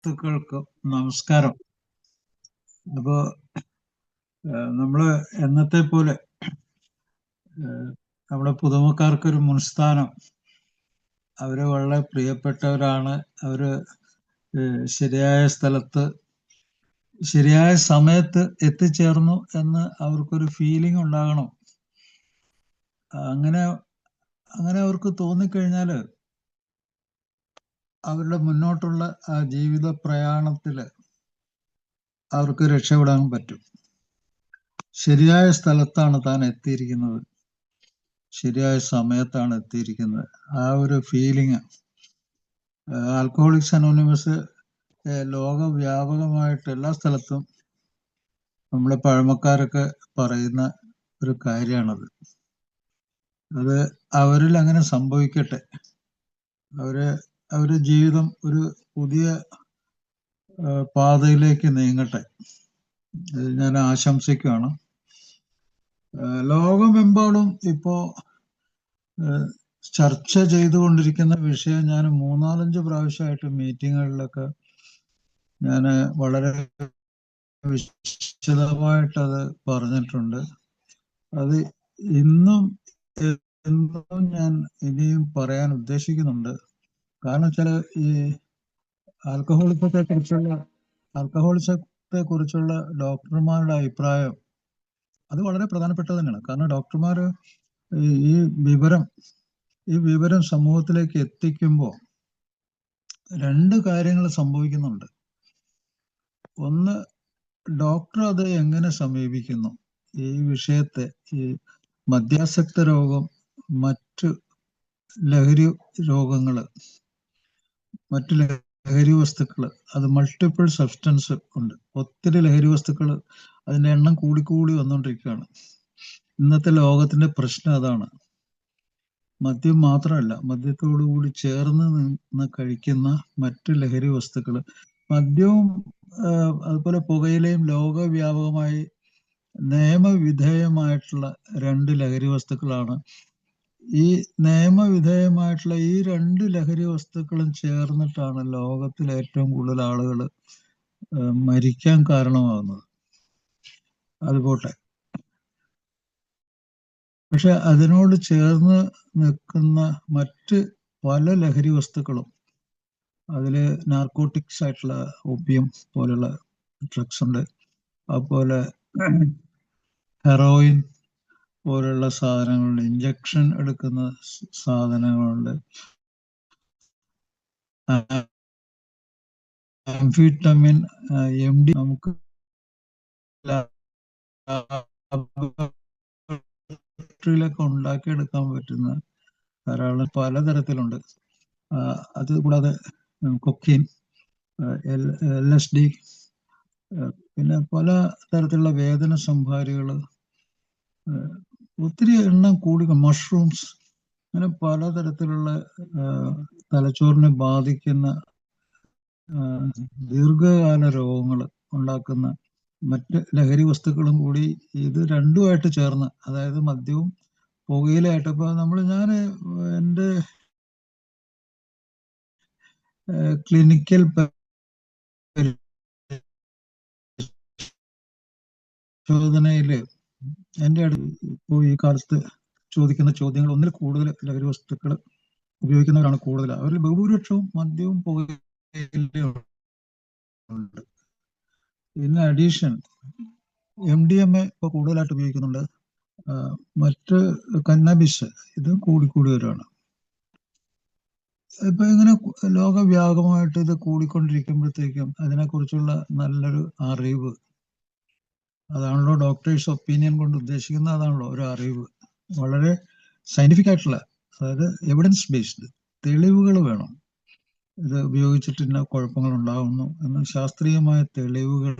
സുഹൃത്തുക്കൾക്ക് നമസ്കാരം. അപ്പോ നമ്മള് എന്നത്തെ പോലെ നമ്മുടെ പുതുമക്കാർക്കൊരു മുൻസ്ഥാനം. അവര് വളരെ പ്രിയപ്പെട്ടവരാണ്. അവര് ശരിയായ സ്ഥലത്ത് ശരിയായ സമയത്ത് എത്തിച്ചേർന്നു എന്ന് അവർക്കൊരു ഫീലിംഗ് ഉണ്ടാകണം. അങ്ങനെ അങ്ങനെ അവർക്ക് തോന്നിക്കഴിഞ്ഞാല് അവരുടെ മുന്നോട്ടുള്ള ആ ജീവിത പ്രയാണത്തില് അവർക്ക് രക്ഷപ്പെടാൻ പറ്റും. ശരിയായ സ്ഥലത്താണ് താൻ എത്തിയിരിക്കുന്നത്, ശരിയായ സമയത്താണ് എത്തിയിരിക്കുന്നത്. ആ ഒരു ഫീലിംഗ് ആൽക്കഹോളിക്സ് അനോണിമസ് ലോകവ്യാപകമായിട്ട് എല്ലാ സ്ഥലത്തും നമ്മളെ പഴമക്കാരൊക്കെ പറയുന്ന ഒരു കാര്യമാണത്. അത് അവരിൽ അങ്ങനെ സംഭവിക്കട്ടെ. അവരുടെ ജീവിതം ഒരു പുതിയ പാതയിലേക്ക് നീങ്ങട്ടെ. ഞാൻ ആശംസിക്കുകയാണ്. ലോകമെമ്പാടും ഇപ്പോ ചർച്ച ചെയ്തുകൊണ്ടിരിക്കുന്ന വിഷയം ഞാൻ 3-4 പ്രാവശ്യമായിട്ട് മീറ്റിങ്ങുകളിലൊക്കെ ഞാൻ വളരെ വിശദമായിട്ട് അത് പറഞ്ഞിട്ടുണ്ട്. അത് ഇന്നും ഞാൻ ഇനിയും പറയാൻ ഉദ്ദേശിക്കുന്നുണ്ട്. കാരണം വെച്ചാൽ ഈ ആൽക്കഹോളിസത്തെ കുറിച്ചുള്ള ഡോക്ടർമാരുടെ അഭിപ്രായം അത് വളരെ പ്രധാനപ്പെട്ടത് തന്നെയാണ്. കാരണം ഡോക്ടർമാർ ഈ വിവരം സമൂഹത്തിലേക്ക് എത്തിക്കുമ്പോൾ 2 കാര്യങ്ങൾ സംഭവിക്കുന്നുണ്ട്. ഒന്ന്, ഡോക്ടർ അത് എങ്ങനെ സമീപിക്കുന്നു, ഈ വിഷയത്തെ, ഈ മദ്യാസക്ത രോഗം, മറ്റു ലഹരി രോഗങ്ങള്, മറ്റു ലഹരി വസ്തുക്കൾ, അത് മൾട്ടിപ്പിൾ സബ്സ്റ്റൻസ് ഉണ്ട്. ഒത്തിരി ലഹരി വസ്തുക്കൾ, അതിന്റെ എണ്ണം കൂടിക്കൂടി വന്നുകൊണ്ടിരിക്കുകയാണ്. ഇന്നത്തെ ലോകത്തിന്റെ പ്രശ്നം അതാണ്. മദ്യം മാത്രമല്ല, മദ്യത്തോടു കൂടി ചേർന്ന് നിന്ന് കഴിക്കുന്ന മറ്റ് ലഹരി വസ്തുക്കൾ, മദ്യവും അതുപോലെ പുകയിലയും ലോകവ്യാപകമായി നിയമവിധേയമായിട്ടുള്ള 2 ലഹരി വസ്തുക്കളാണ്. ഈ നിയമവിധേയമായിട്ടുള്ള ഈ 2 ലഹരി വസ്തുക്കളും ചേർന്നിട്ടാണ് ലോകത്തിൽ ഏറ്റവും കൂടുതൽ ആളുകൾ മരിക്കാൻ കാരണമാകുന്നത്. അതുപോട്ടെ, പക്ഷെ അതിനോട് ചേർന്ന് നിൽക്കുന്ന മറ്റ് പല ലഹരി വസ്തുക്കളും, അതില് നാർക്കോട്ടിക്സ് ആയിട്ടുള്ള ഓപ്പിയം പോലുള്ള ഡ്രഗ്സ് ഉണ്ട്, അതുപോലെ ഹെറോയിൻ പോലുള്ള സാധനങ്ങളുണ്ട്, ഇഞ്ചക്ഷൻ എടുക്കുന്ന സാധനങ്ങളുണ്ട്, ആംഫിറ്റമിൻ, MD, നമുക്ക് ിലൊക്കെ ഉണ്ടാക്കിയെടുക്കാൻ പറ്റുന്ന ധാരാളം പലതരത്തിലുണ്ട്. അത് കൂടാതെ കൊക്കീൻ, LSD, പിന്നെ പല തരത്തിലുള്ള വേദന സംഹാരികൾ, ഒത്തിരി എണ്ണം കൂടി, മഷ്റൂംസ്, അങ്ങനെ പലതരത്തിലുള്ള തലച്ചോറിനെ ബാധിക്കുന്ന ദീർഘകാല രോഗങ്ങൾ ഉണ്ടാക്കുന്ന മറ്റ് ലഹരി വസ്തുക്കളും കൂടി ഇത് രണ്ടുമായിട്ട് ചേർന്ന്, അതായത് മദ്യവും പുകയിലായിട്ട്, ഇപ്പൊ ഞാൻ എൻ്റെ ക്ലിനിക്കൽ പരിശോധനയില് എൻ്റെ ഇപ്പോൾ ഈ കാലത്ത് ചോദിക്കുന്ന ചോദ്യങ്ങൾ, ഒന്നിൽ കൂടുതൽ ലഹരി വസ്തുക്കൾ ഉപയോഗിക്കുന്നവരാണ് കൂടുതൽ. അവരിൽ ബഹുഭൂരിപക്ഷവും മദ്യവും പുകയിലും ഉണ്ട്. ഇൻ അഡീഷൻ MDMA ഇപ്പൊ കൂടുതലായിട്ട് ഉപയോഗിക്കുന്നുണ്ട്. മറ്റ് കന്നബിസ്, ഇത് കൂടിക്കൂടി വരുവാണ്. ഇപ്പൊ ഇങ്ങനെ ലോകവ്യാപകമായിട്ട് ഇത് കൂടിക്കൊണ്ടിരിക്കുമ്പോഴത്തേക്കും അതിനെക്കുറിച്ചുള്ള നല്ലൊരു അറിവ്, അതാണല്ലോ ഡോക്ടേഴ്സ് ഒപ്പീനിയൻ കൊണ്ട് ഉദ്ദേശിക്കുന്നത്, അതാണല്ലോ ഒരു അറിവ്, വളരെ സയന്റിഫിക് ആയിട്ടുള്ള, അതായത് എവിഡൻസ് ബേസ്ഡ് തെളിവുകൾ വേണം. ഇത് ഉപയോഗിച്ചിട്ട് ഇന്ന കുഴപ്പങ്ങൾ ഉണ്ടാകുന്നു എന്ന് ശാസ്ത്രീയമായ തെളിവുകൾ.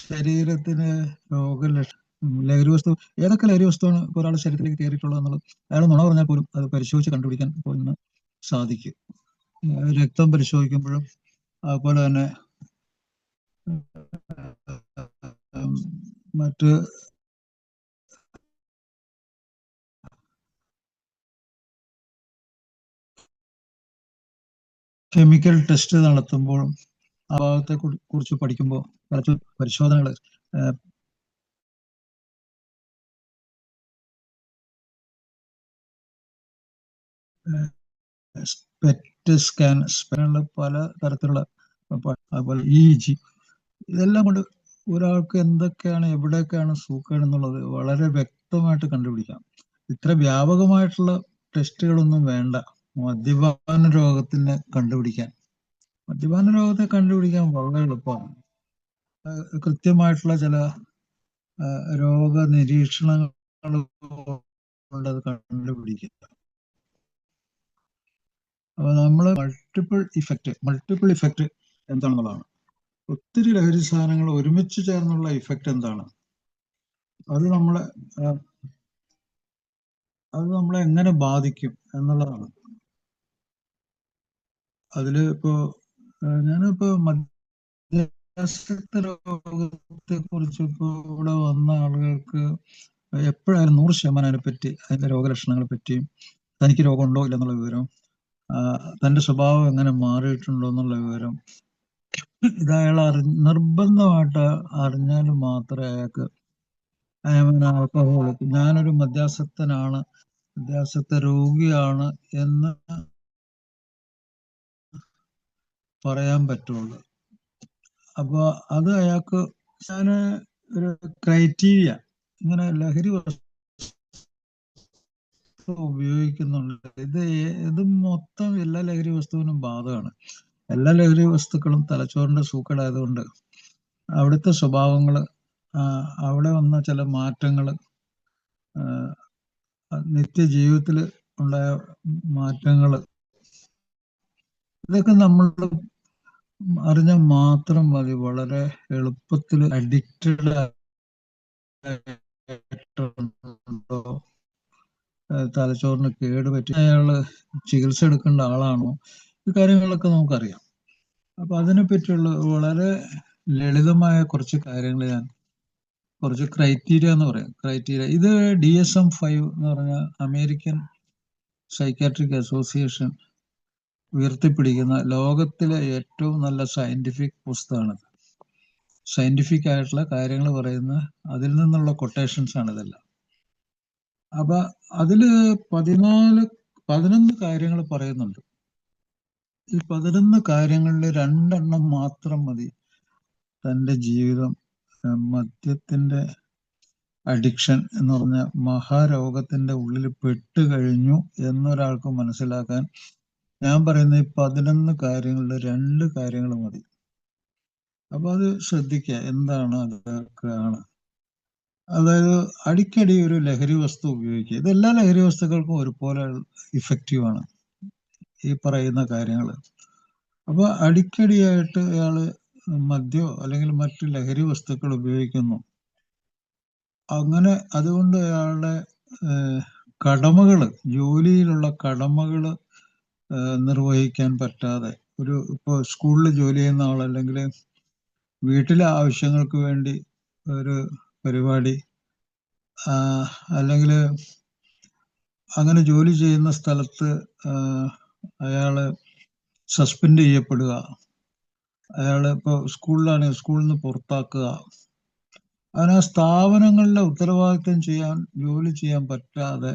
ശരീരത്തിന് ലഹരി വസ്തു, ഏതൊക്കെ ലഹരി വസ്തുവാണ് ഇപ്പോൾ ഒരാളുടെ ശരീരത്തിലേക്ക് കയറിയിട്ടുള്ളത് എന്നുള്ളത് അയാൾ നുണ പറഞ്ഞാൽ പോലും അത് പരിശോധിച്ച് കണ്ടുപിടിക്കാൻ ഇന്ന് സാധിക്കും. രക്തം പരിശോധിക്കുമ്പോഴും അതുപോലെ തന്നെ മറ്റ് കെമിക്കൽ ടെസ്റ്റ് നടത്തുമ്പോഴും ആ ഭാഗത്തെ കുറിച്ച് പഠിക്കുമ്പോൾ കുറച്ച് പരിശോധനകൾ, പെറ്റ് സ്കാനുള്ള പല തരത്തിലുള്ള, അതുപോലെ EEG, ഇതെല്ലാം കൊണ്ട് ഒരാൾക്ക് എന്തൊക്കെയാണ് എവിടെയൊക്കെയാണ് സൂക്കേട് എന്നുള്ളത് വളരെ വ്യക്തമായിട്ട് കണ്ടുപിടിക്കാം. ഇത്ര വ്യാപകമായിട്ടുള്ള ടെസ്റ്റുകളൊന്നും വേണ്ട മദ്യപാന രോഗത്തിനെ കണ്ടുപിടിക്കാൻ. മദ്യപാന രോഗത്തെ കണ്ടുപിടിക്കാൻ വളരെ എളുപ്പമാണ്. കൃത്യമായിട്ടുള്ള ചില രോഗനിരീക്ഷണങ്ങൾ കൊണ്ടത് കണ്ടുപിടിക്കുക. അപ്പൊ നമ്മള് മൾട്ടിപ്പിൾ ഇഫക്റ്റ് എന്താണെന്നുള്ളതാണ്. ഒത്തിരി ലഹരി സാധനങ്ങൾ ഒരുമിച്ച് ചേർന്നുള്ള ഇഫക്റ്റ് എന്താണ്, അത് നമ്മളെ എങ്ങനെ ബാധിക്കും എന്നുള്ളതാണ്. അതില് ഞാനിപ്പോ മദ്യാസക്ത രോഗത്തെ കുറിച്ച് ഇവിടെ വന്ന ആളുകൾക്ക് എപ്പോഴായാലും 100% അതിനെപ്പറ്റി, അതിന്റെ രോഗലക്ഷണങ്ങളെ പറ്റിയും തനിക്ക് രോഗമുണ്ടോ ഇല്ലെന്നുള്ള വിവരം, തന്റെ സ്വഭാവം എങ്ങനെ മാറിയിട്ടുണ്ടോ എന്നുള്ള വിവരം, ഇത് അയാൾ നിർബന്ധമായിട്ട് അറിഞ്ഞാൽ മാത്രമേ അയാൾക്ക് ആൽക്കഹോളിക്, ഞാനൊരു മദ്യാസക്ത രോഗിയാണ് എന്ന് പറയാൻ പറ്റുള്ളൂ. അപ്പൊ അത് അയാൾക്ക് ഒരു ക്രൈറ്റീരിയ, ഇങ്ങനെ ലഹരി വസ്തു ഉപയോഗിക്കുന്നുണ്ട്, ഇത് മൊത്തം എല്ലാ ലഹരി വസ്തുവിനും ബാധകമാണ്. എല്ലാ ലഹരി വസ്തുക്കളും തലച്ചോറിന്റെ സൂക്കേടായതുകൊണ്ട് അവിടുത്തെ സ്വഭാവങ്ങള്, അവിടെ വന്ന ചില മാറ്റങ്ങള്, നിത്യജീവിതത്തിൽ ഉണ്ടായ മാറ്റങ്ങള്, ഇതൊക്കെ നമ്മൾ അറിഞ്ഞാൽ മാത്രം മതി വളരെ എളുപ്പത്തിൽ അഡിക്റ്റഡ് ആയിട്ടുണ്ടോ, തലച്ചോറിന് കേടുപറ്റി അയാള് ചികിത്സ എടുക്കേണ്ട ആളാണോ, ഈ കാര്യങ്ങളൊക്കെ നമുക്കറിയാം. അപ്പൊ അതിനെപ്പറ്റിയുള്ള വളരെ ലളിതമായ കുറച്ച് കാര്യങ്ങൾ, കുറച്ച് ക്രൈറ്റീരിയ എന്ന് പറയാം. ഇത് DSM-5 എന്ന് പറഞ്ഞ അമേരിക്കൻ സൈക്കാട്രിക് അസോസിയേഷൻ ഉയർത്തിപ്പിടിക്കുന്ന ലോകത്തിലെ ഏറ്റവും നല്ല സയന്റിഫിക് പുസ്തകമാണ്. സയന്റിഫിക് ആയിട്ടുള്ള കാര്യങ്ങൾ പറയുന്ന, അതിൽ നിന്നുള്ള കൊട്ടേഷൻസ് ആണ് ഇതെല്ലാം. അപ്പൊ അതില് 11 കാര്യങ്ങൾ പറയുന്നുണ്ട്. ഈ 11 കാര്യങ്ങളിൽ 2 മാത്രം മതി തൻ്റെ ജീവിതം മദ്യത്തിന്റെ അഡിക്ഷൻ എന്ന് പറഞ്ഞ മഹാരോഗത്തിന്റെ ഉള്ളിൽ പെട്ട് കഴിഞ്ഞു എന്നൊരാൾക്ക് മനസ്സിലാക്കാൻ ഞാൻ പറയുന്ന ഈ 11 കാര്യങ്ങളിൽ 2 കാര്യങ്ങൾ മതി. അപ്പൊ അത് ശ്രദ്ധിക്കുക, എന്താണ് അതൊക്കെയാണ്. അതായത് അടിക്കടി ഒരു ലഹരി വസ്തു ഉപയോഗിക്കുക. ഇതെല്ലാ ലഹരി വസ്തുക്കൾക്കും ഒരുപോലെ ഇഫക്റ്റീവാണ് ഈ പറയുന്ന കാര്യങ്ങൾ. അപ്പൊ അടിക്കടിയായിട്ട് അയാള് മദ്യോ അല്ലെങ്കിൽ മറ്റു ലഹരി വസ്തുക്കൾ ഉപയോഗിക്കുന്നു. അങ്ങനെ അതുകൊണ്ട് അയാളുടെ കടമകള്, ജോലിയിലുള്ള കടമകള് നിർവഹിക്കാൻ പറ്റാതെ, ഇപ്പോൾ സ്കൂളിൽ ജോലി ചെയ്യുന്ന ആൾ അല്ലെങ്കിൽ വീട്ടിലെ ആവശ്യങ്ങൾക്ക് വേണ്ടി ഒരു പരിപാടി, അല്ലെങ്കിൽ അങ്ങനെ ജോലി ചെയ്യുന്ന സ്ഥലത്ത് അയാള് സസ്പെൻഡ് ചെയ്യപ്പെടുക, അയാള് ഇപ്പോൾ സ്കൂളിലാണെങ്കിൽ സ്കൂളിൽ നിന്ന് പുറത്താക്കുക, അങ്ങനെ ആ സ്ഥാപനങ്ങളിലെ ഉത്തരവാദിത്വം ജോലി ചെയ്യാൻ പറ്റാതെ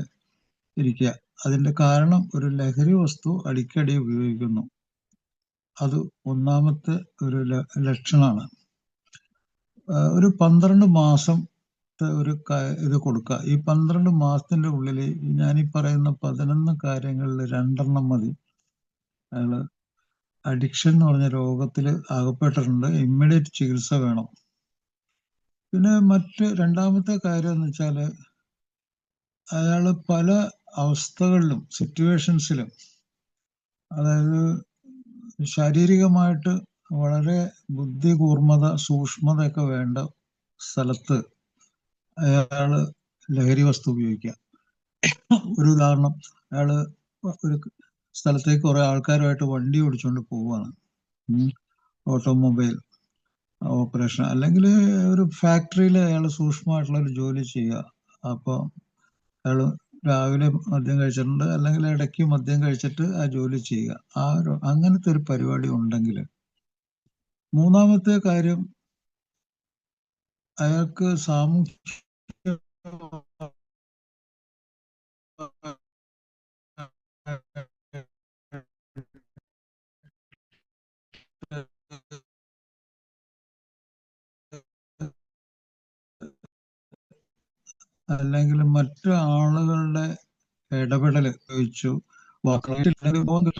ഇരിക്കുക. അതിന്റെ കാരണം ഒരു ലഹരി വസ്തു അടിക്കടി ഉപയോഗിക്കുന്നു. അത് ഒന്നാമത്തെ ഒരു ലക്ഷണമാണ്. ഒരു 12 മാസം ഇത് കൊടുക്കുക. ഈ 12 മാസത്തിന്റെ ഉള്ളിൽ ഞാൻ ഈ പറയുന്ന 11 കാര്യങ്ങളിൽ 2 മതി. അയാള് അഡിക്ഷൻ എന്ന് പറഞ്ഞ രോഗത്തിൽ അകപ്പെട്ടിട്ടുണ്ട്, ഇമ്മീഡിയറ്റ് ചികിത്സ വേണം. പിന്നെ രണ്ടാമത്തെ കാര്യം എന്ന് വെച്ചാല് അയാള് പല അവസ്ഥകളിലും, സിറ്റുവേഷൻസിലും, അതായത് ശാരീരികമായിട്ട് വളരെ ബുദ്ധി കൂർമ്മത, സൂക്ഷ്മതയൊക്കെ വേണ്ട സ്ഥലത്ത് അയാള് ലഹരി വസ്തു ഉപയോഗിക്കുക. ഒരു ഉദാഹരണം, അയാള് ഒരു സ്ഥലത്തേക്ക് കുറെ ആൾക്കാരുമായിട്ട് വണ്ടി ഓടിച്ചുകൊണ്ട് പോവുകയാണ്, ഓട്ടോമൊബൈൽ. ഓപ്പറേഷൻ, അല്ലെങ്കിൽ ഒരു ഫാക്ടറിയിൽ അയാൾ സൂക്ഷ്മമായിട്ടുള്ള ഒരു ജോലി ചെയ്യുക. അപ്പോൾ അയാൾ രാവിലെ മദ്യം കഴിച്ചിട്ടുണ്ട്, അല്ലെങ്കിൽ ഇടയ്ക്ക് മദ്യം കഴിച്ചിട്ട് ആ ജോലി ചെയ്യുക. അങ്ങനത്തെ ഒരു പരിപാടി ഉണ്ടെങ്കിൽ. മൂന്നാമത്തെ കാര്യം, അയാൾക്ക് സാമൂഹ്യ അല്ലെങ്കിൽ മറ്റു ആളുകളുടെ ഇടപെടൽ ഉപയോഗിച്ചു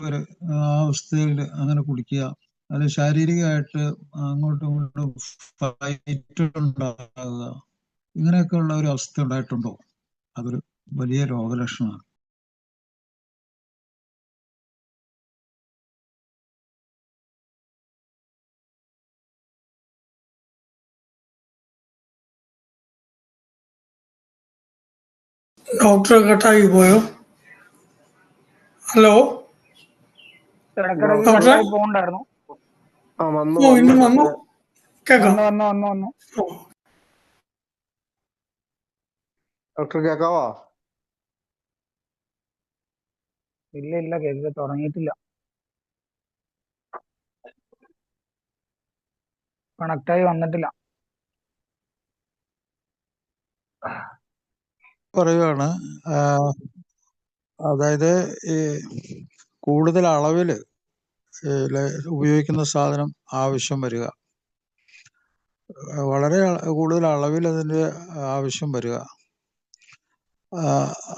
ഒരു ആ അവസ്ഥയിൽ അങ്ങനെ കുടിക്കുക, അത് ശാരീരികമായിട്ട് അങ്ങോട്ടും ഇങ്ങോട്ടും ഫൈറ്റ് ഉണ്ടാകുക, ഇങ്ങനെയൊക്കെയുള്ള ഒരു അവസ്ഥ ഉണ്ടായിട്ടുണ്ടോ? അതൊരു വലിയ രോഗലക്ഷണമാണ്. ഡോക്ടർ കട്ടായി പോയോ? ഹലോ ഇടക്കിടക്ക് ഡോക്ടറെ? കട്ടായി പോകണ്ടായിരുന്നു. ഓ, ഇന്ന് വന്നു. കേക്കാം. വന്നു. ഓ, ഡോക്ടർ കേക്കാവോ? ഇല്ല കേൾക്ക തുടങ്ങിയിട്ടില്ല. കണക്റ്റായി വന്നിട്ടില്ല. പറയുകയാണ്, അതായത് ഈ കൂടുതൽ അളവില് ഉപയോഗിക്കുന്ന സാധനം ആവശ്യം വരിക, വളരെ കൂടുതൽ അളവിൽ അതിന്റെ ആവശ്യം വരിക,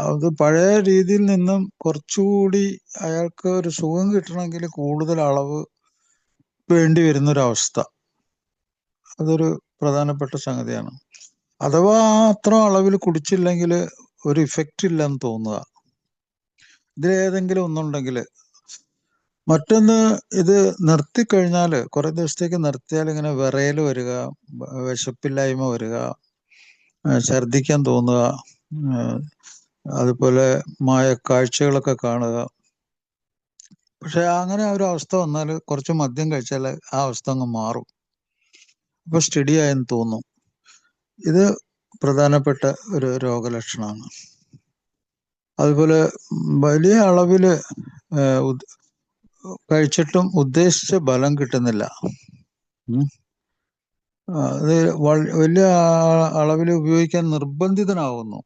അത് പഴയ രീതിയിൽ നിന്നും കുറച്ചുകൂടി അയാൾക്ക് ഒരു സുഖം കിട്ടണമെങ്കിൽ കൂടുതൽ അളവ് വേണ്ടി വരുന്നൊരവസ്ഥ, അതൊരു പ്രധാനപ്പെട്ട സംഗതിയാണ്. അഥവാ അത്ര അളവിൽ കുടിച്ചില്ലെങ്കിൽ ഒരു ഇഫക്റ്റ് ഇല്ലെന്ന് തോന്നുക. ഇതിലേതെങ്കിലും ഒന്നുണ്ടെങ്കിൽ. മറ്റൊന്ന്, ഇത് നിർത്തിക്കഴിഞ്ഞാൽ, കുറെ ദിവസത്തേക്ക് നിർത്തിയാൽ ഇങ്ങനെ വിറയൽ വരിക, വിശപ്പില്ലായ്മ വരിക, ഛർദ്ദിക്കാൻ തോന്നുക, അതുപോലെ കാഴ്ചകളൊക്കെ കാണുക. പക്ഷെ അങ്ങനെ ഒരു അവസ്ഥ വന്നാൽ കുറച്ച് മദ്യം കഴിച്ചാൽ ആ അവസ്ഥ അങ്ങ് മാറും, അപ്പൊ സ്റ്റഡി ആയെന്ന് തോന്നും. ഇത് പ്രധാനപ്പെട്ട ഒരു രോഗലക്ഷണമാണ്. അതുപോലെ വലിയ അളവില് കഴിച്ചിട്ടും ഉദ്ദേശിച്ച ബലം കിട്ടുന്നില്ല. അത് വലിയ അളവിൽ ഉപയോഗിക്കാൻ നിർബന്ധിതനാവുന്നു.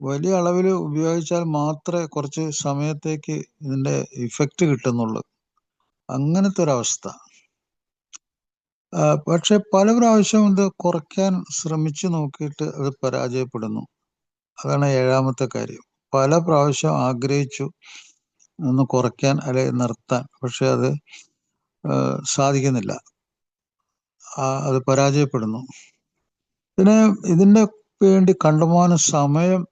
വലിയ അളവിൽ ഉപയോഗിച്ചാൽ മാത്രമേ കുറച്ച് സമയത്തേക്ക് ഇതിന്റെ ഇഫക്റ്റ് കിട്ടുന്നുള്ളൂ. അങ്ങനത്തെ ഒരവസ്ഥ. പക്ഷെ പല പ്രാവശ്യം ഇത് കുറയ്ക്കാൻ ശ്രമിച്ചു നോക്കിയിട്ട് അത് പരാജയപ്പെടുന്നു. അതാണ് ഏഴാമത്തെ കാര്യം. പല പ്രാവശ്യം ആഗ്രഹിച്ചു ഒന്ന് കുറയ്ക്കാൻ അല്ലെങ്കിൽ നിർത്താൻ, പക്ഷെ അത് സാധിക്കുന്നില്ല, അത് പരാജയപ്പെടുന്നു. പിന്നെ ഇതിന്റെ വേണ്ടി കണ്ടമാനം സമയം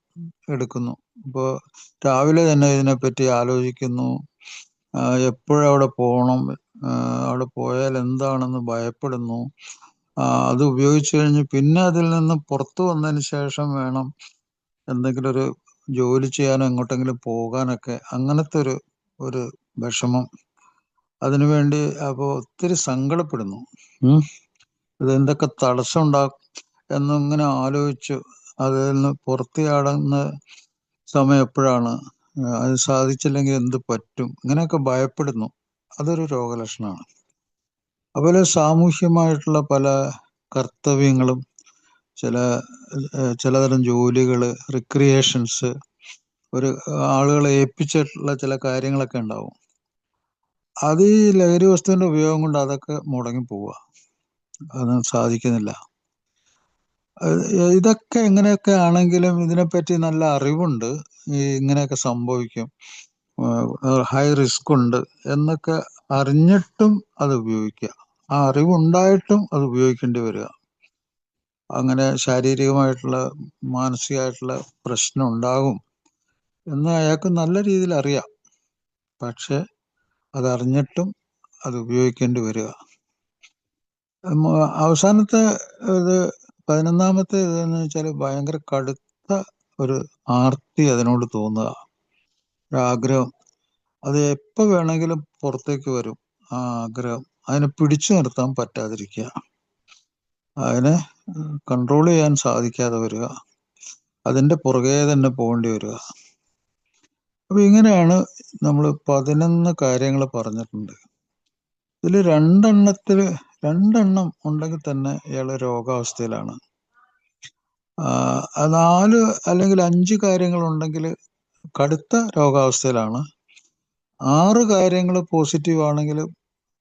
എടുക്കുന്നു. ഇപ്പോൾ രാവിലെ തന്നെ ഇതിനെപ്പറ്റി ആലോചിക്കുന്നു, എപ്പോഴവിടെ പോകണം, അവിടെ പോയാൽ എന്താണെന്ന് ഭയപ്പെടുന്നു, അത് ഉപയോഗിച്ചു കഴിഞ്ഞ് പിന്നെ അതിൽ നിന്ന് പുറത്തു വന്നതിന് ശേഷം വേണം എന്തെങ്കിലും ഒരു ജോലി ചെയ്യാനോ എങ്ങോട്ടെങ്കിലും പോകാനൊക്കെ. അങ്ങനത്തെ ഒരു വിഷമം അതിനുവേണ്ടി. അപ്പോൾ ഒത്തിരി സങ്കടപ്പെടുന്നു. ഇതെന്തൊക്കെ തടസ്സം ഉണ്ടാക്കും എന്നിങ്ങനെ ആലോചിച്ചു അതിൽ നിന്ന് പുറത്തിയാടുന്ന സമയം എപ്പോഴാണ്, അത് സാധിച്ചില്ലെങ്കിൽ എന്ത് പറ്റും, ഇങ്ങനെയൊക്കെ ഭയപ്പെടുന്നു. അതൊരു രോഗലക്ഷണമാണ്. അതുപോലെ സാമൂഹ്യമായിട്ടുള്ള പല കർത്തവ്യങ്ങളും, ചിലതരം ജോലികള്, റിക്രിയേഷൻസ്, ഒരു ആളുകളെ ഏൽപ്പിച്ചിട്ടുള്ള ചില കാര്യങ്ങളൊക്കെ ഉണ്ടാവും. അത് ഈ ലഹരി വസ്തുവിന്റെ ഉപയോഗം കൊണ്ട് അതൊക്കെ മുടങ്ങി പോവുക, അത് സാധിക്കുന്നില്ല. ഇതൊക്കെ എങ്ങനെയൊക്കെ ആണെങ്കിലും ഇതിനെപ്പറ്റി നല്ല അറിവുണ്ട്, ഇങ്ങനെയൊക്കെ സംഭവിക്കും, ഹൈ റിസ്ക് ഉണ്ട് എന്നൊക്കെ അറിഞ്ഞിട്ടും അത് ഉപയോഗിക്കുക, ആ അറിവുണ്ടായിട്ടും അത് ഉപയോഗിക്കേണ്ടി വരിക. അങ്ങനെ ശാരീരികമായിട്ടുള്ള മാനസികമായിട്ടുള്ള പ്രശ്നം ഉണ്ടാകും എന്ന് അയാൾക്ക് നല്ല രീതിയിൽ അറിയാം, പക്ഷെ അതറിഞ്ഞിട്ടും അത് ഉപയോഗിക്കേണ്ടി വരിക. അവസാനത്തെ ഇത് 11ാമത്തെ ഇതെന്ന് വെച്ചാൽ ഭയങ്കര കടുത്ത ഒരു ആർത്തി അതിനോട് തോന്നുക, ഒരാഗ്രഹം. അത് എപ്പോൾ വേണമെങ്കിലും പുറത്തേക്ക് വരും ആ ആഗ്രഹം. അതിനെ പിടിച്ചു നിർത്താൻ പറ്റാതിരിക്കുക, അതിനെ കൺട്രോൾ ചെയ്യാൻ സാധിക്കാതെ വരിക, അതിന്റെ പുറകെ തന്നെ പോകേണ്ടി വരിക. അപ്പൊ ഇങ്ങനെയാണ് നമ്മൾ 11 കാര്യങ്ങൾ പറഞ്ഞിട്ടുണ്ട്. ഇതിൽ രണ്ടെണ്ണം ഉണ്ടെങ്കിൽ തന്നെ ഇയാള് രോഗാവസ്ഥയിലാണ്. 4 അല്ലെങ്കിൽ 5 കാര്യങ്ങൾ ഉണ്ടെങ്കിൽ കടുത്ത രോഗാവസ്ഥയിലാണ്. 6 കാര്യങ്ങൾ പോസിറ്റീവ് ആണെങ്കിൽ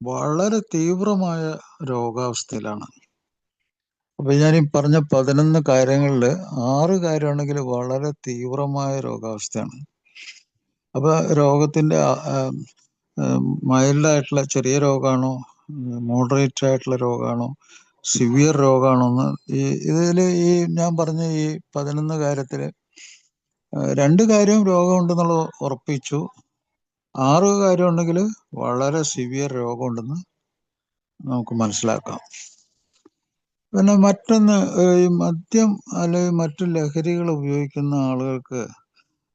വളരെ തീവ്രമായ രോഗാവസ്ഥയിലാണ്. അപ്പൊ ഞാൻ ഈ പറഞ്ഞ 11 കാര്യങ്ങളിൽ 6 കാര്യമാണെങ്കിൽ വളരെ തീവ്രമായ രോഗാവസ്ഥയാണ്. അപ്പൊ രോഗത്തിന്റെ മൈൽഡായിട്ടുള്ള ചെറിയ രോഗമാണോ, മോഡറേറ്റ് ആയിട്ടുള്ള രോഗമാണോ, സിവിയർ രോഗമാണോ എന്ന് ഇതില് ഞാൻ പറഞ്ഞ ഈ 11 കാര്യത്തില് 2 കാര്യം രോഗമുണ്ടെന്നുള്ളത് ഉറപ്പിച്ചു. 6 കാര്യം ഉണ്ടെങ്കിൽ വളരെ സിവിയർ രോഗമുണ്ടെന്ന് നമുക്ക് മനസ്സിലാക്കാം. പിന്നെ മറ്റൊന്ന്, ഈ മദ്യം അല്ലെങ്കിൽ മറ്റു ലഹരികൾ ഉപയോഗിക്കുന്ന ആളുകൾക്ക്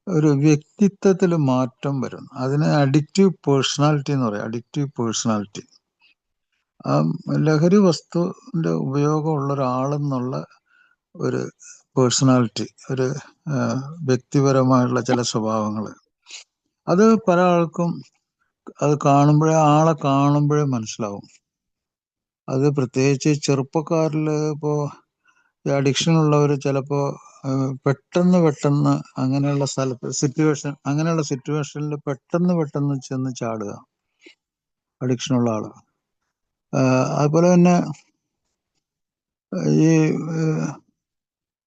ഒരു വ്യക്തിത്വത്തിൽ മാറ്റം വരും. അതിന് അഡിക്റ്റീവ് പേഴ്സണാലിറ്റി എന്ന് പറയും. Addictive personality. ആ ലഹരി വസ്തുവിന്റെ ഉപയോഗമുള്ള ഒരാളെന്നുള്ള ഒരു പേഴ്സണാലിറ്റി, ഒരു വ്യക്തിപരമായിട്ടുള്ള ചില സ്വഭാവങ്ങൾ, അത് പല ആൾക്കും അത് ആളെ കാണുമ്പോഴേ മനസ്സിലാവും. അത് പ്രത്യേകിച്ച് ചെറുപ്പക്കാരിൽ ഇപ്പോ ഈ അഡിക്ഷൻ ഉള്ളവർ ചിലപ്പോ പെട്ടെന്ന് അങ്ങനെയുള്ള സിറ്റുവേഷനിൽ പെട്ടെന്ന് ചെന്ന് ചാടുക, അഡിക്ഷനുള്ള ആള്. അതുപോലെ തന്നെ ഈ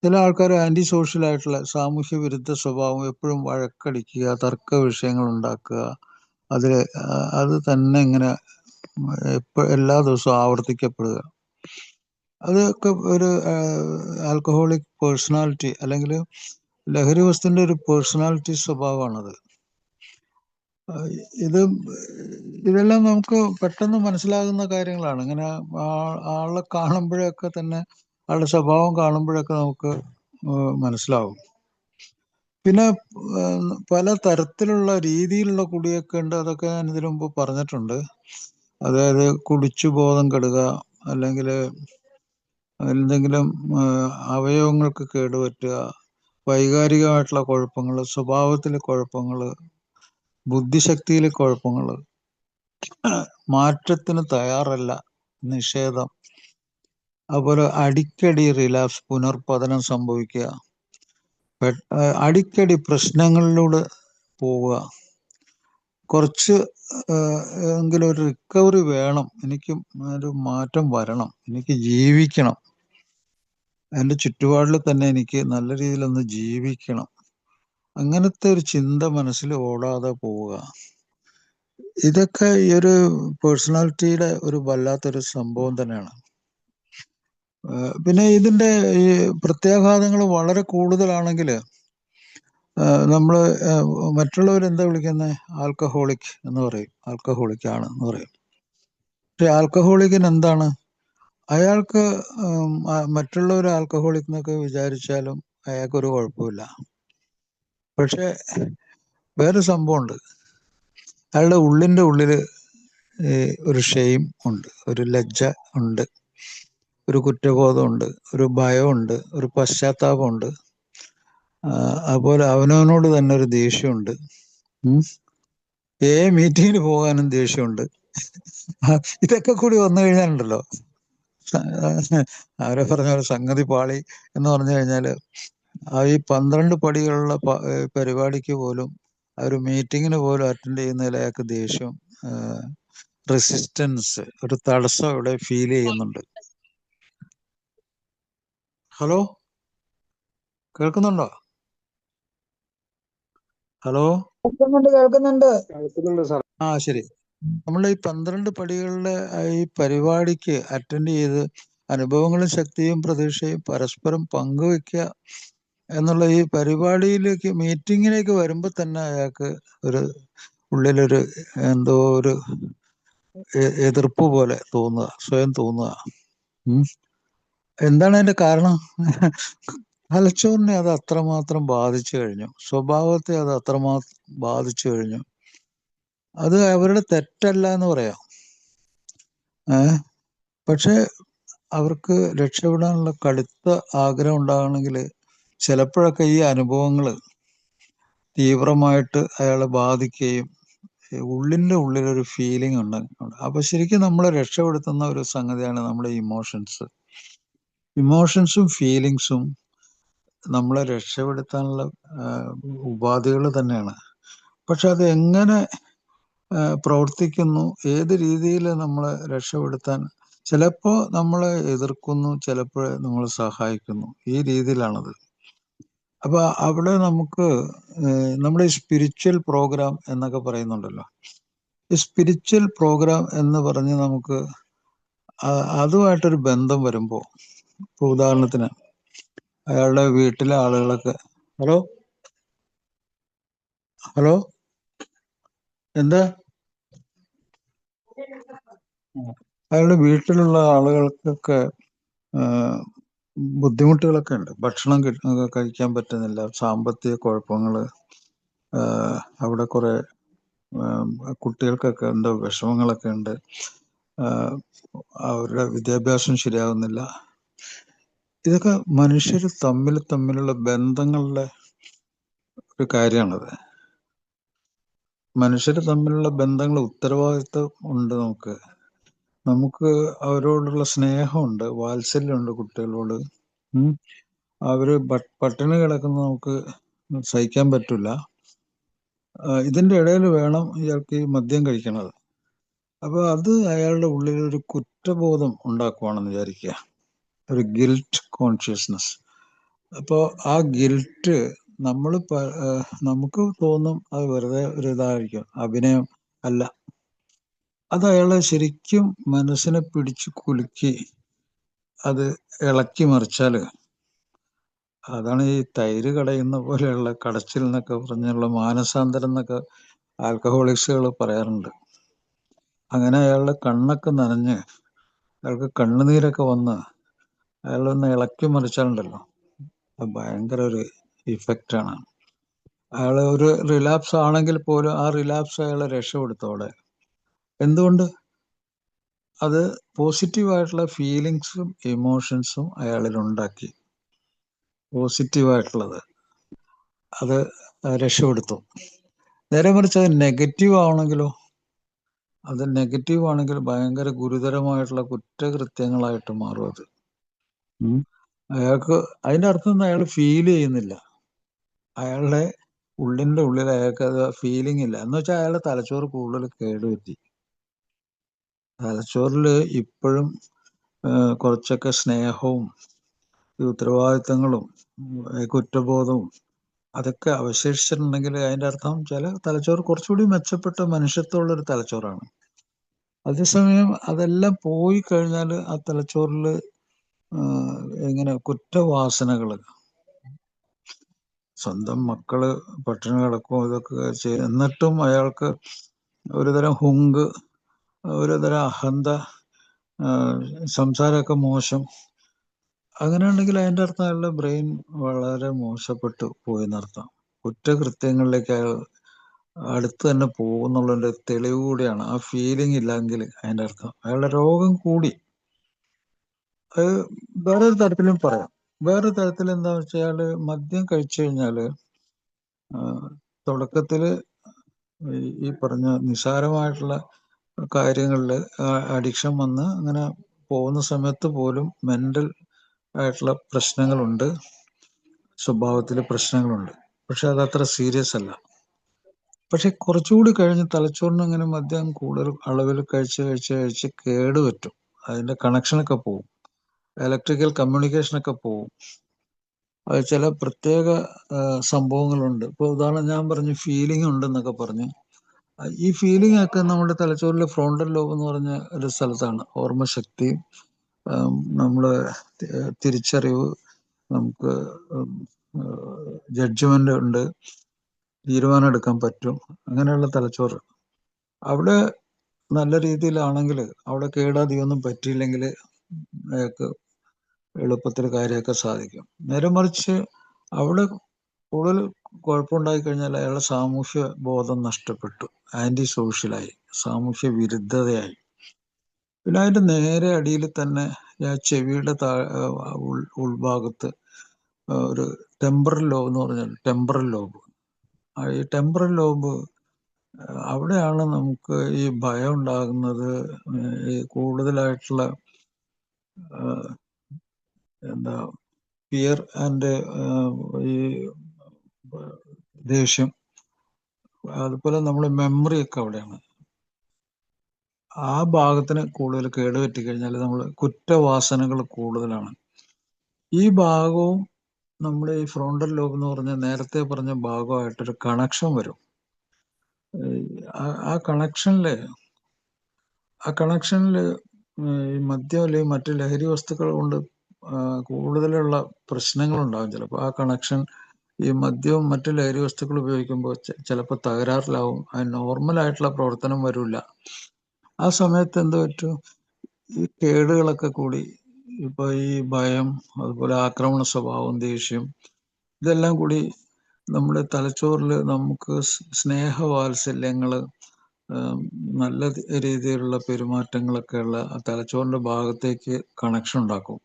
ചില ആൾക്കാർ ആന്റി സോഷ്യൽ ആയിട്ടുള്ള സാമൂഹ്യ വിരുദ്ധ സ്വഭാവം, എപ്പോഴും വഴക്കടിക്കുക, തർക്ക വിഷയങ്ങൾ ഉണ്ടാക്കുക, അത് തന്നെ ഇങ്ങനെ എല്ലാ ദിവസവും ആവർത്തിക്കപ്പെടുക, അതൊക്കെ ഒരു ആൽക്കഹോളിക് പേഴ്സണാലിറ്റി അല്ലെങ്കിൽ ലഹരി വസ്തുവിന്റെ ഒരു പേഴ്സണാലിറ്റി സ്വഭാവമാണത്. ഇതെല്ലാം നമുക്ക് പെട്ടെന്ന് മനസ്സിലാകുന്ന കാര്യങ്ങളാണ്. ഇങ്ങനെ ആളെ കാണുമ്പോഴൊക്കെ തന്നെ, ആളുടെ സ്വഭാവം കാണുമ്പോഴൊക്കെ നമുക്ക് മനസ്സിലാവും. പിന്നെ പല തരത്തിലുള്ള രീതിയിലുള്ള കുടിയൊക്കെ ഉണ്ട്. അതൊക്കെ ഞാൻ ഇതിനു മുമ്പ് പറഞ്ഞിട്ടുണ്ട്. അതായത് കുടിച്ചു ബോധം കെടുക, അല്ലെങ്കിൽ എന്തെങ്കിലും അവയവങ്ങൾക്ക് കേടുപറ്റുക, വൈകാരികമായിട്ടുള്ള കുഴപ്പങ്ങൾ, സ്വഭാവത്തിലെ കുഴപ്പങ്ങൾ, ബുദ്ധിശക്തിയിലെ കുഴപ്പങ്ങൾ, മാറ്റത്തിന് തയ്യാറല്ല, നിഷേധം, അതുപോലെ അടിക്കടി റിലാപ്സ്, പുനർപതനം സംഭവിക്കുക, അടിക്കടി പ്രശ്നങ്ങളിലൂടെ പോവുക, കുറച്ച് എങ്കിലും ഒരു റിക്കവറി വേണം, എനിക്ക് ഒരു മാറ്റം വരണം, എനിക്ക് ജീവിക്കണം, എൻ്റെ ചുറ്റുപാടിൽ തന്നെ എനിക്ക് നല്ല രീതിയിലൊന്ന് ജീവിക്കണം, അങ്ങനത്തെ ഒരു ചിന്ത മനസ്സിൽ ഓടാതെ പോവുക. ഇതൊക്കെ ഈ ഒരു പേഴ്സണാലിറ്റിയുടെ ഒരു വല്ലാത്തൊരു സംഭവം തന്നെയാണ്. പിന്നെ ഇതിന്റെ ഈ പ്രത്യാഘാതങ്ങൾ വളരെ കൂടുതലാണെങ്കിൽ നമ്മൾ മറ്റുള്ളവർ എന്താ വിളിക്കുന്നത്, ആൽക്കഹോളിക് എന്ന് പറയും, ആൽക്കഹോളിക് ആണ് എന്ന് പറയും. പക്ഷെ ആൽക്കഹോളിക്കിന് എന്താണ്, അയാൾക്ക് മറ്റുള്ളവർ ആൽക്കഹോളിക് എന്നൊക്കെ വിചാരിച്ചാലും അയാൾക്കൊരു കുഴപ്പമില്ല. പക്ഷെ വേറെ സംഭവമുണ്ട്, അയാളുടെ ഉള്ളിന്റെ ഉള്ളിൽ ഒരു ഷെയിം ഉണ്ട്, ഒരു ലജ്ജ ഉണ്ട്, ഒരു കുറ്റബോധമുണ്ട്, ഒരു ഭയമുണ്ട്, ഒരു പശ്ചാത്താപമുണ്ട്, അതുപോലെ അവനവനോട് തന്നെ ഒരു ദേഷ്യമുണ്ട്. മീറ്റിങ്ങിന് പോകാനും ദേഷ്യമുണ്ട്. ഇതൊക്കെ കൂടി വന്നു കഴിഞ്ഞാലുണ്ടല്ലോ, അവരെ പറഞ്ഞ പോലെ സംഗതി പാളി എന്ന് പറഞ്ഞു കഴിഞ്ഞാല്, ഈ 12 പടികളുള്ള പരിപാടിക്ക് പോലും, ആ ഒരു മീറ്റിങ്ങിന് പോലും അറ്റൻഡ് ചെയ്യുന്നതിൽ അയാൾക്ക് ദേഷ്യം, റെസിസ്റ്റൻസ്, ഒരു തടസ്സം ഇവിടെ ഫീൽ ചെയ്യുന്നുണ്ട്. ഹലോ, കേൾക്കുന്നുണ്ടോ? ഹലോ, കേൾക്കുന്നുണ്ട് സാർ. ശരി. നമ്മൾ ഈ 12 പടികളുടെ ഈ പരിപാടിക്ക് അറ്റൻഡ് ചെയ്ത് അനുഭവങ്ങളും ശക്തിയും പ്രതീക്ഷയും പരസ്പരം പങ്കുവെക്കുക എന്നുള്ള ഈ പരിപാടിയിലേക്ക്, മീറ്റിങ്ങിലേക്ക് വരുമ്പോൾ തന്നെ അയാൾക്ക് ഒരു ഉള്ളിലൊരു എന്തോ ഒരു എതിർപ്പ് പോലെ തോന്നുക, സ്വയം തോന്നുക. എന്താണ് അതിന്റെ കാരണം? തലച്ചോറിനെ അത് അത്രമാത്രം ബാധിച്ചു കഴിഞ്ഞു, സ്വഭാവത്തെ അത് അത്രമാത്രം ബാധിച്ചു കഴിഞ്ഞു. അത് അവരുടെ തെറ്റല്ല എന്ന് പറയാം. പക്ഷെ അവർക്ക് രക്ഷപ്പെടാനുള്ള കടുത്ത ആഗ്രഹം ഉണ്ടാകണമെങ്കിൽ ചിലപ്പോഴൊക്കെ ഈ അനുഭവങ്ങൾ തീവ്രമായിട്ട് അയാളെ ബാധിക്കുകയും ഉള്ളിൻ്റെ ഉള്ളിലൊരു ഫീലിംഗ് ഉണ്ട്. അപ്പൊ ശരിക്കും നമ്മളെ രക്ഷപ്പെടുത്തുന്ന ഒരു സംഗതിയാണ് നമ്മുടെ ഇമോഷൻസും ഫീലിങ്സും നമ്മളെ രക്ഷപ്പെടുത്താനുള്ള ഉപാധികൾ തന്നെയാണ്. പക്ഷെ അത് എങ്ങനെ പ്രവർത്തിക്കുന്നു, ഏത് രീതിയിൽ നമ്മളെ രക്ഷപ്പെടുത്താൻ, ചിലപ്പോൾ നമ്മളെ എതിർക്കുന്നു, ചിലപ്പോൾ നമ്മൾ സഹായിക്കുന്നു, ഈ രീതിയിലാണത്. അപ്പൊ അവിടെ നമുക്ക് നമ്മുടെ ഈ സ്പിരിച്വൽ പ്രോഗ്രാം എന്നൊക്കെ പറയുന്നുണ്ടല്ലോ, ഈ സ്പിരിച്വൽ പ്രോഗ്രാം എന്ന് പറഞ്ഞ് നമുക്ക് അതുമായിട്ടൊരു ബന്ധം വരുമ്പോൾ, ഇപ്പൊ ഉദാഹരണത്തിന് അയാളുടെ വീട്ടിലെ ആളുകളൊക്കെ ഹലോ എന്താ അയാളുടെ വീട്ടിലുള്ള ആളുകൾക്കൊക്കെ ബുദ്ധിമുട്ടുകളൊക്കെ ഉണ്ട്. ഭക്ഷണം കഴിക്കാൻ പറ്റുന്നില്ല, സാമ്പത്തിക കുഴപ്പങ്ങള്, അവിടെ കുറെ കുട്ടികൾക്കൊക്കെ എന്തോ വിഷമങ്ങളൊക്കെ ഉണ്ട്, അവരുടെ വിദ്യാഭ്യാസം ശരിയാകുന്നില്ല. ഇതൊക്കെ മനുഷ്യർ തമ്മിലുള്ള ബന്ധങ്ങളുടെ ഒരു കാര്യമാണത്. മനുഷ്യർ തമ്മിലുള്ള ബന്ധങ്ങൾ ഉത്തരവാദിത്വം ഉണ്ട്. നമുക്ക് അവരോടുള്ള സ്നേഹമുണ്ട്, വാത്സല്യമുണ്ട് കുട്ടികളോട്. അവര് പട്ടിണി കിടക്കുന്ന നമുക്ക് സഹിക്കാൻ പറ്റില്ല. ഇതിന്റെ ഇടയിൽ വേണം ഇയാൾക്ക് ഈ മദ്യം കഴിക്കണത്. അപ്പൊ അത് അയാളുടെ ഉള്ളിൽ ഒരു കുറ്റബോധം ഉണ്ടാക്കുവാണെന്ന് വിചാരിക്കുക, ഒരു ഗിൽറ്റ് കോൺഷ്യസ്നസ്. അപ്പോൾ ആ ഗിൽറ്റ് നമുക്ക് തോന്നും അത് വെറുതെ ഒരു ഇതായിരിക്കും, അഭിനയം അല്ല. അത് അയാളെ ശരിക്കും മനസ്സിനെ പിടിച്ചു കുലുക്കി അത് ഇളക്കി മറിച്ചാല്, അതാണ് ഈ തൈര് കടയുന്ന പോലെയുള്ള കടച്ചിൽ എന്നൊക്കെ പറഞ്ഞുള്ള മാനസാന്തരം എന്നൊക്കെ ആൽക്കഹോളിക്സുകൾ പറയാറുണ്ട്. അങ്ങനെ അയാളുടെ കണ്ണൊക്കെ നനഞ്ഞ് അയാൾക്ക് കണ്ണുനീരൊക്കെ വന്ന് അയാളൊന്ന് ഇളക്കി മറിച്ചാലുണ്ടല്ലോ, അത് ഭയങ്കര ഒരു ഇഫക്റ്റാണ്. അയാൾ ഒരു റിലാപ്സ് ആണെങ്കിൽ പോലും ആ റിലാപ്സ് അയാളെ രക്ഷപ്പെടുത്തോടെ. എന്തുകൊണ്ട്? അത് പോസിറ്റീവായിട്ടുള്ള ഫീലിങ്സും ഇമോഷൻസും അയാളിൽ ഉണ്ടാക്കി, പോസിറ്റീവായിട്ടുള്ളത് അത് രക്ഷപ്പെടുത്തും. നേരെ മറിച്ച് അത് നെഗറ്റീവ് ആവണമെങ്കിലോ, അത് നെഗറ്റീവ് ആണെങ്കിൽ ഭയങ്കര ഗുരുതരമായിട്ടുള്ള കുറ്റകൃത്യങ്ങളായിട്ട് മാറും അത്. അയാൾക്ക് അതിന്റെ അർത്ഥം അയാൾ ഫീൽ ചെയ്യുന്നില്ല, അയാളുടെ ഉള്ളിന്റെ ഉള്ളിൽ അയാൾക്ക് അത് ഫീലിംഗ് ഇല്ല എന്ന് വെച്ചാൽ അയാളുടെ തലച്ചോറ് കൂടുതൽ കേടുപറ്റി. തലച്ചോറിൽ ഇപ്പോഴും കുറച്ചൊക്കെ സ്നേഹവും ഉത്തരവാദിത്തങ്ങളും കുറ്റബോധവും അതൊക്കെ അവശേഷിച്ചിട്ടുണ്ടെങ്കിൽ അതിന്റെ അർത്ഥം ചില തലച്ചോറ് കുറച്ചുകൂടി മെച്ചപ്പെട്ട മനുഷ്യത്വമുള്ളൊരു തലച്ചോറാണ്. അതേസമയം അതെല്ലാം പോയി കഴിഞ്ഞാൽ ആ തലച്ചോറിൽ എങ്ങനെ കുറ്റവാസനകൾ, സ്വന്തം മക്കള് പട്ടിണി കിടക്കും, ഇതൊക്കെ എന്നിട്ടും അയാൾക്ക് ഒരുതരം ഹുങ്ക്, ഒരുതരം അഹന്ത, സംസാരമൊക്കെ മോശം. അങ്ങനെ ഉണ്ടെങ്കിൽ അതിൻ്റെ അർത്ഥം അയാളുടെ ബ്രെയിൻ വളരെ മോശപ്പെട്ടു പോയെന്നർത്ഥം. കുറ്റകൃത്യങ്ങളിലേക്ക് അയാൾ അടുത്ത് തന്നെ പോകുന്നുള്ളതിൻ്റെ തെളിവ് കൂടിയാണ്. ആ ഫീലിംഗ് ഇല്ലെങ്കിൽ അതിൻ്റെ അർത്ഥം അയാളുടെ രോഗം കൂടി. അത് വേറൊരു തരത്തിലും പറയാം. വേറൊരു തരത്തിൽ എന്താണെന്ന് വെച്ചാൽ, മദ്യം കഴിച്ചു കഴിഞ്ഞാല് തുടക്കത്തില് ഈ പറഞ്ഞ നിസ്സാരമായിട്ടുള്ള കാര്യങ്ങളിൽ അഡിക്ഷൻ വന്ന് അങ്ങനെ പോകുന്ന സമയത്ത് പോലും മെന്റൽ ആയിട്ടുള്ള പ്രശ്നങ്ങളുണ്ട്, സ്വഭാവത്തിലെ പ്രശ്നങ്ങളുണ്ട്. പക്ഷെ അതത്ര സീരിയസ് അല്ല. പക്ഷെ കുറച്ചുകൂടി കഴിഞ്ഞ് തലച്ചോറിന് ഇങ്ങനെ മദ്യം കൂടുതൽ അളവിൽ കഴിച്ച് കേടുപറ്റും. അതിന്റെ കണക്ഷനൊക്കെ പോവും, ഇലക്ട്രിക്കൽ കമ്മ്യൂണിക്കേഷനൊക്കെ പോവും. അത് ചില പ്രത്യേക സംഭവങ്ങളുണ്ട്. ഇപ്പൊ ഉദാഹരണം ഞാൻ പറഞ്ഞു ഫീലിംഗ് ഉണ്ടെന്നൊക്കെ പറഞ്ഞ്, ഈ ഫീലിംഗ് ഒക്കെ നമ്മുടെ തലച്ചോറിലെ ഫ്രോണ്ടൽ ലോബ് എന്ന് പറഞ്ഞ ഒരു സ്ഥലത്താണ്. ഓർമ്മശക്തി, നമ്മള് തിരിച്ചറിവ്, നമുക്ക് ജഡ്ജ്മെന്റ് ഉണ്ട്, തീരുമാനം എടുക്കാൻ പറ്റും, അങ്ങനെയുള്ള തലച്ചോറ്. അവിടെ നല്ല രീതിയിലാണെങ്കിൽ, അവിടെ കേടാധികമൊന്നും പറ്റിയില്ലെങ്കിൽ അയാൾക്ക് എളുപ്പത്തിൽ കാര്യമൊക്കെ സാധിക്കും. നേരെ മറിച്ച് അവിടെ കൂടുതൽ കുഴപ്പമുണ്ടായി കഴിഞ്ഞാൽ അയാളുടെ സാമൂഹ്യ ബോധം നഷ്ടപ്പെട്ടു, ആന്റി സോഷ്യലായി, സാമൂഹ്യ വിരുദ്ധതയായി. പിന്നെ അതിന്റെ നേരെ അടിയിൽ തന്നെ ചെവിയുടെ ഉൾഭാഗത്ത് ഒരു ടെമ്പറൽ ലോബ് എന്ന് പറഞ്ഞാൽ ടെമ്പറൽ ലോബ്. ഈ ടെമ്പറൽ ലോബ് അവിടെയാണ് നമുക്ക് ഈ ഭയം ഉണ്ടാകുന്നത്. ഈ കൂടുതലായിട്ടുള്ള എന്താ ഫിയർ ആൻഡ് ഈ ദേഷ്യം, അതുപോലെ നമ്മുടെ മെമ്മറി ഒക്കെ അവിടെയാണ്. ആ ഭാഗത്തിന് കൂടുതൽ കേടുപറ്റി കഴിഞ്ഞാൽ നമ്മൾ കുറ്റവാസനകൾ കൂടുതലാണ്. ഈ ഭാഗവും നമ്മുടെ ഈ ഫ്രോണ്ടൽ ലോബ് എന്ന് പറഞ്ഞ നേരത്തെ പറഞ്ഞ ഭാഗമായിട്ടൊരു കണക്ഷൻ വരും. ആ കണക്ഷനില് ഈ മദ്യം അല്ലെങ്കിൽ മറ്റു ലഹരി വസ്തുക്കൾ കൊണ്ട് കൂടുതലുള്ള പ്രശ്നങ്ങളുണ്ടാകും. ചിലപ്പോൾ ആ കണക്ഷൻ ഈ മദ്യവും മറ്റു ലഹരി വസ്തുക്കൾ ഉപയോഗിക്കുമ്പോൾ ചിലപ്പോൾ തകരാറിലാവും. അത് നോർമലായിട്ടുള്ള പ്രവർത്തനം വരില്ല. ആ സമയത്ത് എന്ത് പറ്റും, ഈ കേടുകളൊക്കെ കൂടി ഇപ്പൊ ഈ ഭയം, അതുപോലെ ആക്രമണ സ്വഭാവം, ദേഷ്യം, ഇതെല്ലാം കൂടി നമ്മുടെ തലച്ചോറിൽ നമുക്ക് സ്നേഹവാത്സല്യങ്ങള്, നല്ല രീതിയിലുള്ള പെരുമാറ്റങ്ങളൊക്കെ ഉള്ള തലച്ചോറിന്റെ ഭാഗത്തേക്ക് കണക്ഷൻ ഉണ്ടാക്കും.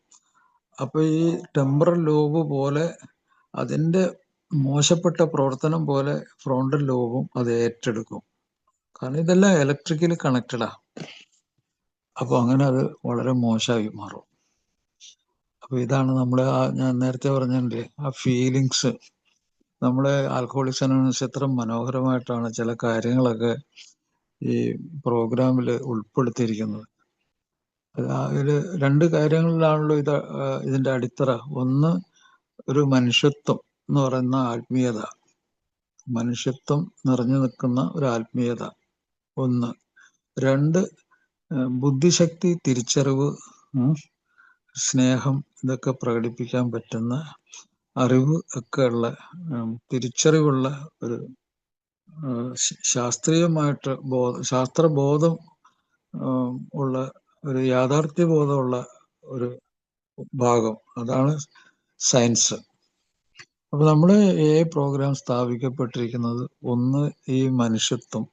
അപ്പൊ ഈ ടെമ്പറൽ ലോബ് പോലെ അതിന്റെ മോശപ്പെട്ട പ്രവർത്തനം പോലെ ഫ്രോണ്ടൽ ലോബും അത് ഏറ്റെടുക്കും. കാരണം ഇതെല്ലാം ഇലക്ട്രിക്കലി കണക്റ്റഡാ. അപ്പൊ അങ്ങനെ അത് വളരെ മോശമായി മാറും. അപ്പൊ ഇതാണ് നമ്മളെ ഞാൻ നേരത്തെ പറഞ്ഞിട്ടുണ്ട്, ആ ഫീലിങ്സ്. നമ്മളെ ആൽക്കഹോളിക്സ് അനോണിമസ് എത്ര മനോഹരമായിട്ടാണ് ചില കാര്യങ്ങളൊക്കെ ഈ പ്രോഗ്രാമിൽ ഉൾപ്പെടുത്തിയിരിക്കുന്നത്. അതില് രണ്ട് കാര്യങ്ങളിലാണല്ലോ ഇതിന്റെ അടിത്തറ. ഒന്ന്, ഒരു മനുഷ്യത്വം എന്ന് പറയുന്ന ആത്മീയത, മനുഷ്യത്വം നിറഞ്ഞു നിൽക്കുന്ന ഒരു ആത്മീയത ഒന്ന്. രണ്ട്, ബുദ്ധിശക്തി, തിരിച്ചറിവ്, സ്നേഹം, ഇതൊക്കെ പ്രകടിപ്പിക്കാൻ പറ്റുന്ന അറിവ് ഒക്കെ ഉള്ള, തിരിച്ചറിവുള്ള ഒരു ശാസ്ത്രീയമായിട്ട് ശാസ്ത്രബോധം ഉള്ള ഒരു യാഥാർത്ഥ്യബോധമുള്ള ഒരു ഭാഗം, അതാണ് സയൻസ്. അപ്പൊ നമ്മുടെ പ്രോഗ്രാം സ്ഥാപിക്കപ്പെട്ടിരിക്കുന്നത് ഒന്ന് ഈ മനുഷ്യത്വം,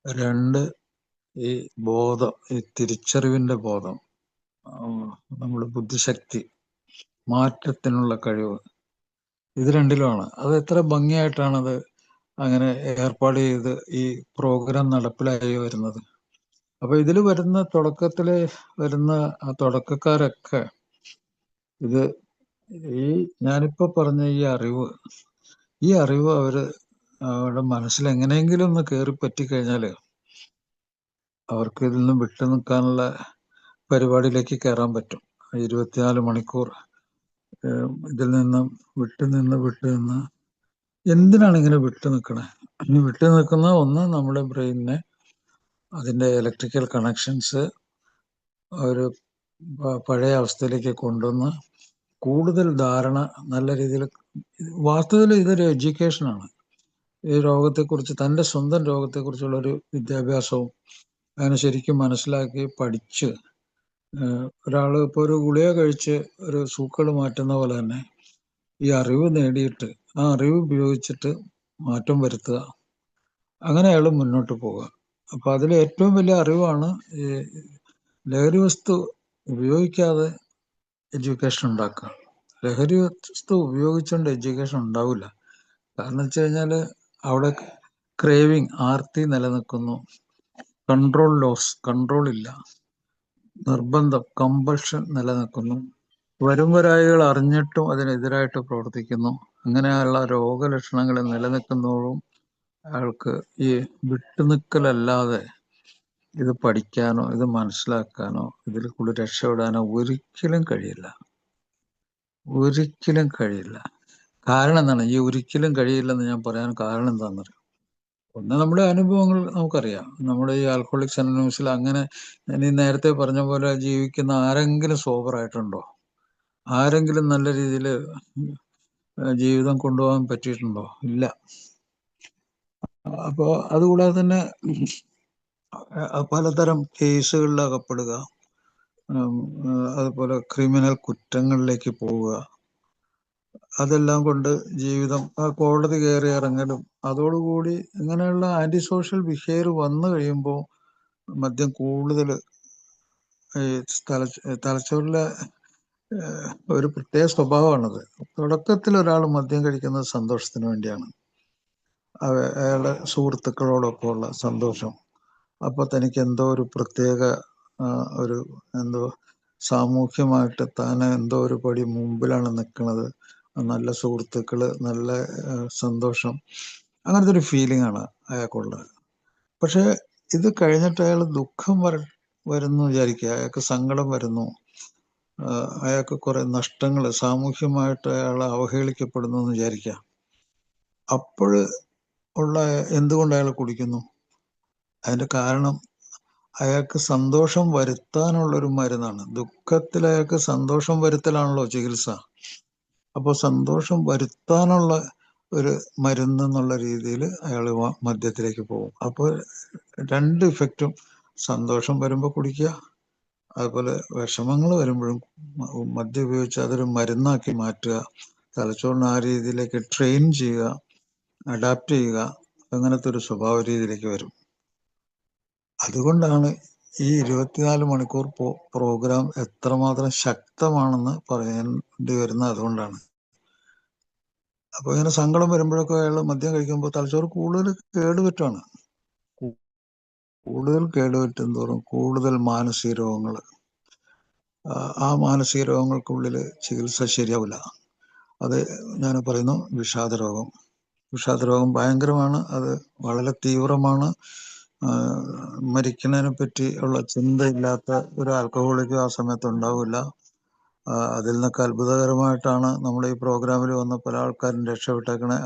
രണ്ട് ഈ ബോധം, ഈ തിരിച്ചറിവിന്റെ ബോധം, നമ്മുടെ ബുദ്ധിശക്തി, മാറ്റത്തിനുള്ള കഴിവ്, ഇത് രണ്ടിലുമാണ്. അത് എത്ര ഭംഗിയായിട്ടാണത് അങ്ങനെ ഏർപ്പാട് ചെയ്ത് ഈ പ്രോഗ്രാം നടപ്പിലായി വരുന്നത്. അപ്പൊ ഇതിൽ വരുന്ന തുടക്കത്തില് വരുന്ന ആ തുടക്കക്കാരൊക്കെ ഇത് ഈ ഞാനിപ്പോ പറഞ്ഞ ഈ അറിവ് അവരുടെ മനസ്സിൽ എങ്ങനെയെങ്കിലും ഒന്ന് കയറി പറ്റിക്കഴിഞ്ഞാല് അവർക്ക് ഇതിൽ നിന്നും വിട്ടു നിൽക്കാനുള്ള പരിപാടിയിലേക്ക് കയറാൻ പറ്റും. 24 മണിക്കൂർ ഇതിൽ നിന്നും വിട്ടു എന്തിനാണ് ഇങ്ങനെ വിട്ടു നിൽക്കണേ? വിട്ടു നിൽക്കുന്ന ഒന്ന്, നമ്മുടെ ബ്രെയിനിനെ അതിന്റെ ഇലക്ട്രിക്കൽ കണക്ഷൻസ് ഒരു പഴയ അവസ്ഥയിലേക്ക് കൊണ്ടുവന്ന് കൂടുതൽ ധാരണ, നല്ല രീതിയിൽ, വാസ്തവത്തിൽ ഇതൊരു എഡ്യൂക്കേഷനാണ്. ഈ രോഗത്തെക്കുറിച്ച്, തൻ്റെ സ്വന്തം രോഗത്തെക്കുറിച്ചുള്ള ഒരു വിദ്യാഭ്യാസവും അതിനെ ശരിക്കും മനസ്സിലാക്കി പഠിച്ച് ഒരാൾ ഇപ്പോൾ ഒരു ഗുളിക കഴിച്ച് ഒരു സൂക്കേട് മാറ്റുന്ന പോലെ തന്നെ ഈ അറിവ് നേടിയിട്ട് ആ അറിവ് ഉപയോഗിച്ചിട്ട് മാറ്റം വരുത്തുക, അങ്ങനെ അയാൾ മുന്നോട്ട് പോവുക. അപ്പൊ അതിൽ ഏറ്റവും വലിയ അറിവാണ് ഈ ലഹരി വസ്തു ഉപയോഗിക്കാതെ എഡ്യൂക്കേഷൻ ഉണ്ടാക്കുക. ലഹരി വസ്തു ഉപയോഗിച്ചുകൊണ്ട് എഡ്യൂക്കേഷൻ ഉണ്ടാവില്ല. കാരണം വെച്ച് കഴിഞ്ഞാൽ അവിടെ ക്രേവിങ്, ആർത്തി നിലനിൽക്കുന്നു, കൺട്രോൾ ഇല്ല, നിർബന്ധം, കമ്പൾഷൻ നിലനിൽക്കുന്നു, വരുംവരായികൾ അറിഞ്ഞിട്ടും അതിനെതിരായിട്ട് പ്രവർത്തിക്കുന്നു. അങ്ങനെയുള്ള രോഗലക്ഷണങ്ങൾ നിലനിൽക്കുന്നതോറും അയാൾക്ക് ഈ വിട്ടുനിൽക്കലല്ലാതെ ഇത് പഠിക്കാനോ ഇത് മനസ്സിലാക്കാനോ ഇതിൽ കൂടി രക്ഷപ്പെടാനോ ഒരിക്കലും കഴിയില്ല. കാരണം എന്താണ് ഈ ഒരിക്കലും കഴിയില്ലെന്ന് ഞാൻ പറയാൻ കാരണം എന്താണെന്നറിയാം? ഒന്ന്, നമ്മുടെ അനുഭവങ്ങൾ നമുക്കറിയാം. നമ്മുടെ ഈ ആൽക്കഹോളിക്സ് അനോണിമസിൽ അങ്ങനെ ഞാൻ ഈ നേരത്തെ പറഞ്ഞ പോലെ ജീവിക്കുന്ന ആരെങ്കിലും സോബറായിട്ടുണ്ടോ? ആരെങ്കിലും നല്ല രീതിയിൽ ജീവിതം കൊണ്ടുപോകാൻ പറ്റിയിട്ടുണ്ടോ? ഇല്ല. അപ്പോൾ അതുകൂടാതെ തന്നെ പലതരം കേസുകളിൽ അകപ്പെടുക, അതുപോലെ ക്രിമിനൽ കുറ്റങ്ങളിലേക്ക് പോവുക, അതെല്ലാം കൊണ്ട് ജീവിതം കോടതി കയറി ഇറങ്ങലും, അതോടുകൂടി ഇങ്ങനെയുള്ള ആന്റി സോഷ്യൽ ബിഹേവിയർ വന്നു കഴിയുമ്പോൾ മദ്യം കൂടുതൽ ഈ തലച്ചോറിലെ ഒരു പ്രത്യേക സ്വഭാവമാണത്. തുടക്കത്തിൽ ഒരാൾ മദ്യം കഴിക്കുന്നത് സന്തോഷത്തിന് വേണ്ടിയാണ്, അയാളുടെ സുഹൃത്തുക്കളോടൊപ്പമുള്ള സന്തോഷം. അപ്പൊ തനിക്ക് എന്തോ ഒരു പ്രത്യേക ഒരു എന്തോ സാമൂഹ്യമായിട്ട് താൻ എന്തോ ഒരു പടി മുമ്പിലാണ് നിൽക്കുന്നത്, നല്ല സുഹൃത്തുക്കള്, നല്ല സന്തോഷം, അങ്ങനത്തെ ഒരു ഫീലിംഗ് ആണ് അയാൾക്കുള്ളത്. പക്ഷെ ഇത് കഴിഞ്ഞിട്ട് അയാൾ ദുഃഖം വരുന്നു വിചാരിക്കുക, അയാൾക്ക് സങ്കടം വരുന്നു, അയാൾക്ക് കുറെ നഷ്ടങ്ങൾ, സാമൂഹ്യമായിട്ട് അയാൾ അവഹേളിക്കപ്പെടുന്നു എന്ന് വിചാരിക്കുക. അപ്പോൾ ഉള്ള എന്തുകൊണ്ട് അയാൾ കുടിക്കുന്നു? അതിന്റെ കാരണം അയാൾക്ക് സന്തോഷം വരുത്താനുള്ളൊരു മരുന്നാണ്. ദുഃഖത്തിൽ അയാൾക്ക് സന്തോഷം വരുത്തലാണല്ലോ ചികിത്സ. അപ്പോൾ സന്തോഷം വരുത്താനുള്ള ഒരു മരുന്ന് എന്നുള്ള രീതിയിൽ അയാൾ മദ്യത്തിലേക്ക് പോകും. അപ്പോൾ രണ്ട് ഇഫക്റ്റും, സന്തോഷം വരുമ്പോൾ കുടിക്കുക, അതുപോലെ വിഷമങ്ങൾ വരുമ്പോഴും മദ്യം ഉപയോഗിച്ച് അതൊരു മരുന്നാക്കി മാറ്റുക, തലച്ചോറിന് ആ രീതിയിലേക്ക് ട്രെയിൻ ചെയ്യുക, അഡാപ്റ്റ് ചെയ്യുക, അങ്ങനത്തെ ഒരു സ്വഭാവ രീതിയിലേക്ക് വരും. അതുകൊണ്ടാണ് ഈ 24 മണിക്കൂർ പ്രോഗ്രാം എത്രമാത്രം ശക്തമാണെന്ന് പറയേണ്ടി വരുന്നത്. അതുകൊണ്ടാണ്. അപ്പൊ ഇങ്ങനെ സങ്കടം വരുമ്പോഴൊക്കെ അയാൾ മദ്യം കഴിക്കുമ്പോൾ തലച്ചോറ് കൂടുതൽ കേടുപറ്റാണ്. കൂടുതൽ കേടുപറ്റും തോറും കൂടുതൽ മാനസിക രോഗങ്ങൾ, ആ മാനസിക രോഗങ്ങൾക്കുള്ളിൽ ചികിത്സ ശരിയാവില്ല. അത് ഞാൻ പറയുന്നു, വിഷാദരോഗം. വിഷാദരോഗം ഭയങ്കരമാണ്, അത് വളരെ തീവ്രമാണ്. മരിക്കുന്നതിനെ പറ്റി ഉള്ള ചിന്തയില്ലാത്ത ഒരു ആൽക്കഹോളിക്കും ആ സമയത്ത് ഉണ്ടാവില്ല. അതിൽ നിന്നൊക്കെ അത്ഭുതകരമായിട്ടാണ് നമ്മുടെ ഈ പ്രോഗ്രാമിൽ വന്ന പല ആൾക്കാരും രക്ഷപ്പെട്ടേക്കണേ.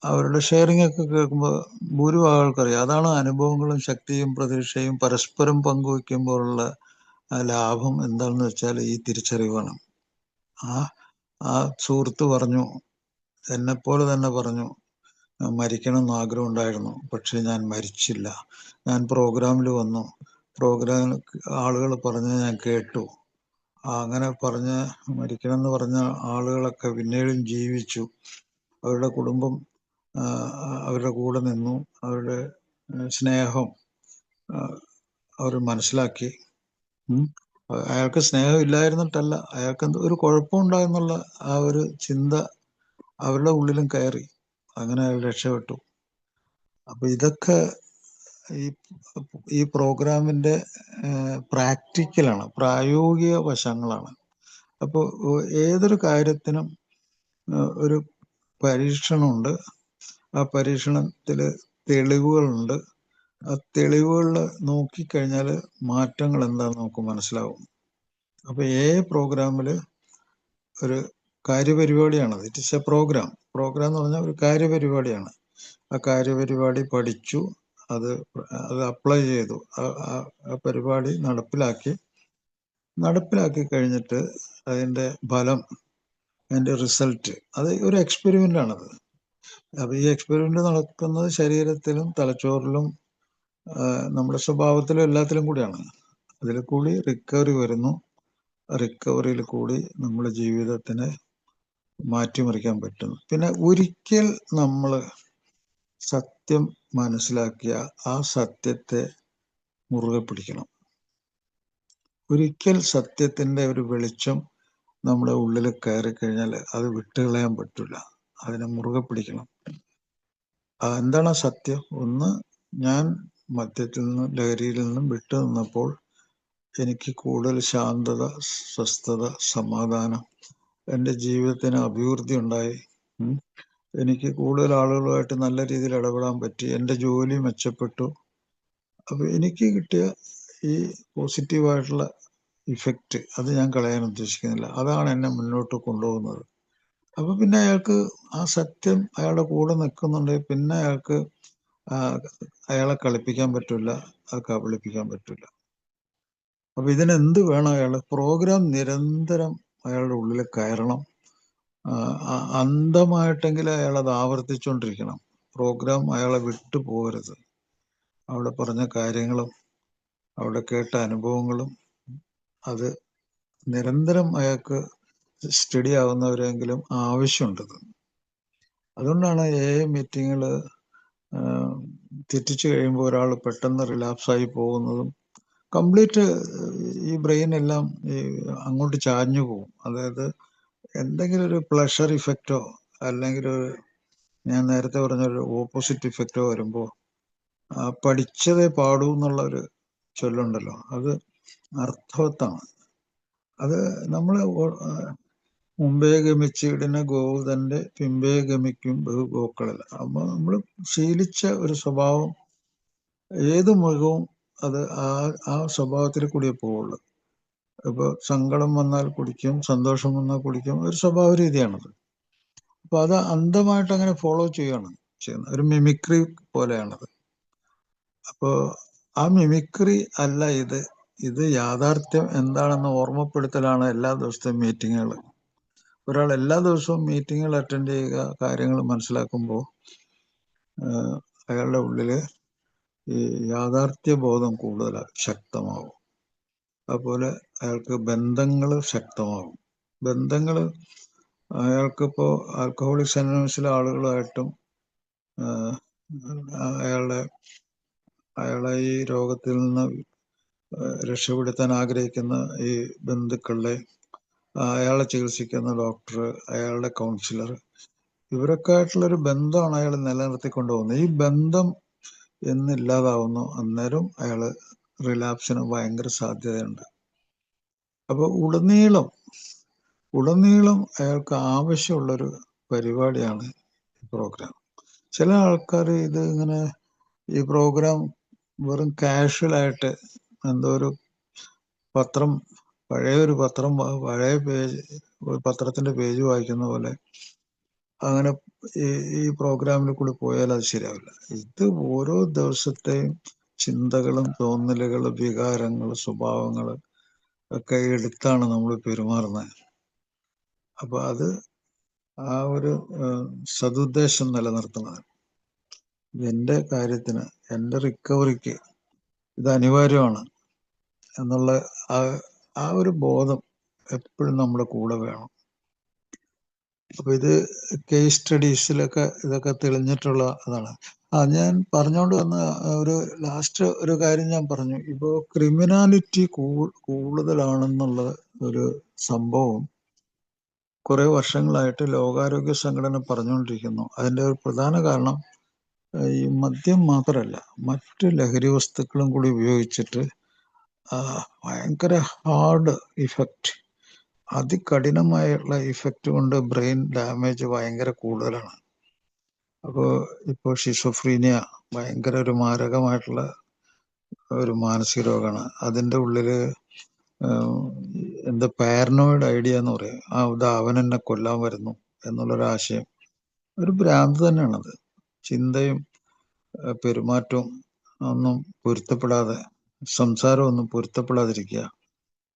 അവരുടെ ഷെയറിംഗ് ഒക്കെ കേൾക്കുമ്പോൾ ഭൂരിഭാഗം ആൾക്കറിയാം. അതാണ് അനുഭവങ്ങളും ശക്തിയും പ്രതീക്ഷയും പരസ്പരം പങ്കുവയ്ക്കുമ്പോഴുള്ള ലാഭം എന്താണെന്ന് വെച്ചാൽ ഈ തിരിച്ചറിവാണ്. ആ സുഹൃത്ത് പറഞ്ഞു, എന്നെപ്പോലെ തന്നെ പറഞ്ഞു, മരിക്കണം എന്ന് ആഗ്രഹം ഉണ്ടായിരുന്നു, പക്ഷെ ഞാൻ മരിച്ചില്ല. ഞാൻ പ്രോഗ്രാമിൽ വന്നു, പ്രോഗ്രാം ആളുകൾ പറഞ്ഞ് ഞാൻ കേട്ടു. അങ്ങനെ പറഞ്ഞ് മരിക്കണം എന്ന് പറഞ്ഞ ആളുകളൊക്കെ പിന്നീടും ജീവിച്ചു. അവരുടെ കുടുംബം അവരുടെ കൂടെ നിന്നു, അവരുടെ സ്നേഹം അവർ മനസ്സിലാക്കി. അയാൾക്ക് സ്നേഹം ഇല്ലായിരുന്നിട്ടല്ല, അയാൾക്ക് എന്തോ ഒരു കുഴപ്പമുണ്ടായെന്നുള്ള ആ ഒരു ചിന്ത അവരുടെ ഉള്ളിലും കയറി. അങ്ങനെ അയാൾ രക്ഷപ്പെട്ടു. അപ്പൊ ഇതൊക്കെ ഈ പ്രോഗ്രാമിന്റെ പ്രാക്ടിക്കലാണ്, പ്രായോഗിക വശങ്ങളാണ്. അപ്പോൾ ഏതൊരു കാര്യത്തിനും ഒരു പരീക്ഷണമുണ്ട്. ആ പരീക്ഷണത്തില് തെളിവുകളുണ്ട്. ആ തെളിവുകളിൽ നോക്കിക്കഴിഞ്ഞാൽ മാറ്റങ്ങൾ എന്താണെന്ന് നമുക്ക് മനസ്സിലാവും. അപ്പൊ പ്രോഗ്രാമില് ഒരു കാര്യപരിപാടിയാണത്. It is a program. Program എന്ന് പറഞ്ഞാൽ ഒരു കാര്യപരിപാടിയാണ്. ആ കാര്യപരിപാടി പഠിച്ചു, അത് അപ്ലൈ ചെയ്തു, ആ പരിപാടി നടപ്പിലാക്കി കഴിഞ്ഞിട്ട് അതിന്റെ ഫലം, അതിന്റെ റിസൾട്ട്, അത് ഒരു എക്സ്പെരിമെന്റ് ആണത്. അപ്പൊ ഈ എക്സ്പെരിമെന്റ് നടക്കുന്നത് ശരീരത്തിലും തലച്ചോറിലും നമ്മുടെ സ്വഭാവത്തിലും എല്ലാത്തിലും കൂടിയാണ്. അതിൽ കൂടി റിക്കവറി വരുന്നു. റിക്കവറിയിൽ കൂടി നമ്മുടെ ജീവിതത്തിനെ മാറ്റിമറിക്കാൻ പറ്റുന്നു. പിന്നെ ഒരിക്കൽ നമ്മൾ സത്യം മനസ്സിലാക്കിയ ആ സത്യത്തെ മുറുകെ പിടിക്കണം. ഒരിക്കൽ സത്യത്തിന്റെ ഒരു വെളിച്ചം നമ്മുടെ ഉള്ളിൽ കയറി കഴിഞ്ഞാൽ അത് വിട്ടുകളയാൻ പറ്റില്ല, അതിനെ മുറുകെ പിടിക്കണം. എന്താണ് സത്യം? ഒന്ന്, ഞാൻ മദ്യത്തിൽ നിന്നും ലഹരിയിൽ നിന്നും വിട്ടു നിന്നപ്പോൾ എനിക്ക് കൂടുതൽ ശാന്തത, സ്വസ്ഥത, സമാധാനം, എൻ്റെ ജീവിതത്തിന് അഭിവൃദ്ധി ഉണ്ടായി. എനിക്ക് കൂടുതൽ ആളുകളുമായിട്ട് നല്ല രീതിയിൽ ഇടപെടാൻ പറ്റി, എൻ്റെ ജോലി മെച്ചപ്പെട്ടു. അപ്പൊ എനിക്ക് കിട്ടിയ ഈ പോസിറ്റീവായിട്ടുള്ള ഇഫക്റ്റ് അത് ഞാൻ കളയാൻ ഉദ്ദേശിക്കുന്നില്ല. അതാണ് എന്നെ മുന്നോട്ട് കൊണ്ടുപോകുന്നത്. അപ്പൊ പിന്നെ അയാൾക്ക് ആ സത്യം അയാളുടെ കൂടെ നിൽക്കുന്നുണ്ടെങ്കിൽ പിന്നെ അയാൾക്ക് അയാളെ കളിപ്പിക്കാൻ പറ്റില്ല, കബളിപ്പിക്കാൻ പറ്റില്ല. അപ്പൊ ഇതിനെന്ത് വേണം? പ്രോഗ്രാം നിരന്തരം അയാളുടെ ഉള്ളിൽ കയറണം. അന്ധമായിട്ടെങ്കിലും അയാൾ അത് ആവർത്തിച്ചുകൊണ്ടിരിക്കണം. പ്രോഗ്രാം അയാളെ വിട്ടു പോകരുത്. അവിടെ പറഞ്ഞ കാര്യങ്ങളും അവിടെ കേട്ട അനുഭവങ്ങളും അത് നിരന്തരം അയാൾക്ക് സ്റ്റഡി ആവുന്നവരെങ്കിലും ആവശ്യമുണ്ടത്. അതുകൊണ്ടാണ് മീറ്റിങ്ങുകൾ തെറ്റിച്ചു കഴിയുമ്പോൾ ഒരാൾ പെട്ടെന്ന് റിലാപ്സായി പോകുന്നതും കംപ്ലീറ്റ് ഈ ബ്രെയിൻ എല്ലാം ഈ അങ്ങോട്ട് ചാഞ്ഞു പോകും. അതായത് എന്തെങ്കിലും ഒരു പ്ലഷർ ഇഫക്റ്റോ അല്ലെങ്കിൽ ഒരു ഞാൻ നേരത്തെ പറഞ്ഞൊരു ഓപ്പോസിറ്റ് ഇഫക്റ്റോ വരുമ്പോൾ പഠിച്ചതേ പാടൂ എന്നുള്ള ഒരു ചൊല്ലുണ്ടല്ലോ, അത് അർത്ഥവത്താണ്. അത് നമ്മൾ മുമ്പേ ഗമിച്ചിടുന്ന ഗോതന്റെ പിമ്പേ ഗമിക്കും ബഹുഗോക്കളിൽ. അപ്പൊ നമ്മൾ ശീലിച്ച ഒരു സ്വഭാവം, ഏത് മൃഗവും അത് ആ സ്വഭാവത്തിൽ കൂടിയേ പോവുള്ളൂ. ഇപ്പൊ സങ്കടം വന്നാൽ കുടിക്കും, സന്തോഷം വന്നാൽ കുടിക്കും, ഒരു സ്വഭാവ രീതിയാണത്. അപ്പൊ അത് അന്ധമായിട്ട് അങ്ങനെ ഫോളോ ചെയ്യുന്നത്, ഒരു മിമിക്രി പോലെയാണത്. അപ്പോ ആ മിമിക്രി അല്ല ഇത് യാഥാർത്ഥ്യം എന്താണെന്ന് ഓർമ്മപ്പെടുത്തലാണ് എല്ലാ ദിവസത്തെയും മീറ്റിങ്ങുകൾ. ഒരാൾ എല്ലാ ദിവസവും മീറ്റിങ്ങുകൾ അറ്റൻഡ് ചെയ്യുക, കാര്യങ്ങൾ മനസ്സിലാക്കുമ്പോൾ അയാളുടെ ഉള്ളില് ഈ യാഥാർത്ഥ്യ ബോധം കൂടുതൽ ശക്തമാവും. അതുപോലെ അയാൾക്ക് ബന്ധങ്ങൾ ശക്തമാവും. ബന്ധങ്ങൾ അയാൾക്കിപ്പോ ആൽക്കഹോളിക് അനോണിമസിലെ ആളുകളുമായിട്ടും അയാളെ ഈ രോഗത്തിൽ നിന്ന് രക്ഷപ്പെടുത്താൻ ആഗ്രഹിക്കുന്ന ഈ ബന്ധുക്കളുടെ, അയാളെ ചികിത്സിക്കുന്ന ഡോക്ടർ, അയാളുടെ കൗൺസിലർ, ഇവരൊക്കെ ആയിട്ടുള്ളൊരു ബന്ധമാണ് അയാൾ നിലനിർത്തിക്കൊണ്ടു പോകുന്നത്. ഈ ബന്ധം എന്നില്ലാതാവുന്നു, അന്നേരം അയാള് റിലാപ്സിന് ഭയങ്കര സാധ്യതയുണ്ട്. അപ്പൊ ഉടനീളം അയാൾക്ക് ആവശ്യമുള്ളൊരു പരിപാടിയാണ് ഈ പ്രോഗ്രാം. ചില ആൾക്കാർ ഇത് ഇങ്ങനെ ഈ പ്രോഗ്രാം വെറും കാഷ്വലായിട്ട് എന്തോ ഒരു പത്രം, പഴയ പേജ്, പത്രത്തിന്റെ പേജ് വായിക്കുന്ന പോലെ അങ്ങനെ ഈ പ്രോഗ്രാമിൽ കൂടി പോയാൽ അത് ശരിയാവില്ല. ഇത് ഓരോ ദിവസത്തെയും ചിന്തകളും തോന്നലുകളും വികാരങ്ങളും സ്വഭാവങ്ങളും ഒക്കെ എടുത്താണ് നമ്മൾ പെരുമാറുന്നത്. അപ്പൊ അത് ആ ഒരു സതുദ്ദേശം നിലനിർത്തുന്നത്, എന്റെ കാര്യത്തിന്, എന്റെ റിക്കവറിക്ക് ഇത് അനിവാര്യമാണ് എന്നുള്ള ആ ഒരു ബോധം എപ്പോഴും നമ്മുടെ കൂടെ വേണം. അപ്പൊ ഇത് കേസ് സ്റ്റഡീസിലൊക്കെ ഇതൊക്കെ തെളിഞ്ഞിട്ടുള്ള അതാണ്. ഞാൻ പറഞ്ഞുകൊണ്ട് വന്ന ഒരു ലാസ്റ്റ് ഒരു കാര്യം ഞാൻ പറഞ്ഞു. ഇപ്പോ ക്രിമിനാലിറ്റി കൂടുതലാണെന്നുള്ള ഒരു സംഭവം കുറെ വർഷങ്ങളായിട്ട് ലോകാരോഗ്യ സംഘടന പറഞ്ഞുകൊണ്ടിരിക്കുന്നു. അതിന്റെ ഒരു പ്രധാന കാരണം ഈ മദ്യം മാത്രമല്ല, മറ്റ് ലഹരി വസ്തുക്കളും കൂടി ഉപയോഗിച്ചിട്ട് ഭയങ്കര ഹാർഡ് ഇഫക്റ്റ്, അതികഠിനമായുള്ള ഇഫക്റ്റ് കൊണ്ട് ബ്രെയിൻ ഡാമേജ് ഭയങ്കര കൂടുതലാണ്. അപ്പോൾ ഇപ്പോൾ ഷിസോഫ്രീനിയ ഭയങ്കര ഒരു മാരകമായിട്ടുള്ള ഒരു മാനസിക രോഗമാണ്. അതിൻ്റെ ഉള്ളില് എന്താ പാരനോയിഡ് ഐഡിയ എന്ന് പറയും. അവൻ എന്നെ കൊല്ലാൻ വരുന്നു എന്നുള്ളൊരാശയം, ഒരു ഭ്രാന്ത് തന്നെയാണത്. ചിന്തയും പെരുമാറ്റവും ഒന്നും പൊരുത്തപ്പെടാതെ, സംസാരം ഒന്നും പൊരുത്തപ്പെടാതിരിക്കുക,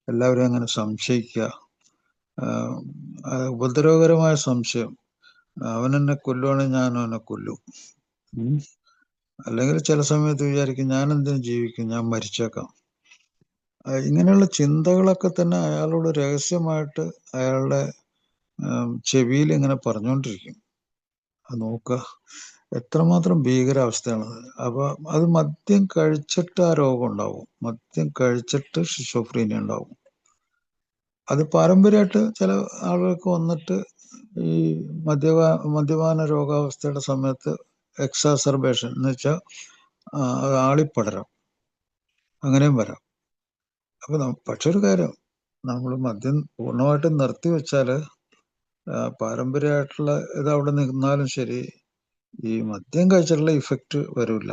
എല്ലാവരും അങ്ങനെ സംശയിക്കുക, ഉപദ്രവകരമായ സംശയം. അവൻ എന്നെ കൊല്ലുവാണെങ്കിൽ ഞാൻ അവനെ കൊല്ലും, അല്ലെങ്കിൽ ചില സമയത്ത് വിചാരിക്കും ഞാൻ എന്തിനു ജീവിക്കും, ഞാൻ മരിച്ചേക്കാം. ഇങ്ങനെയുള്ള ചിന്തകളൊക്കെ തന്നെ അയാളോട് രഹസ്യമായിട്ട് അയാളുടെ ചെവിയിൽ ഇങ്ങനെ പറഞ്ഞുകൊണ്ടിരിക്കും. അത് നോക്കുക, എത്രമാത്രം ഭീകരാവസ്ഥയാണത്. അപ്പൊ അത് മദ്യം കഴിച്ചിട്ട് ആ രോഗം ഉണ്ടാവും, മദ്യം കഴിച്ചിട്ട് ഷിസോഫ്രീനിയ ഉണ്ടാവും. അത് പാരമ്പര്യമായിട്ട് ചില ആളുകൾക്ക് വന്നിട്ട് ഈ മദ്യപാന രോഗാവസ്ഥയുടെ സമയത്ത് എക്സാസർബേഷൻ എന്ന് വെച്ചാൽ അത് ആളിപ്പടരാം, അങ്ങനെയും വരാം. അപ്പൊ പക്ഷെ ഒരു കാര്യം, നമ്മൾ മദ്യം പൂർണ്ണമായിട്ടും നിർത്തിവെച്ചാല് പാരമ്പര്യമായിട്ടുള്ള ഇത് അവിടെ നിന്നാലും ശരി, ഈ മദ്യം കഴിച്ചിട്ടുള്ള ഇഫക്റ്റ് വരില്ല.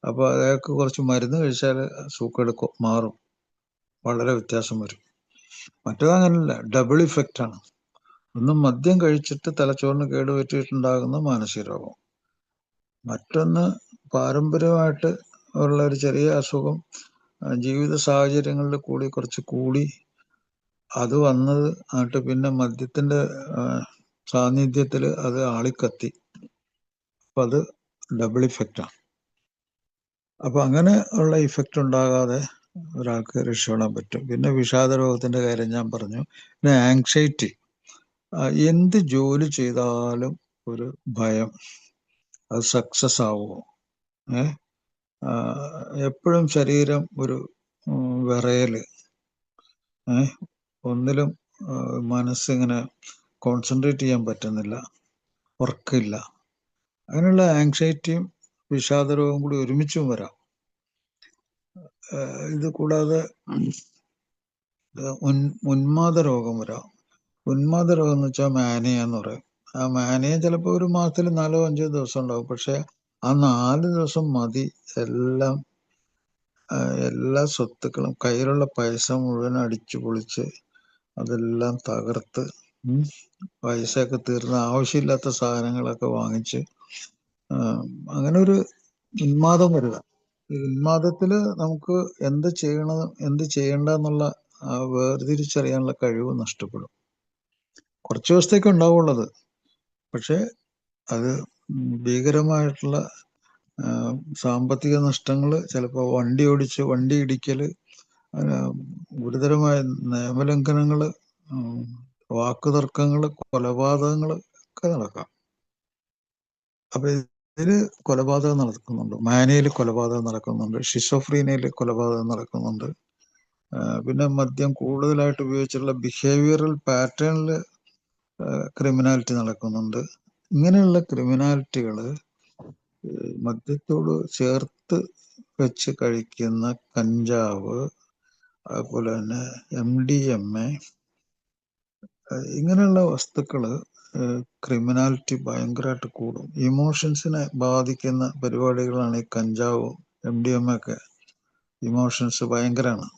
അപ്പൊ അയാൾക്ക് കുറച്ച് മരുന്ന് കഴിച്ചാൽ സൂക്കെടുക്കും, മാറും, വളരെ വ്യത്യാസം വരും. മറ്റേതങ്ങനല്ല, ഡബിൾ ഇഫക്റ്റ് ആണ്. ഒന്ന് മദ്യം കഴിച്ചിട്ട് തലച്ചോറിന് കേടുപറ്റിയിട്ടുണ്ടാകുന്ന മാനസിക രോഗം, മറ്റൊന്ന് പാരമ്പര്യമായിട്ട് ഉള്ള ഒരു ചെറിയ അസുഖം ജീവിത സാഹചര്യങ്ങളിൽ കൂടി അത് വന്നത് ആയിട്ട് പിന്നെ മദ്യത്തിന്റെ സാന്നിധ്യത്തിൽ അത് ആളിക്കത്തി, അപ്പൊ അത് ഡബിൾ ഇഫക്റ്റാണ്. അപ്പൊ അങ്ങനെ ഉള്ള ഇഫക്റ്റ് ഉണ്ടാകാതെ ഒരാൾക്ക് രക്ഷപ്പെടാൻ പറ്റും. പിന്നെ വിഷാദ രോഗത്തിന്റെ കാര്യം ഞാൻ പറഞ്ഞു. പിന്നെ ആങ്സൈറ്റി, എന്ത് ജോലി ചെയ്താലും ഒരു ഭയം, അത് സക്സസ് ആവുമോ, എപ്പോഴും ശരീരം ഒരു വിറയല്, ഒന്നിലും മനസ്സിങ്ങനെ കോൺസെൻട്രേറ്റ് ചെയ്യാൻ പറ്റുന്നില്ല, ഉറക്കില്ല. അങ്ങനെയുള്ള ആങ്സൈറ്റിയും വിഷാദരോഗവും കൂടി ഒരുമിച്ചും വരാം. ഇത് കൂടാതെ ഉന്മാദ രോഗം വരാം. ഉന്മാദ രോഗം എന്ന് വെച്ചാൽ മാനിയ എന്ന് പറയും. ആ മാനിയ ചിലപ്പോൾ ഒരു മാസത്തിൽ 4-5 ദിവസം ഉണ്ടാവും. പക്ഷെ ആ 4 ദിവസം മതി എല്ലാ സ്വത്തുക്കളും, കയ്യിലുള്ള പൈസ മുഴുവൻ അടിച്ചു പൊളിച്ച് അതെല്ലാം തകർത്ത് പൈസയൊക്കെ തീർന്ന് ആവശ്യമില്ലാത്ത സാധനങ്ങളൊക്കെ വാങ്ങിച്ച് അങ്ങനെ ഒരു ഉന്മാദം വരിക. ഈ ഉന്മാദത്തില് നമുക്ക് എന്ത് ചെയ്യണ്ട എന്നുള്ള വേർതിരിച്ചറിയാനുള്ള കഴിവ് നഷ്ടപ്പെടും. കുറച്ച് ദിവസത്തേക്ക് ഉണ്ടാവുള്ളത്, പക്ഷെ അത് ഭീകരമായിട്ടുള്ള സാമ്പത്തിക നഷ്ടങ്ങള്, ചിലപ്പോൾ വണ്ടി ഇടിക്കല്, ഗുരുതരമായ നിയമലംഘനങ്ങള്, വാക്കുതർക്കങ്ങള്, കൊലപാതകങ്ങള് ഒക്കെ നടക്കാം. അപ്പൊ ഇതില് കൊലപാതകം നടക്കുന്നുണ്ട്, മാനിയയിൽ കൊലപാതകം നടക്കുന്നുണ്ട്, ഷിസോഫ്രീനിയയിൽ കൊലപാതകം നടക്കുന്നുണ്ട്. പിന്നെ മദ്യം കൂടുതലായിട്ട് ഉപയോഗിച്ചുള്ള ബിഹേവിയറൽ പാറ്റേണില് ക്രിമിനാലിറ്റി നടക്കുന്നുണ്ട്. ഇങ്ങനെയുള്ള ക്രിമിനാലിറ്റികള് മദ്യത്തോട് ചേർത്ത് വെച്ച് കഴിക്കുന്ന കഞ്ചാവ്, അതുപോലെ തന്നെ MDMA, ഇങ്ങനെയുള്ള വസ്തുക്കള് ക്രിമിനാലിറ്റി ഭയങ്കരമായിട്ട് കൂടും. ഇമോഷൻസിനെ ബാധിക്കുന്ന പരിപാടികളാണ് ഈ കഞ്ചാവും MDMA ഒക്കെ. ഇമോഷൻസ് ഭയങ്കരമാണ്.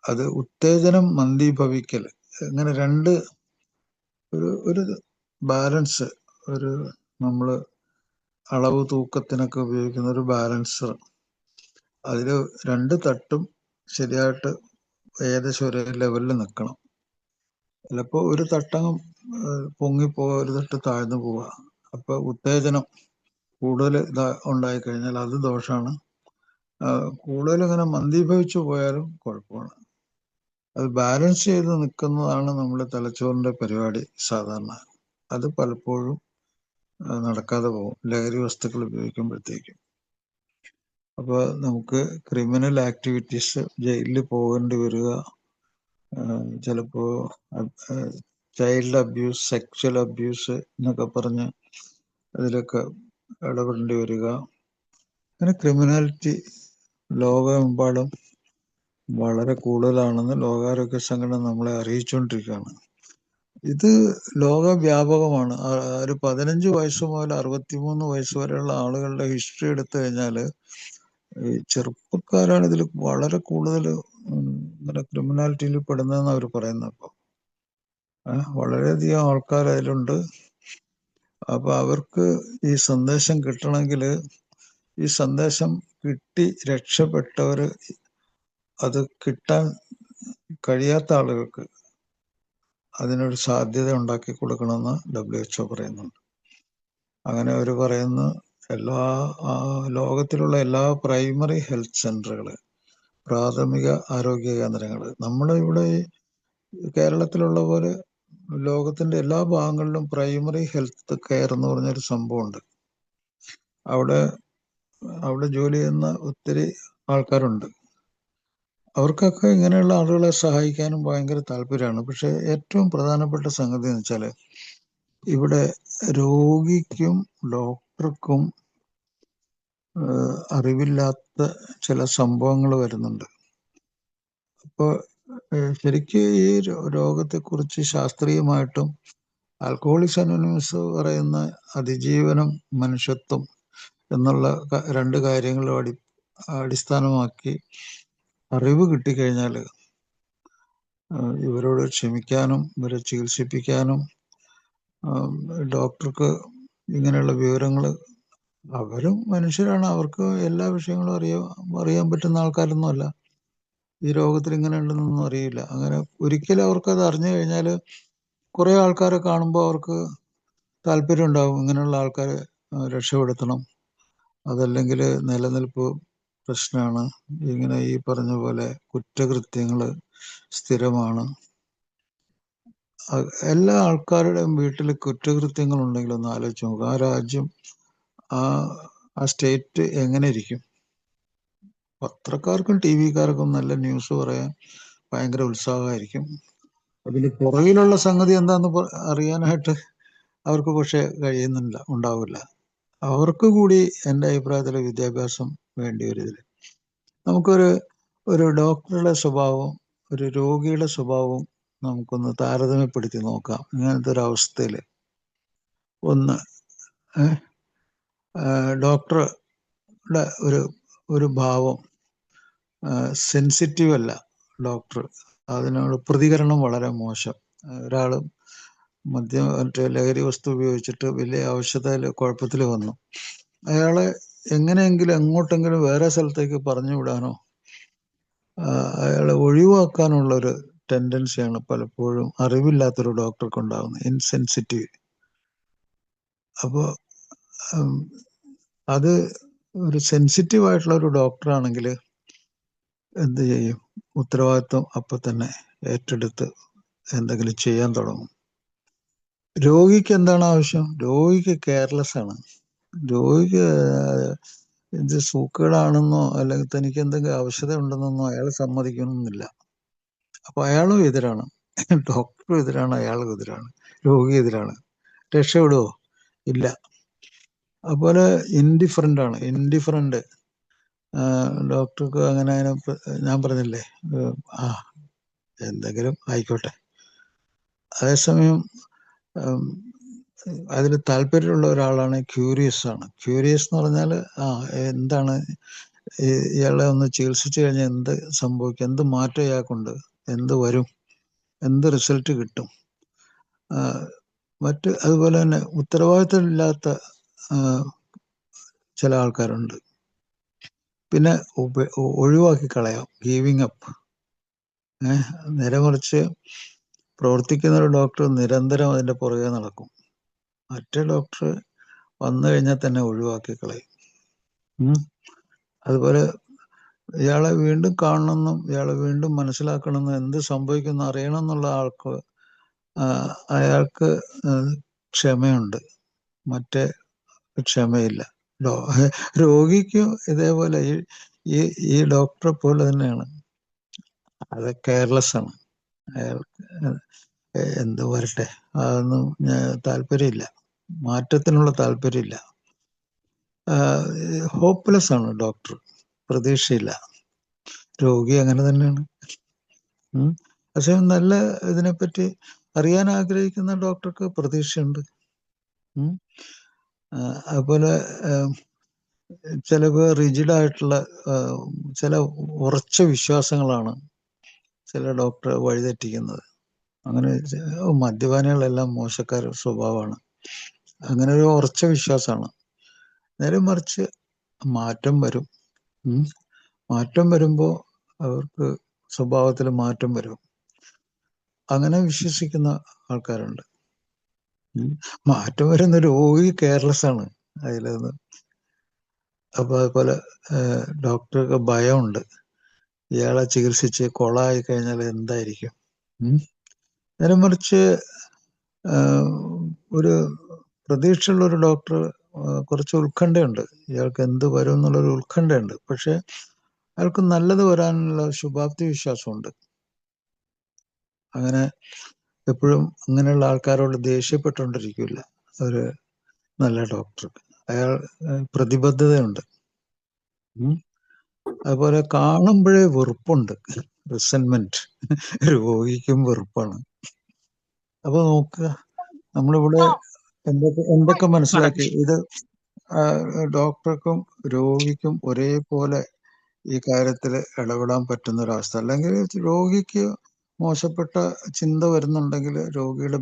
അത് ഉത്തേജനം, മന്ദീഭവിക്കൽ, ഇങ്ങനെ ഒരു ബാലൻസ്, നമ്മള് അളവ് തൂക്കത്തിനൊക്കെ ഉപയോഗിക്കുന്ന ഒരു ബാലൻസർ, അതില് 2 തട്ടും ശരിയായിട്ട് ഏകദേശം ഒരേ ലെവലിൽ നിൽക്കണം. ചിലപ്പോൾ ഒരു തട്ടം പൊങ്ങിപ്പോവുക, ഒരു തട്ട് താഴ്ന്നു പോവുക. അപ്പൊ ഉത്തേജനം കൂടുതൽ ഉണ്ടായിക്കഴിഞ്ഞാൽ അത് ദോഷമാണ്. കൂടുതൽ ഇങ്ങനെ മന്ദീഭവിച്ചു പോയാലും കുഴപ്പമാണ്. അത് ബാലൻസ് ചെയ്ത് നിൽക്കുന്നതാണ് നമ്മുടെ തലച്ചോറിന്റെ പരിപാടി സാധാരണ. അത് പലപ്പോഴും നടക്കാതെ പോകും ലഹരി വസ്തുക്കൾ ഉപയോഗിക്കുമ്പോഴത്തേക്കും. അപ്പൊ നമുക്ക് ക്രിമിനൽ ആക്ടിവിറ്റീസ്, ജയിലിൽ പോകേണ്ടി വരിക, ചിലപ്പോ ചൈൽഡ് അബ്യൂസ്, സെക്ഷൽ അബ്യൂസ് എന്നൊക്കെ പറഞ്ഞ് അതിലൊക്കെ ഇടപെടേണ്ടി വരിക. അങ്ങനെ ക്രിമിനാലിറ്റി ലോകമെമ്പാടും വളരെ കൂടുതലാണെന്ന് ലോകാരോഗ്യ സംഘടന നമ്മളെ അറിയിച്ചുകൊണ്ടിരിക്കുകയാണ്. ഇത് ലോകവ്യാപകമാണ്. ഒരു 15 വയസ്സ് മുതൽ 63 വയസ്സ് വരെയുള്ള ആളുകളുടെ ഹിസ്റ്ററി എടുത്തു കഴിഞ്ഞാൽ ഈ ചെറുപ്പക്കാരാണ് ഇതിൽ വളരെ കൂടുതൽ ഇങ്ങനെ ക്രിമിനാലിറ്റിയിൽ പെടുന്നതെന്ന് അവർ പറയുന്നത്. അപ്പോൾ വളരെയധികം ആൾക്കാർ അതിലുണ്ട്. അപ്പൊ അവർക്ക് ഈ സന്ദേശം കിട്ടണമെങ്കിൽ, ഈ സന്ദേശം കിട്ടി രക്ഷപ്പെട്ടവര്, അത് കിട്ടാൻ കഴിയാത്ത ആളുകൾക്ക് അതിനൊരു സാധ്യത ഉണ്ടാക്കി കൊടുക്കണമെന്ന് WHO പറയുന്നുണ്ട്. അങ്ങനെ അവർ പറയുന്ന ലോകത്തിലുള്ള എല്ലാ പ്രൈമറി ഹെൽത്ത് സെന്ററുകള്, പ്രാഥമിക ആരോഗ്യ കേന്ദ്രങ്ങള്, നമ്മുടെ ഇവിടെ കേരളത്തിലുള്ള പോലെ ലോകത്തിന്റെ എല്ലാ ഭാഗങ്ങളിലും പ്രൈമറി ഹെൽത്ത് കെയർ എന്ന് പറഞ്ഞൊരു സംഭവമുണ്ട്. അവിടെ ജോലി ചെയ്യുന്ന ഒത്തിരി ആൾക്കാരുണ്ട്. അവർക്കൊക്കെ ഇങ്ങനെയുള്ള ആളുകളെ സഹായിക്കാനും ഭയങ്കര താല്പര്യമാണ്. പക്ഷെ ഏറ്റവും പ്രധാനപ്പെട്ട സംഗതി എന്ന് വെച്ചാല്, ഇവിടെ രോഗിക്കും ഡോക്ടർക്കും അറിവില്ലാത്ത ചില സംഭവങ്ങൾ വരുന്നുണ്ട്. അപ്പോൾ ശരിക്കും ഈ രോഗത്തെക്കുറിച്ച് ശാസ്ത്രീയമായിട്ടും ആൽക്കഹോളിക്സ് അനോണിമസ് പറയുന്ന അതിജീവനം, മനുഷ്യത്വം എന്നുള്ള 2 കാര്യങ്ങളും അടിസ്ഥാനമാക്കി അറിവ് കിട്ടിക്കഴിഞ്ഞാൽ ഇവരോട് ക്ഷമിക്കാനും ഇവരെ ചികിത്സിപ്പിക്കാനും ഡോക്ടർക്ക് ഇങ്ങനെയുള്ള വിവരങ്ങൾ, അവരും മനുഷ്യരാണ്, അവർക്ക് എല്ലാ വിഷയങ്ങളും അറിയാൻ പറ്റുന്ന ആൾക്കാരൊന്നുമല്ല. ഈ രോഗത്തിൽ ഇങ്ങനെ ഉണ്ടെന്നൊന്നും അറിയില്ല. അങ്ങനെ ഒരിക്കലും അവർക്കത് അറിഞ്ഞു കഴിഞ്ഞാൽ കുറെ ആൾക്കാരെ കാണുമ്പോൾ അവർക്ക് താല്പര്യം ഉണ്ടാവും, ഇങ്ങനെയുള്ള ആൾക്കാരെ രക്ഷപ്പെടുത്തണം, അതല്ലെങ്കിൽ നിലനിൽപ്പ് പ്രശ്നമാണ്, ഇങ്ങനെ ഈ പറഞ്ഞ പോലെ കുറ്റകൃത്യങ്ങൾ സ്ഥിരമാണ്. എല്ലാ ആൾക്കാരുടെയും വീട്ടിൽ കുറ്റകൃത്യങ്ങൾ ഉണ്ടെങ്കിൽ ഒന്ന് ആലോചിച്ച് നോക്കുക, ആ രാജ്യം, ആ സ്റ്റേറ്റ് എങ്ങനെ ഇരിക്കും? പത്രക്കാർക്കും ടി വിക്കാർക്കും നല്ല ന്യൂസ് പറയാൻ ഭയങ്കര ഉത്സാഹമായിരിക്കും. അതിന് പുറകിലുള്ള സംഗതി എന്താന്ന് അറിയാനായിട്ട് അവർക്ക് പക്ഷെ ഉണ്ടാവില്ല. അവർക്ക് കൂടി എൻ്റെ അഭിപ്രായത്തിൽ വിദ്യാഭ്യാസം വേണ്ടി വരും ഇതിൽ. ഒരു ഡോക്ടറുടെ സ്വഭാവവും ഒരു രോഗിയുടെ സ്വഭാവവും നമുക്കൊന്ന് താരതമ്യപ്പെടുത്തി നോക്കാം. ഇങ്ങനത്തെ ഒരു അവസ്ഥയിൽ ഒന്ന് ഡോക്ടറുടെ ഒരു ഭാവം സെൻസിറ്റീവ് അല്ല ഡോക്ടർ, അതിനോട് പ്രതികരണം വളരെ മോശം. ഒരാൾ മറ്റേ ലഹരി വസ്തു ഉപയോഗിച്ചിട്ട് വലിയ ആവശ്യത്തിൽ കുഴപ്പത്തിൽ വന്നു, അയാളെ എങ്ങനെയെങ്കിലും എങ്ങോട്ടെങ്കിലും വേറെ സ്ഥലത്തേക്ക് പറഞ്ഞു വിടാനോ അയാളെ ഒഴിവാക്കാനുള്ളൊരു ടെൻഡൻസിയാണ് പലപ്പോഴും അറിവില്ലാത്തൊരു ഡോക്ടർക്ക് ഉണ്ടാകുന്നത്, ഇൻസെൻസിറ്റീവ്. അപ്പോൾ അത് ഒരു സെൻസിറ്റീവ് ആയിട്ടുള്ള ഒരു ഡോക്ടറാണെങ്കിൽ എന്ത് ചെയ്യും? ഉത്തരവാദിത്വം അപ്പൊ തന്നെ ഏറ്റെടുത്ത് എന്തെങ്കിലും ചെയ്യാൻ തുടങ്ങും. രോഗിക്ക് എന്താണ് ആവശ്യം? രോഗിക്ക് കെയർലെസ് ആണ്. രോഗിക്ക് ഇത് സൂക്കേടാണെന്നോ അല്ലെങ്കിൽ തനിക്ക് എന്തെങ്കിലും ആവശ്യത ഉണ്ടെന്നോ അയാൾ സമ്മതിക്കണമെന്നില്ല. അപ്പൊ അയാളും എതിരാണ്, ഡോക്ടറും എതിരാണ്, അയാളും എതിരാണ്, രോഗി എതിരാണ്. രക്ഷപ്പെടുവോ? ഇല്ല. അതുപോലെ ഇൻഡിഫറൻറ്റ് ഡോക്ടർക്ക് അങ്ങനെ ഞാൻ പറഞ്ഞില്ലേ, എന്തെങ്കിലും ആയിക്കോട്ടെ. അതേസമയം അതിൽ താല്പര്യമുള്ള ഒരാളാണ് ക്യൂരിയസ് ആണ്. ക്യൂരിയസ് എന്ന് പറഞ്ഞാൽ എന്താണ് ഇയാളെ ഒന്ന് ചികിത്സിച്ചു കഴിഞ്ഞാൽ എന്ത് സംഭവിക്കും, എന്ത് മാറ്റം ഇയാൾക്കുണ്ട്, എന്ത് വരും, എന്ത് റിസൾട്ട് കിട്ടും. അതുപോലെ തന്നെ ഉത്തരവാദിത്തമില്ലാത്ത ചില ആൾക്കാരുണ്ട്. പിന്നെ ഒഴിവാക്കി കളയാം, ഗീവിങ് അപ്പ്. നേരെ മറിച്ച് പ്രവർത്തിക്കുന്ന ഒരു ഡോക്ടർ നിരന്തരം അതിന്റെ പുറകെ നടക്കും. മറ്റേ ഡോക്ടർ വന്നു കഴിഞ്ഞാൽ തന്നെ ഒഴിവാക്കി കളയും. അതുപോലെ ഇയാളെ വീണ്ടും കാണണമെന്നും ഇയാളെ വീണ്ടും മനസ്സിലാക്കണമെന്നും എന്ത് സംഭവിക്കുന്നു അറിയണം എന്നുള്ള അയാൾക്ക് ക്ഷമയുണ്ട്, മറ്റേ ക്ഷമയില്ല. രോഗിക്കും ഇതേപോലെ ഈ ഡോക്ടറെ പോലെ തന്നെയാണ്, അത് കെയർലെസ് ആണ്. അയാൾക്ക് എന്ത് വരട്ടെ, അതൊന്നും താല്പര്യമില്ല, മാറ്റത്തിനുള്ള താല്പര്യമില്ല. ഹോപ്പ്ലെസ് ആണ് ഡോക്ടർ, പ്രതീക്ഷയില്ല. രോഗി അങ്ങനെ തന്നെയാണ്. പക്ഷെ നല്ല ഇതിനെപ്പറ്റി അറിയാൻ ആഗ്രഹിക്കുന്ന ഡോക്ടർക്ക് പ്രതീക്ഷയുണ്ട്. അതുപോലെ ചിലപ്പോൾ റിജിഡായിട്ടുള്ള ചില ഉറച്ച വിശ്വാസങ്ങളാണ് ചില ഡോക്ടറെ വഴിതെറ്റിക്കുന്നത്. അങ്ങനെ മദ്യപാനികളെല്ലാം മോശക്കാർ സ്വഭാവമാണ്, അങ്ങനെ ഒരു ഉറച്ച വിശ്വാസമാണ്. നേരെ മറിച്ച് മാറ്റം വരും. മാറ്റം വരുമ്പോൾ അവർക്ക് സ്വഭാവത്തിൽ മാറ്റം വരും. അങ്ങനെ വിശ്വസിക്കുന്ന ആൾക്കാരുണ്ട്. മാറ്റം വരുന്ന രോഗി കെയർലെസ് ആണ് അതിലൊന്ന്. അപ്പൊ അതുപോലെ ഡോക്ടർക്ക് ഭയമുണ്ട്, ഇയാളെ ചികിത്സിച്ച് കൊളായി കഴിഞ്ഞാൽ എന്തായിരിക്കും. നേരെ മറിച്ച് ഒരു പ്രതീക്ഷയുള്ള ഒരു ഡോക്ടർ കുറച്ച് ഉത്കണ്ഠയുണ്ട്, ഇയാൾക്ക് എന്ത് വരും എന്നുള്ളൊരു ഉത്കണ്ഠയുണ്ട്. പക്ഷെ അയാൾക്ക് നല്ലത് വരാനുള്ള ശുഭാപ്തി വിശ്വാസമുണ്ട്. അങ്ങനെ എപ്പോഴും അങ്ങനെയുള്ള ആൾക്കാരോട് ദേഷ്യപ്പെട്ടുകൊണ്ടിരിക്കില്ല ഒരു നല്ല ഡോക്ടർ. അയാൾ പ്രതിബദ്ധതയുണ്ട്. അതുപോലെ കാണുമ്പോഴേ വെറുപ്പുണ്ട്, റിസെന്റ്മെന്റ്. രോഗിക്കും വെറുപ്പാണ്. അപ്പൊ നോക്കുക, നമ്മളിവിടെ എന്തൊക്കെ മനസ്സിലാക്കി. ഇത് ഡോക്ടർക്കും രോഗിക്കും ഒരേപോലെ ഈ കാര്യത്തിൽ ഇടപെടാൻ പറ്റുന്ന ഒരവസ്ഥ. അല്ലെങ്കിൽ രോഗിക്ക് മോശപ്പെട്ട ചിന്ത വരുന്നുണ്ടെങ്കിൽ രോഗിയുടെ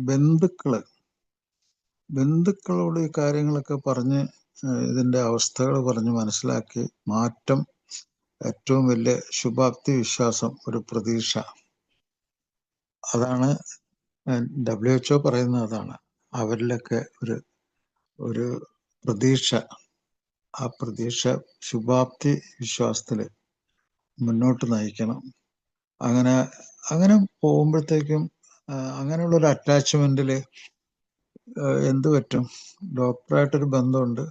ബന്ധുക്കളോട് ഈ കാര്യങ്ങളൊക്കെ പറഞ്ഞ് ഇതിന്റെ അവസ്ഥകൾ പറഞ്ഞ് മനസ്സിലാക്കി മാറ്റം, ഏറ്റവും വലിയ ശുഭാപ്തി വിശ്വാസം, ഒരു പ്രതീക്ഷ. അതാണ് WHO പറയുന്നത്. അതാണ് അവരിലൊക്കെ ഒരു പ്രതീക്ഷ. ആ പ്രതീക്ഷ ശുഭാപ്തി വിശ്വാസത്തിൽ മുന്നോട്ട് നയിക്കണം. അങ്ങനെ പോകുമ്പോഴത്തേക്കും അങ്ങനെയുള്ള ഒരു അറ്റാച്ച്മെന്റിൽ എന്ത് പറ്റും? ഡോക്ടറായിട്ടൊരു ബന്ധമുണ്ട്,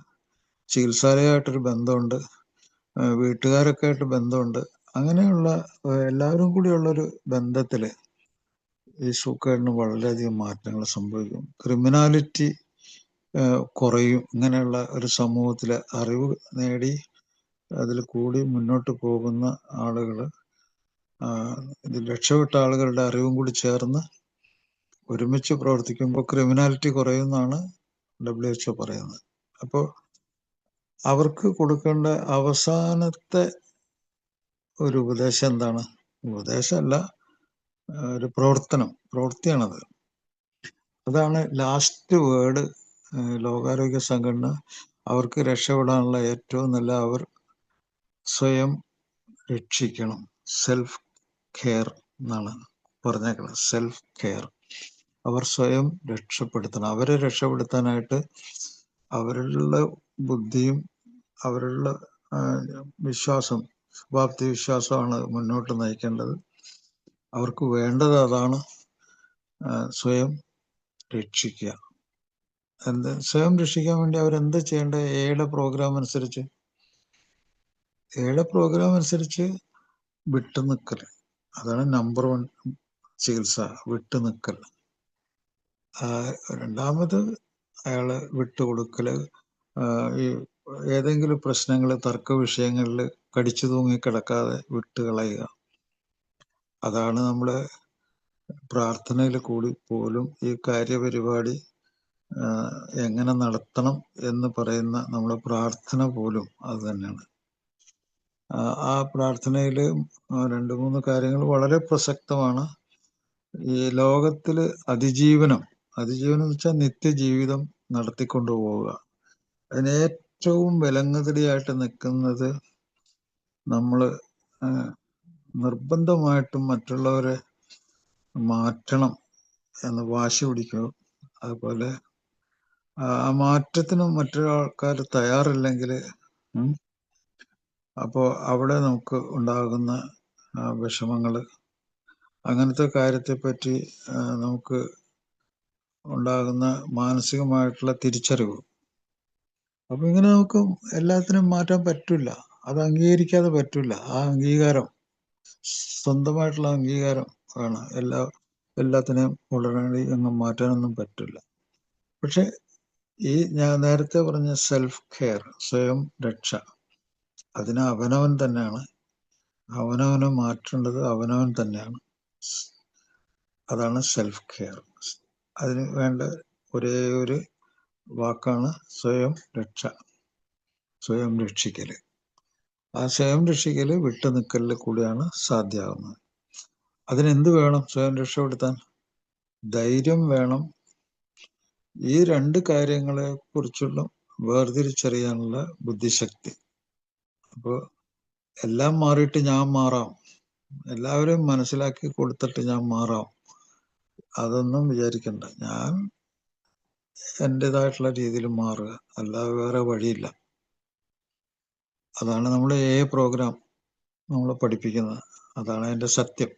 ചികിത്സാലയമായിട്ടൊരു ബന്ധമുണ്ട്, വീട്ടുകാരൊക്കെ ആയിട്ട് ബന്ധമുണ്ട്. അങ്ങനെയുള്ള എല്ലാവരും കൂടിയുള്ളൊരു ബന്ധത്തില് ഈ സൂക്കേടിന് വളരെയധികം മാറ്റങ്ങൾ സംഭവിക്കും. ക്രിമിനാലിറ്റി കുറയും. ഇങ്ങനെയുള്ള ഒരു സമൂഹത്തിലെ അറിവ് നേടി അതിൽ കൂടി മുന്നോട്ട് പോകുന്ന ആളുകൾ, ഇതിൽ രക്ഷപ്പെട്ട ആളുകളുടെ അറിവും കൂടി ചേർന്ന് ഒരുമിച്ച് പ്രവർത്തിക്കുമ്പോൾ ക്രിമിനാലിറ്റി കുറയുമെന്നാണ് WHO പറയുന്നത്. അപ്പോൾ അവർക്ക് കൊടുക്കേണ്ട അവസാനത്തെ ഒരു ഉപദേശം എന്താണ്? ഉപദേശമല്ല, ഒരു പ്രവൃത്തിയാണത്. അതാണ് ലാസ്റ്റ് വേർഡ്. ലോകാരോഗ്യ സംഘടന അവർക്ക് രക്ഷപ്പെടാനുള്ള ഏറ്റവും നല്ല അവർ സ്വയം രക്ഷിക്കണം. സെൽഫ് കെയർ എന്നാണ് പറഞ്ഞേക്കുന്നത്. Self care. അവർ സ്വയം രക്ഷപ്പെടുത്തണം. അവരെ രക്ഷപ്പെടുത്താനായിട്ട് അവരുടെ ബുദ്ധിയും അവരുടെ വിശ്വാസം, ശുഭാപ്തി വിശ്വാസമാണ് മുന്നോട്ട് നയിക്കേണ്ടത്. അവർക്ക് വേണ്ടത് അതാണ്. സ്വയം രക്ഷിക്കുക. സ്വയം രക്ഷിക്കാൻ വേണ്ടി അവരെന്ത് ചെയ്യേണ്ടത്? എയുടെ പ്രോഗ്രാം അനുസരിച്ച് വിട്ടുനിൽക്കൽ. അതാണ് നമ്പർ 1 ചികിത്സ, വിട്ടുനിൽക്കൽ. രണ്ടാമത് അയാള് വിട്ടുകൊടുക്കല്. ഈ ഏതെങ്കിലും പ്രശ്നങ്ങൾ, തർക്ക വിഷയങ്ങളിൽ കടിച്ചു തൂങ്ങി കിടക്കാതെ വിട്ടുകളയുക. അതാണ് നമ്മള് പ്രാർത്ഥനയിൽ കൂടി പോലും ഈ കാര്യപരിപാടി എങ്ങനെ നടത്തണം എന്ന് പറയുന്ന നമ്മളെ പ്രാർത്ഥന പോലും അത് തന്നെയാണ്. ആ പ്രാർത്ഥനയിൽ 2-3 കാര്യങ്ങൾ വളരെ പ്രസക്തമാണ്. ഈ ലോകത്തില് അതിജീവനം എന്ന് വെച്ചാൽ നിത്യജീവിതം നടത്തിക്കൊണ്ടു പോവുക. അതിന് ഏറ്റവും വിലങ്ങുതടിയായിട്ട് നിൽക്കുന്നത് നമ്മൾ നിർബന്ധമായിട്ടും മറ്റുള്ളവരെ മാറ്റണം എന്ന് വാശി പിടിക്കും. അതുപോലെ ആ മാറ്റത്തിന് മറ്റൊരാൾക്കാർ തയ്യാറില്ലെങ്കിൽ അപ്പോൾ അവിടെ നമുക്ക് ഉണ്ടാകുന്ന വിഷമങ്ങൾ, അങ്ങനത്തെ കാര്യത്തെപ്പറ്റി നമുക്ക് ഉണ്ടാകുന്ന മാനസികമായിട്ടുള്ള തിരിച്ചറിവ്. അപ്പൊ ഇങ്ങനെ നമുക്ക് എല്ലാത്തിനും മാറ്റാൻ പറ്റില്ല. അത് അംഗീകരിക്കാതെ പറ്റില്ല. ആ അംഗീകാരം, സ്വന്തമായിട്ടുള്ള അംഗീകാരം വേണം. എല്ലാത്തിനെയും ഉടനടി അങ്ങ് മാറ്റാനൊന്നും പറ്റില്ല. പക്ഷെ ഈ ഞാൻ നേരത്തെ പറഞ്ഞ സെൽഫ് കെയർ, സ്വയം രക്ഷ, അതിന് അവനവൻ തന്നെയാണ്. അവനവനെ മാറ്റേണ്ടത് അവനവൻ തന്നെയാണ്. അതാണ് സെൽഫ് കെയർ. അതിന് വേണ്ട ഒരേ ഒരു വാക്കാണ് സ്വയം രക്ഷ, സ്വയം രക്ഷിക്കല്. ആ സ്വയം രക്ഷിക്കല് വിട്ടുനിൽക്കലിൽ കൂടിയാണ് സാധ്യമാകുന്നത്. അതിനെന്ത് വേണം? സ്വയം രക്ഷപ്പെടുത്താൻ ധൈര്യം വേണം. ഈ 2 കാര്യങ്ങളെ കുറിച്ചുള്ള വേർതിരിച്ചറിയാനുള്ള ബുദ്ധിശക്തി. അപ്പോൾ എല്ലാം മാറിയിട്ട് ഞാൻ മാറാം, എല്ലാവരെയും മനസ്സിലാക്കി കൊടുത്തിട്ട് ഞാൻ മാറാം, അതൊന്നും വിചാരിക്കണ്ട. ഞാൻ എൻ്റെതായിട്ടുള്ള രീതിയിൽ മാറുക, അല്ലാതെ വേറെ വഴിയില്ല. അതാണ് നമ്മൾ പ്രോഗ്രാം നമ്മളെ പഠിപ്പിക്കുന്നത്. അതാണ് അതിൻ്റെ സത്യം.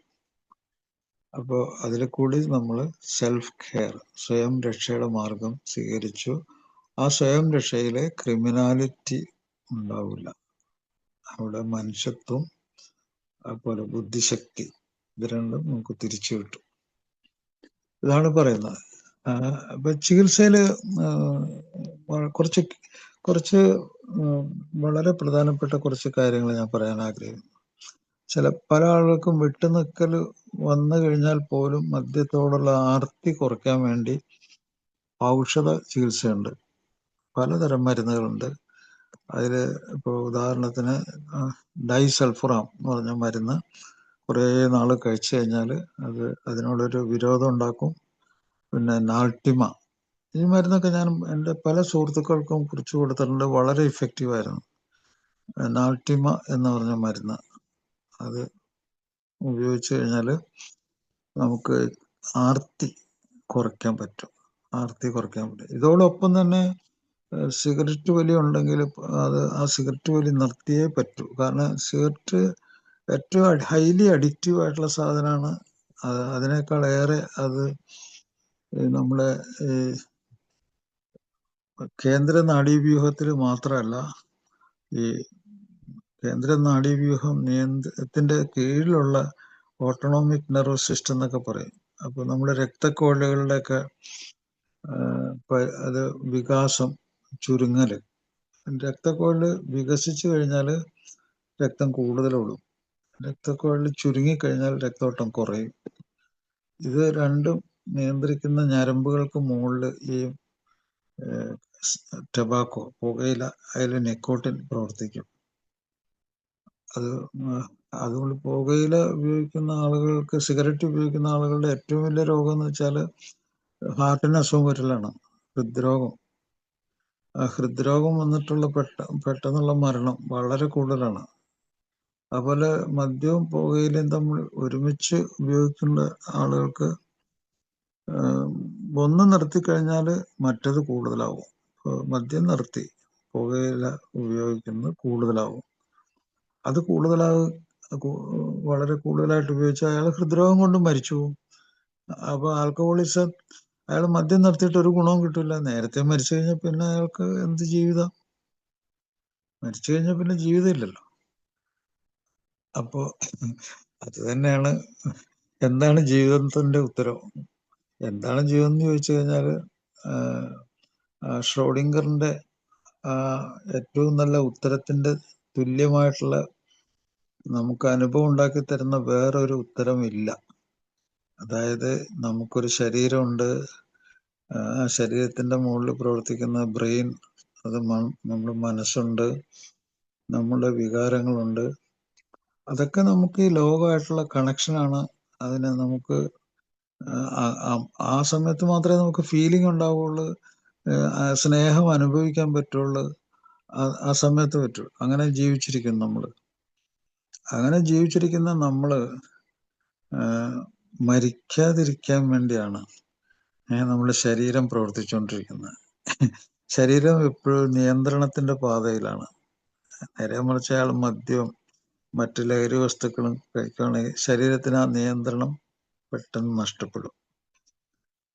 അപ്പോൾ അതിൽ കൂടി നമ്മൾ സെൽഫ് കെയർ, സ്വയം രക്ഷയുടെ മാർഗം സ്വീകരിച്ചു. ആ സ്വയം രക്ഷയിലെ ക്രിമിനാലിറ്റി ഉണ്ടാവില്ല. അവിടെ മനുഷ്യത്വം, അതുപോലെ ബുദ്ധിശക്തി, ഇത് രണ്ടും നമുക്ക് തിരിച്ചു കിട്ടും. ഇതാണ് പറയുന്നത്. അപ്പൊ ചികിത്സയില് കുറച്ച് വളരെ പ്രധാനപ്പെട്ട കുറച്ച് കാര്യങ്ങൾ ഞാൻ പറയാൻ ആഗ്രഹിക്കുന്നു. പല ആളുകൾക്കും വിട്ടുനിൽക്കൽ വന്നു കഴിഞ്ഞാൽ പോലും മദ്യത്തോടുള്ള ആർത്തി കുറയ്ക്കാൻ വേണ്ടി ഔഷധ ചികിത്സയുണ്ട്. പലതരം മരുന്നുകളുണ്ട്. അതിൽ ഇപ്പോൾ ഉദാഹരണത്തിന് ഡൈസൾഫറാം എന്ന് പറഞ്ഞ മരുന്ന് കുറേ നാൾ കഴിച്ചു കഴിഞ്ഞാൽ അതിനോടൊരു വിരോധം ഉണ്ടാക്കും. പിന്നെ നാൾട്ടിമ, ഈ മരുന്നൊക്കെ ഞാൻ എൻ്റെ പല സുഹൃത്തുക്കൾക്കും കുറിച്ച് കൊടുത്തിട്ടുണ്ട്. വളരെ ഇഫക്റ്റീവായിരുന്നു. നാൾട്ടിമ എന്ന് പറഞ്ഞ മരുന്ന്, അത് ഉപയോഗിച്ച് കഴിഞ്ഞാൽ നമുക്ക് ആർത്തി കുറയ്ക്കാൻ പറ്റും. ഇതോടൊപ്പം തന്നെ സിഗരറ്റ് വലി ഉണ്ടെങ്കിൽ ആ സിഗരറ്റ് വലി നിർത്തിയേ പറ്റൂ. കാരണം സിഗരറ്റ് ഏറ്റവും ഹൈലി അഡിക്റ്റീവ് ആയിട്ടുള്ള സാധനമാണ്. അതിനേക്കാൾ ഏറെ അത് നമ്മുടെ ഈ കേന്ദ്ര നാഡീവ്യൂഹത്തിൽ മാത്രമല്ല, ഈ കേന്ദ്ര നാഡീവ്യൂഹം നിയന്ത്രണത്തിന്റെ കീഴിലുള്ള ഓട്ടോണോമിക് നെർവസ് സിസ്റ്റം എന്നൊക്കെ പറയും. അപ്പൊ നമ്മുടെ രക്തക്കുഴലുകളുടെയൊക്കെ അത് വികാസം, ചുരുങ്ങല്, രക്തക്കുഴല് വികസിച്ചു കഴിഞ്ഞാൽ രക്തം കൂടുതലോടും, രക്തക്കുഴല് ചുരുങ്ങിക്കഴിഞ്ഞാൽ രക്തോട്ടം കുറയും. ഇത് രണ്ടും നിയന്ത്രിക്കുന്ന ഞരമ്പുകൾക്ക് മുകളിൽ ഈ ടൊബാക്കോ, പുകയില, അതിൽ നിക്കോട്ടിൻ പ്രവർത്തിക്കും. അതുകൊണ്ട് പുകയില ഉപയോഗിക്കുന്ന ആളുകൾക്ക്, സിഗരറ്റ് ഉപയോഗിക്കുന്ന ആളുകളുടെ ഏറ്റവും വലിയ രോഗം എന്ന് വെച്ചാൽ ഹാർട്ടിന് അസുഖം വരലാണ്, ഹൃദ്രോഗം. ആ ഹൃദ്രോഗം വന്നിട്ടുള്ള പെട്ടെന്നുള്ള മരണം വളരെ കൂടുതലാണ്. അതുപോലെ മദ്യവും പുകയിലയും തമ്മിൽ ഒരുമിച്ച് ഉപയോഗിക്കുന്ന ആളുകൾക്ക് ഒന്ന് നിർത്തിക്കഴിഞ്ഞാൽ മറ്റത് കൂടുതലാവും. മദ്യം നിർത്തി പുകയില ഉപയോഗിക്കുന്നത് കൂടുതലാവും. അത് വളരെ കൂടുതലായിട്ട് ഉപയോഗിച്ചാൽ അയാൾ ഹൃദ്രോഗം കൊണ്ട് മരിച്ചു പോകും. അപ്പൊ ആൽക്കഹോളിസം, അയാൾ മദ്യം നിർത്തിയിട്ട് ഒരു ഗുണവും കിട്ടില്ല. നേരത്തെ മരിച്ചു കഴിഞ്ഞാൽ പിന്നെ അയാൾക്ക് എന്ത് ജീവിതം? മരിച്ചു കഴിഞ്ഞാൽ പിന്നെ ജീവിതം ഇല്ലല്ലോ. അപ്പോ അത് തന്നെയാണ് എന്താണ് ജീവിതത്തിന്റെ ഉത്തരം. എന്താണ് ജീവിതം എന്ന് ചോദിച്ചു കഴിഞ്ഞാൽ ഷ്രോഡിംഗറിന്റെ ഏറ്റവും നല്ല ഉത്തരത്തിന്റെ തുല്യമായിട്ടുള്ള നമുക്ക് അനുഭവം ഉണ്ടാക്കി തരുന്ന വേറൊരു ഉത്തരം ഇല്ല. അതായത് നമുക്കൊരു ശരീരമുണ്ട്, ആ ശരീരത്തിന്റെ മുകളിൽ പ്രവർത്തിക്കുന്ന ബ്രെയിൻ, അത് നമ്മുടെ മനസ്സുണ്ട്, നമ്മുടെ വികാരങ്ങളുണ്ട്. അതൊക്കെ നമുക്ക് ഈ ലോകമായിട്ടുള്ള കണക്ഷനാണ്. അതിനെ നമുക്ക് ആ സമയത്ത് മാത്രമേ നമുക്ക് ഫീലിംഗ് ഉണ്ടാവുള്ളൂ, സ്നേഹം അനുഭവിക്കാൻ പറ്റുള്ളൂ, ആ സമയത്ത് പറ്റുള്ളൂ. അങ്ങനെ ജീവിച്ചിരിക്കുന്നു നമ്മള്. അങ്ങനെ ജീവിച്ചിരിക്കുന്ന നമ്മള് മരിക്കാതിരിക്കാൻ വേണ്ടിയാണ് നമ്മുടെ ശരീരം പ്രവർത്തിച്ചുകൊണ്ടിരിക്കുന്നത്. ശരീരം എപ്പോഴും നിയന്ത്രണത്തിന്റെ പാതയിലാണ്. നേരെ മറിച്ച് അയാൾ മദ്യവും മറ്റു ലഹരി വസ്തുക്കളും കഴിക്കുകയാണെങ്കിൽ ശരീരത്തിന് ആ നിയന്ത്രണം പെട്ടെന്ന് നഷ്ടപ്പെടും.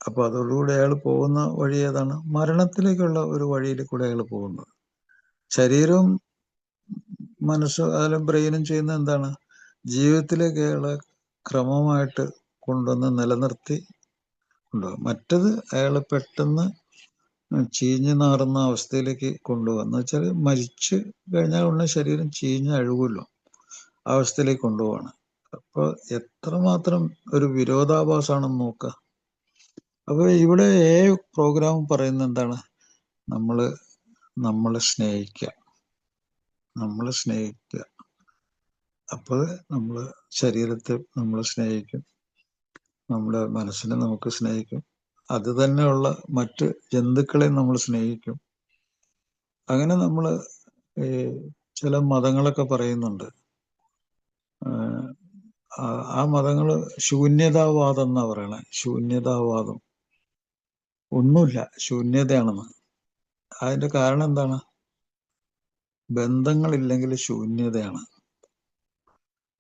അപ്പൊ അതോടുകൂടി അയാൾ പോകുന്ന വഴി ഏതാണ്? മരണത്തിലേക്കുള്ള ഒരു വഴിയിൽ കൂടെ അയാൾ പോകുന്നത്. ശരീരവും മനസ്സും അതിലും ബ്രെയിനും ചെയ്യുന്ന എന്താണ്? ജീവിതത്തിലേക്ക് അയാളെ ക്രമമായിട്ട് കൊണ്ടുവന്ന് നിലനിർത്തി കൊണ്ടുപോകും. മറ്റത് അയാൾ പെട്ടെന്ന് ചീഞ്ഞു നാറുന്ന അവസ്ഥയിലേക്ക് കൊണ്ടുപോകുക. എന്ന് വെച്ചാൽ മരിച്ചു കഴിഞ്ഞാൽ ഉടനെ ശരീരം ചീഞ്ഞ് അഴുകുമല്ലോ, ആ അവസ്ഥയിലേക്ക് കൊണ്ടുപോവാണ്. അപ്പൊ എത്രമാത്രം ഒരു വിരോധാഭാസമാണെന്ന് നോക്കുക. അപ്പൊ ഇവിടെ പ്രോഗ്രാം പറയുന്നത് എന്താണ്? നമ്മളെ സ്നേഹിക്കുക, നമ്മളെ സ്നേഹിക്കുക. അപ്പോൾ നമ്മള് ശരീരത്തെ നമ്മൾ സ്നേഹിക്കും, നമ്മുടെ മനസ്സിനെ നമുക്ക് സ്നേഹിക്കും, അത് തന്നെയുള്ള മറ്റ് ജന്തുക്കളെ നമ്മൾ സ്നേഹിക്കും. അങ്ങനെ നമ്മൾ ചില മതങ്ങളൊക്കെ പറയുന്നുണ്ട്. ആ മതങ്ങള് ശൂന്യതാവാദം എന്നാ പറയണേ. ശൂന്യതാവാദം, ഒന്നുമില്ല, ശൂന്യതയാണെന്ന്. അതിന്റെ കാരണം എന്താണ്? ബന്ധങ്ങളില്ലെങ്കിൽ ശൂന്യതയാണ്.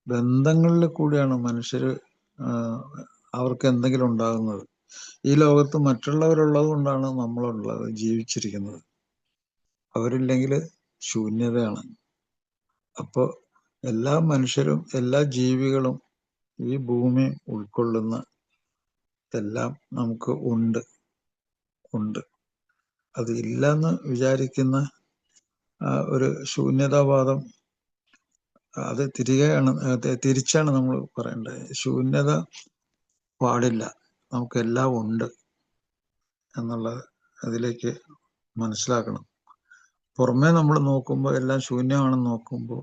ബന്ധങ്ങളിൽ കൂടിയാണ് മനുഷ്യര് അവർക്ക് എന്തെങ്കിലും ഉണ്ടാകുന്നത്. ഈ ലോകത്ത് മറ്റുള്ളവരുള്ളത് കൊണ്ടാണ് നമ്മളുള്ളത്, ജീവിച്ചിരിക്കുന്നത്. അവരില്ലെങ്കിൽ ശൂന്യതയാണ്. അപ്പോൾ എല്ലാ മനുഷ്യരും, എല്ലാ ജീവികളും, ഈ ഭൂമി ഉൾക്കൊള്ളുന്ന എല്ലാം നമുക്ക് ഉണ്ട്. അത് ഇല്ലെന്ന് വിചാരിക്കുന്ന ഒരു ശൂന്യതാവാദം, അത് തിരിച്ചാണ് നമ്മൾ പറയേണ്ടത്. ശൂന്യത പാടില്ല, നമുക്കെല്ലാം ഉണ്ട് എന്നുള്ളത് അതിലേക്ക് മനസ്സിലാക്കണം. പുറമേ നമ്മൾ നോക്കുമ്പോൾ എല്ലാം ശൂന്യമാണെന്ന് നോക്കുമ്പോൾ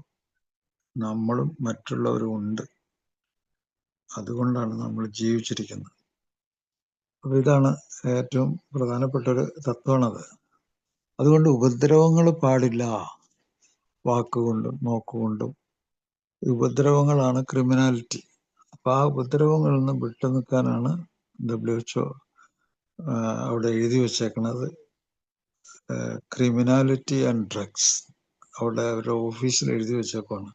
നമ്മളും മറ്റുള്ളവരും ഉണ്ട്. അതുകൊണ്ടാണ് നമ്മൾ ജീവിച്ചിരിക്കുന്നത്. അപ്പൊ ഇതാണ് ഏറ്റവും പ്രധാനപ്പെട്ട ഒരു തത്വമാണത്. അതുകൊണ്ട് ഉപദ്രവങ്ങൾ പാടില്ല, വാക്കുകൊണ്ടും നോക്കുകൊണ്ടും. ഉപദ്രവങ്ങളാണ് ക്രിമിനാലിറ്റി. അപ്പൊ ആ ഉപദ്രവങ്ങളിൽ നിന്ന് വിട്ടു നിൽക്കാനാണ് WHO അവിടെ എഴുതി വെച്ചേക്കുന്നത്. ക്രിമിനാലിറ്റി ആൻഡ് ഡ്രഗ്സ്, അവിടെ അവരുടെ ഓഫീസിൽ എഴുതി വെച്ചേക്കാണ്.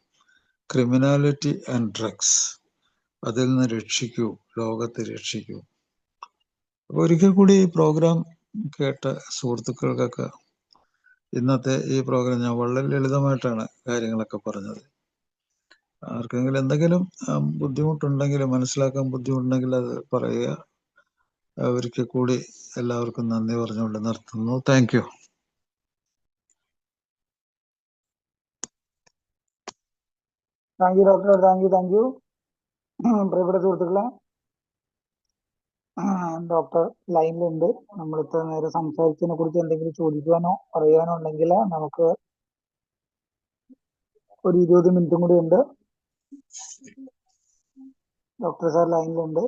ക്രിമിനാലിറ്റി ആൻഡ് ഡ്രഗ്സ്, അതിൽ നിന്ന് രക്ഷിക്കൂ, ലോകത്തെ രക്ഷിക്കൂ. അപ്പൊ ഒരിക്കൽ കൂടി ഈ പ്രോഗ്രാം കേട്ട സുഹൃത്തുക്കൾക്കൊക്കെ ഇന്നത്തെ ഈ പ്രോഗ്രാം. ഞാൻ വളരെ ലളിതമായിട്ടാണ് കാര്യങ്ങളൊക്കെ പറഞ്ഞത്. ആർക്കെങ്കിലും എന്തെങ്കിലും ബുദ്ധിമുട്ടുണ്ടെങ്കിൽ, മനസ്സിലാക്കാൻ ബുദ്ധിമുട്ടുണ്ടെങ്കിൽ അത് പറയുക. ഒരിക്കൽ കൂടി എല്ലാവർക്കും നന്ദി പറഞ്ഞുകൊണ്ട് നിർത്തുന്നു. Thank you. Thank you doctor, thank you. പ്രിയപ്പെട്ട സുഹൃത്തുക്കളെ, ഡോക്ടർ ലൈനിലുണ്ട്. നമ്മൾ ഇത്ര നേരം സംസാരിച്ചതിനെ കുറിച്ച് എന്തെങ്കിലും ചോദിക്കാനോ പറയാനോ ഉണ്ടെങ്കിൽ നമുക്ക് ഒരു 20 മിനിറ്റും കൂടി ഉണ്ട്. ഡോക്ടർ സാർ ലൈനിലുണ്ട്.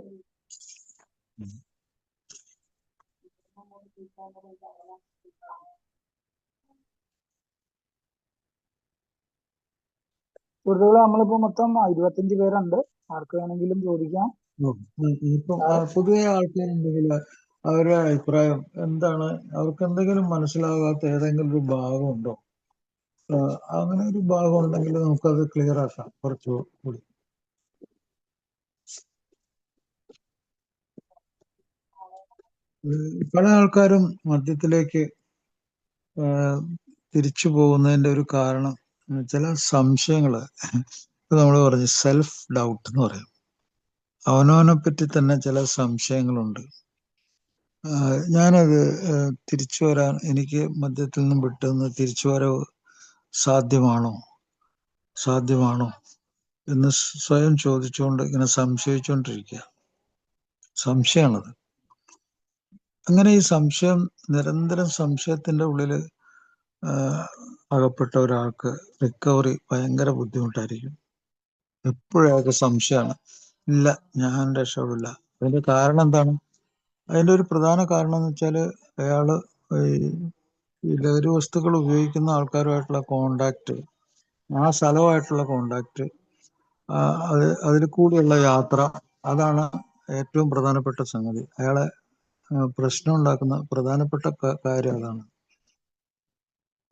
സുഹൃത്തുക്കളെ, നമ്മളിപ്പോ മൊത്തം 25 പേരുണ്ട്. ആർക്ക് വേണമെങ്കിലും ചോദിക്കാം. ഇപ്പം പുതിയ ആൾക്കാരുണ്ടെങ്കിൽ അവരുടെ അഭിപ്രായം എന്താണ്? അവർക്ക് എന്തെങ്കിലും മനസ്സിലാകാത്ത ഏതെങ്കിലും ഒരു ഭാഗമുണ്ടോ? അങ്ങനെ ഒരു ഭാഗം ഉണ്ടെങ്കിൽ നമുക്കത് ക്ലിയർ ആക്കാം കുറച്ചുകൂടി. പല ആൾക്കാരും മദ്യത്തിലേക്ക് തിരിച്ചു പോകുന്നതിന്റെ ഒരു കാരണം ചില സംശയങ്ങള്. നമ്മൾ പറഞ്ഞു സെൽഫ് ഡൗട്ട് എന്ന് പറയും. അവനവനെ പറ്റി തന്നെ ചില സംശയങ്ങളുണ്ട്. ഞാനത് തിരിച്ചു വരാൻ, എനിക്ക് മദ്യത്തിൽ നിന്നും വിട്ടുനിന്ന് തിരിച്ചു വരവ് സാധ്യമാണോ എന്ന് സ്വയം ചോദിച്ചുകൊണ്ട് ഇങ്ങനെ സംശയിച്ചുകൊണ്ടിരിക്കുക. സംശയമാണത്. അങ്ങനെ ഈ സംശയം, നിരന്തരം സംശയത്തിന്റെ ഉള്ളില് അകപ്പെട്ട ഒരാൾക്ക് റിക്കവറി ഭയങ്കര ബുദ്ധിമുട്ടായിരിക്കും. എപ്പോഴും അയാൾക്ക് സംശയമാണ്, ഇല്ല ഞാൻ രക്ഷപ്പെടില്ല. അതിന്റെ കാരണം എന്താണ്? അതിന്റെ ഒരു പ്രധാന കാരണം എന്ന് വെച്ചാല് അയാള് ഈ ലഹരി വസ്തുക്കൾ ഉപയോഗിക്കുന്ന ആൾക്കാരുമായിട്ടുള്ള കോണ്ടാക്ട്, ആ സ്ഥലവുമായിട്ടുള്ള കോണ്ടാക്ട്, അതിൽ കൂടിയുള്ള യാത്ര, അതാണ് ഏറ്റവും പ്രധാനപ്പെട്ട സംഗതി. അയാളെ പ്രശ്നം ഉണ്ടാക്കുന്ന പ്രധാനപ്പെട്ട കാര്യം അതാണ്.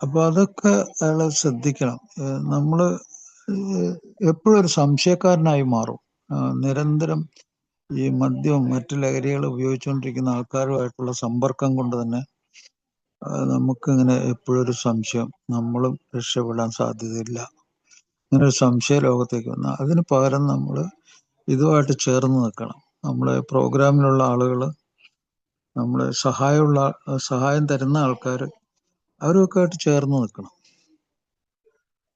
അപ്പൊ അതൊക്കെ അയാളെ ശ്രദ്ധിക്കണം. നമ്മള് എപ്പോഴും ഒരു സംശയക്കാരനായി മാറും. നിരന്തരം ഈ മദ്യവും മറ്റു ലഹരികൾ ഉപയോഗിച്ചുകൊണ്ടിരിക്കുന്ന ആൾക്കാരുമായിട്ടുള്ള സമ്പർക്കം കൊണ്ട് തന്നെ നമുക്കിങ്ങനെ എപ്പോഴും ഒരു സംശയം, നമ്മളും രക്ഷപ്പെടാൻ സാധ്യതയില്ല, അങ്ങനെ ഒരു സംശയ ലോകത്തേക്ക് വന്ന അതിന് പകരം നമ്മൾ ഇതുമായിട്ട് ചേർന്ന് നിൽക്കണം. നമ്മളെ പ്രോഗ്രാമിലുള്ള ആളുകൾ, നമ്മളെ സഹായം തരുന്ന ആൾക്കാർ, അവരൊക്കെ ആയിട്ട് ചേർന്ന് നിൽക്കണം.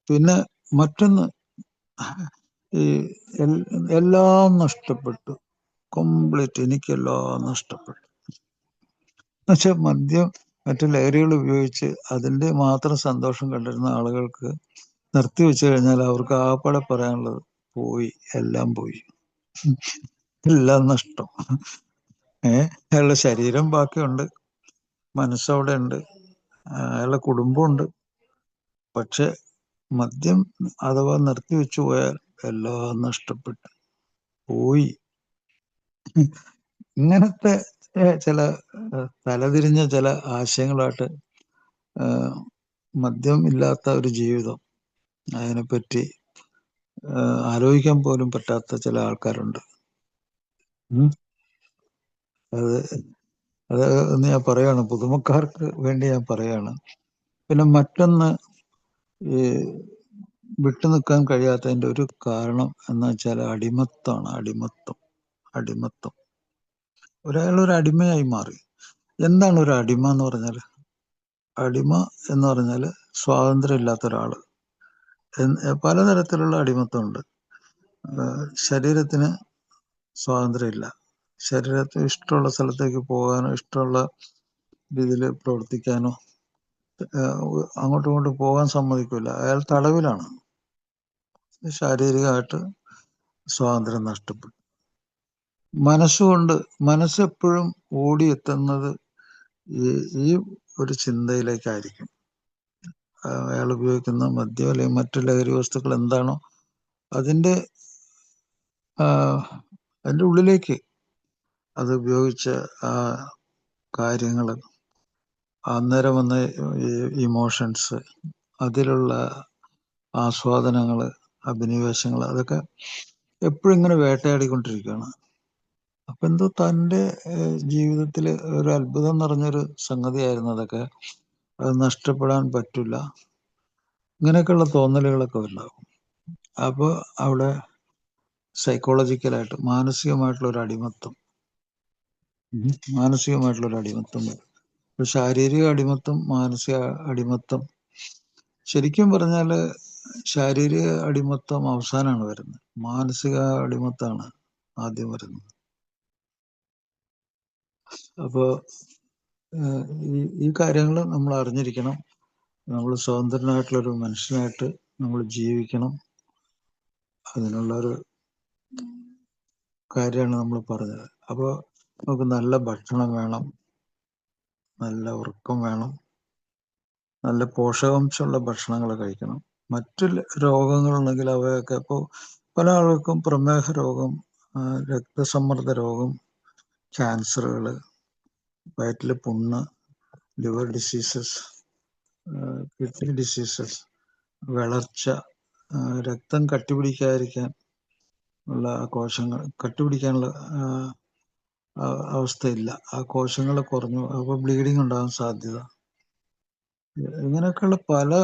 പിന്നെ മറ്റൊന്ന്, ഈ എല്ലാം നഷ്ടപ്പെട്ടു, കംപ്ലീറ്റ് എനിക്കെല്ലാം നഷ്ടപ്പെട്ടു എന്നുവെച്ചാൽ മദ്യം മറ്റു ലഹരികൾ ഉപയോഗിച്ച് അതിന്റെ മാത്രം സന്തോഷം കണ്ടിരുന്ന ആളുകൾക്ക് നിർത്തിവെച്ചു കഴിഞ്ഞാൽ അവർക്ക് ആകപ്പാടെ പറയാനുള്ളത് പോയി, എല്ലാം പോയി, എല്ലാം നഷ്ടം. അയാളുടെ ശരീരം ബാക്കിയുണ്ട്, മനസ്സവിടെ ഉണ്ട്, അയാളുടെ കുടുംബമുണ്ട്. പക്ഷെ മദ്യം അഥവാ നിർത്തിവെച്ചു പോയാൽ എല്ലാം നഷ്ടപ്പെട്ടു പോയി. ഇങ്ങനത്തെ ചില തലതിരിഞ്ഞ ചില ആശയങ്ങളായിട്ട് മദ്യം ഇല്ലാത്ത ഒരു ജീവിതം, അതിനെപ്പറ്റി ആലോചിക്കാൻ പോലും പറ്റാത്ത ചില ആൾക്കാരുണ്ട്. അത് എന്ന് ഞാൻ പറയാണ്, പുതുമക്കാർക്ക് വേണ്ടി ഞാൻ പറയാണ്. പിന്നെ മറ്റൊന്ന്, ഈ വിട്ടുനിൽക്കാൻ കഴിയാത്തതിന്റെ ഒരു കാരണം എന്ന് വെച്ചാൽ അടിമത്വമാണ്. അടിമത്തം. ഒരാളൊരു അടിമയായി മാറി. എന്താണ് ഒരു അടിമ എന്ന് പറഞ്ഞാൽ? അടിമ എന്ന് പറഞ്ഞാൽ സ്വാതന്ത്ര്യം ഇല്ലാത്ത ഒരാള്. പലതരത്തിലുള്ള അടിമത്തമുണ്ട്. ശരീരത്തിന് സ്വാതന്ത്ര്യമില്ല. ശരീരത്തിന് ഇഷ്ടമുള്ള സ്ഥലത്തേക്ക് പോകാനോ ഇഷ്ടമുള്ള രീതിയിൽ പ്രവർത്തിക്കാനോ അങ്ങോട്ടും ഇങ്ങോട്ടും പോകാൻ സമ്മതിക്കില്ല. അയാൾ തടവിലാണ്. ശാരീരികമായിട്ട് സ്വാതന്ത്ര്യം നഷ്ടപ്പെട്ടു. മനസ്സെപ്പോഴും ഓടിയെത്തുന്നത് ഈ ഒരു ചിന്തയിലേക്കായിരിക്കും. അയാൾ ഉപയോഗിക്കുന്ന മദ്യം അല്ലെങ്കിൽ മറ്റു ലഹരി വസ്തുക്കൾ എന്താണോ അതിന്റെ ഉള്ളിലേക്ക് അത് ഉപയോഗിച്ച ആ കാര്യങ്ങൾ, അന്നേരം വന്ന ഇമോഷൻസ്, അതിലുള്ള ആസ്വാദനങ്ങൾ, അഭിനിവേശങ്ങൾ, അതൊക്കെ എപ്പോഴും ഇങ്ങനെ വേട്ടയാടിക്കൊണ്ടിരിക്കുകയാണ്. അപ്പൊ എന്തോ തൻ്റെ ജീവിതത്തിൽ ഒരു അത്ഭുതം നിറഞ്ഞൊരു സംഗതിയായിരുന്നു അതൊക്കെ. അത് നഷ്ടപ്പെടാൻ പറ്റില്ല, ഇങ്ങനെയൊക്കെയുള്ള തോന്നലുകളൊക്കെ ഉണ്ടാകും. അപ്പോൾ അവിടെ സൈക്കോളജിക്കലായിട്ട് മാനസികമായിട്ടുള്ളൊരു അടിമത്തം വരും. ശാരീരിക അടിമത്തം, മാനസിക അടിമത്തം. ശരിക്കും പറഞ്ഞാൽ ശാരീരിക അടിമത്തം അവസാനമാണ് വരുന്നത്, മാനസിക അടിമത്താണ് ആദ്യം വരുന്നത്. അപ്പോൾ ഈ കാര്യങ്ങൾ നമ്മൾ അറിഞ്ഞിരിക്കണം. നമ്മൾ സ്വതന്ത്രനായിട്ടുള്ളൊരു മനുഷ്യനായിട്ട് നമ്മൾ ജീവിക്കണം. അതിനുള്ളൊരു കാര്യമാണ് നമ്മൾ പറഞ്ഞത്. അപ്പോൾ നമുക്ക് നല്ല ഭക്ഷണം വേണം, നല്ല ഉറക്കം വേണം, നല്ല പോഷകാംശമുള്ള ഭക്ഷണങ്ങൾ കഴിക്കണം. മറ്റു രോഗങ്ങളുണ്ടെങ്കിൽ അവയൊക്കെ, ഇപ്പോൾ പല ആൾക്കും പ്രമേഹ രോഗം, രക്തസമ്മർദ്ദ രോഗം, ക്യാൻസറുകൾ, വയറ്റിലെ പുണ്ണ്, ലിവർ ഡിസീസസ്, കിഡ്നി ഡിസീസസ്, വളർച്ച, രക്തം കട്ടിപിടിക്കാതിരിക്കാൻ ഉള്ള കോശങ്ങൾ കട്ടിപിടിക്കാനുള്ള അവസ്ഥയില്ല, ആ കോശങ്ങൾ കുറഞ്ഞു, അപ്പോൾ ബ്ലീഡിങ് ഉണ്ടാകാൻ സാധ്യത. ഇങ്ങനെയൊക്കെയുള്ള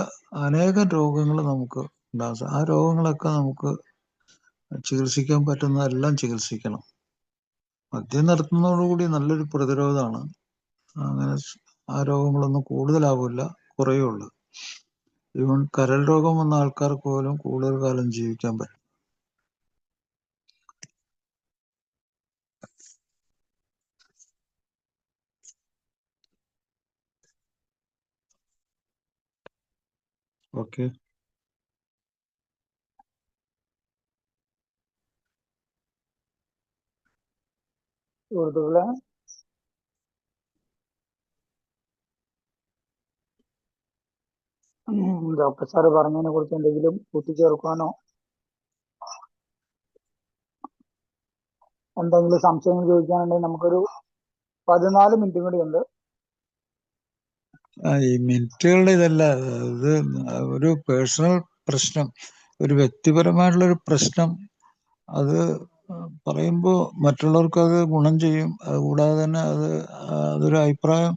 അനേകം രോഗങ്ങൾ നമുക്ക് ഉണ്ടാകും. ആ രോഗങ്ങളൊക്കെ നമുക്ക് ചികിത്സിക്കാൻ പറ്റുന്നതെല്ലാം ചികിത്സിക്കണം. മദ്യം നിർത്തുന്നതോടുകൂടി നല്ലൊരു പ്രതിരോധമാണ്. അങ്ങനെ ആ രോഗങ്ങളൊന്നും കൂടുതലാവില്ല, കുറയുള്ളൂ. ഈവൻ കരൾ രോഗം വന്ന ആൾക്കാർക്ക് പോലും കൂടുതൽ കാലം ജീവിക്കാൻ പറ്റും. ഓക്കെ. സുഹൃത്തുക്കളെ, ഡോക്ടർ സാറ് പറഞ്ഞതിനെ കുറിച്ച് എന്തെങ്കിലും കൂട്ടിച്ചേർക്കാനോ എന്തെങ്കിലും സംശയങ്ങൾ ചോദിക്കാനുണ്ടെങ്കിൽ നമുക്കൊരു 14 മിനിറ്റും കൂടി ഉണ്ട്. ഈ മിനിറ്റുകളുടെ ഇതല്ല, ഇത് ഒരു പേഴ്സണൽ പ്രശ്നം, ഒരു വ്യക്തിപരമായിട്ടുള്ളൊരു പ്രശ്നം. അത് പറയുമ്പോൾ മറ്റുള്ളവർക്ക് അത് ഗുണം ചെയ്യും. അതുകൂടാതെ തന്നെ അതൊരു അഭിപ്രായം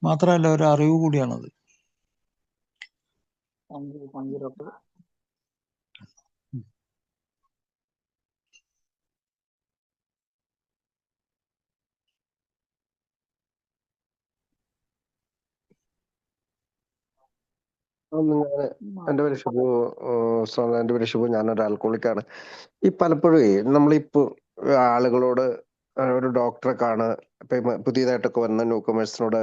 മാത്രമല്ല, ഒരു അറിവ് കൂടിയാണത്. Thank you doctor. എൻ്റെ പേര് ഷിബു. എൻ്റെ പേര് ഷിബു. ഞാനൊരു ആൽക്കോളിക്കാണ്. ഈ പലപ്പോഴേ നമ്മളിപ്പോൾ ആളുകളോട് ഒരു ഡോക്ടറെ ഇപ്പൊ പുതിയതായിട്ടൊക്കെ വന്ന ന്യൂ കമേഴ്സിനോട്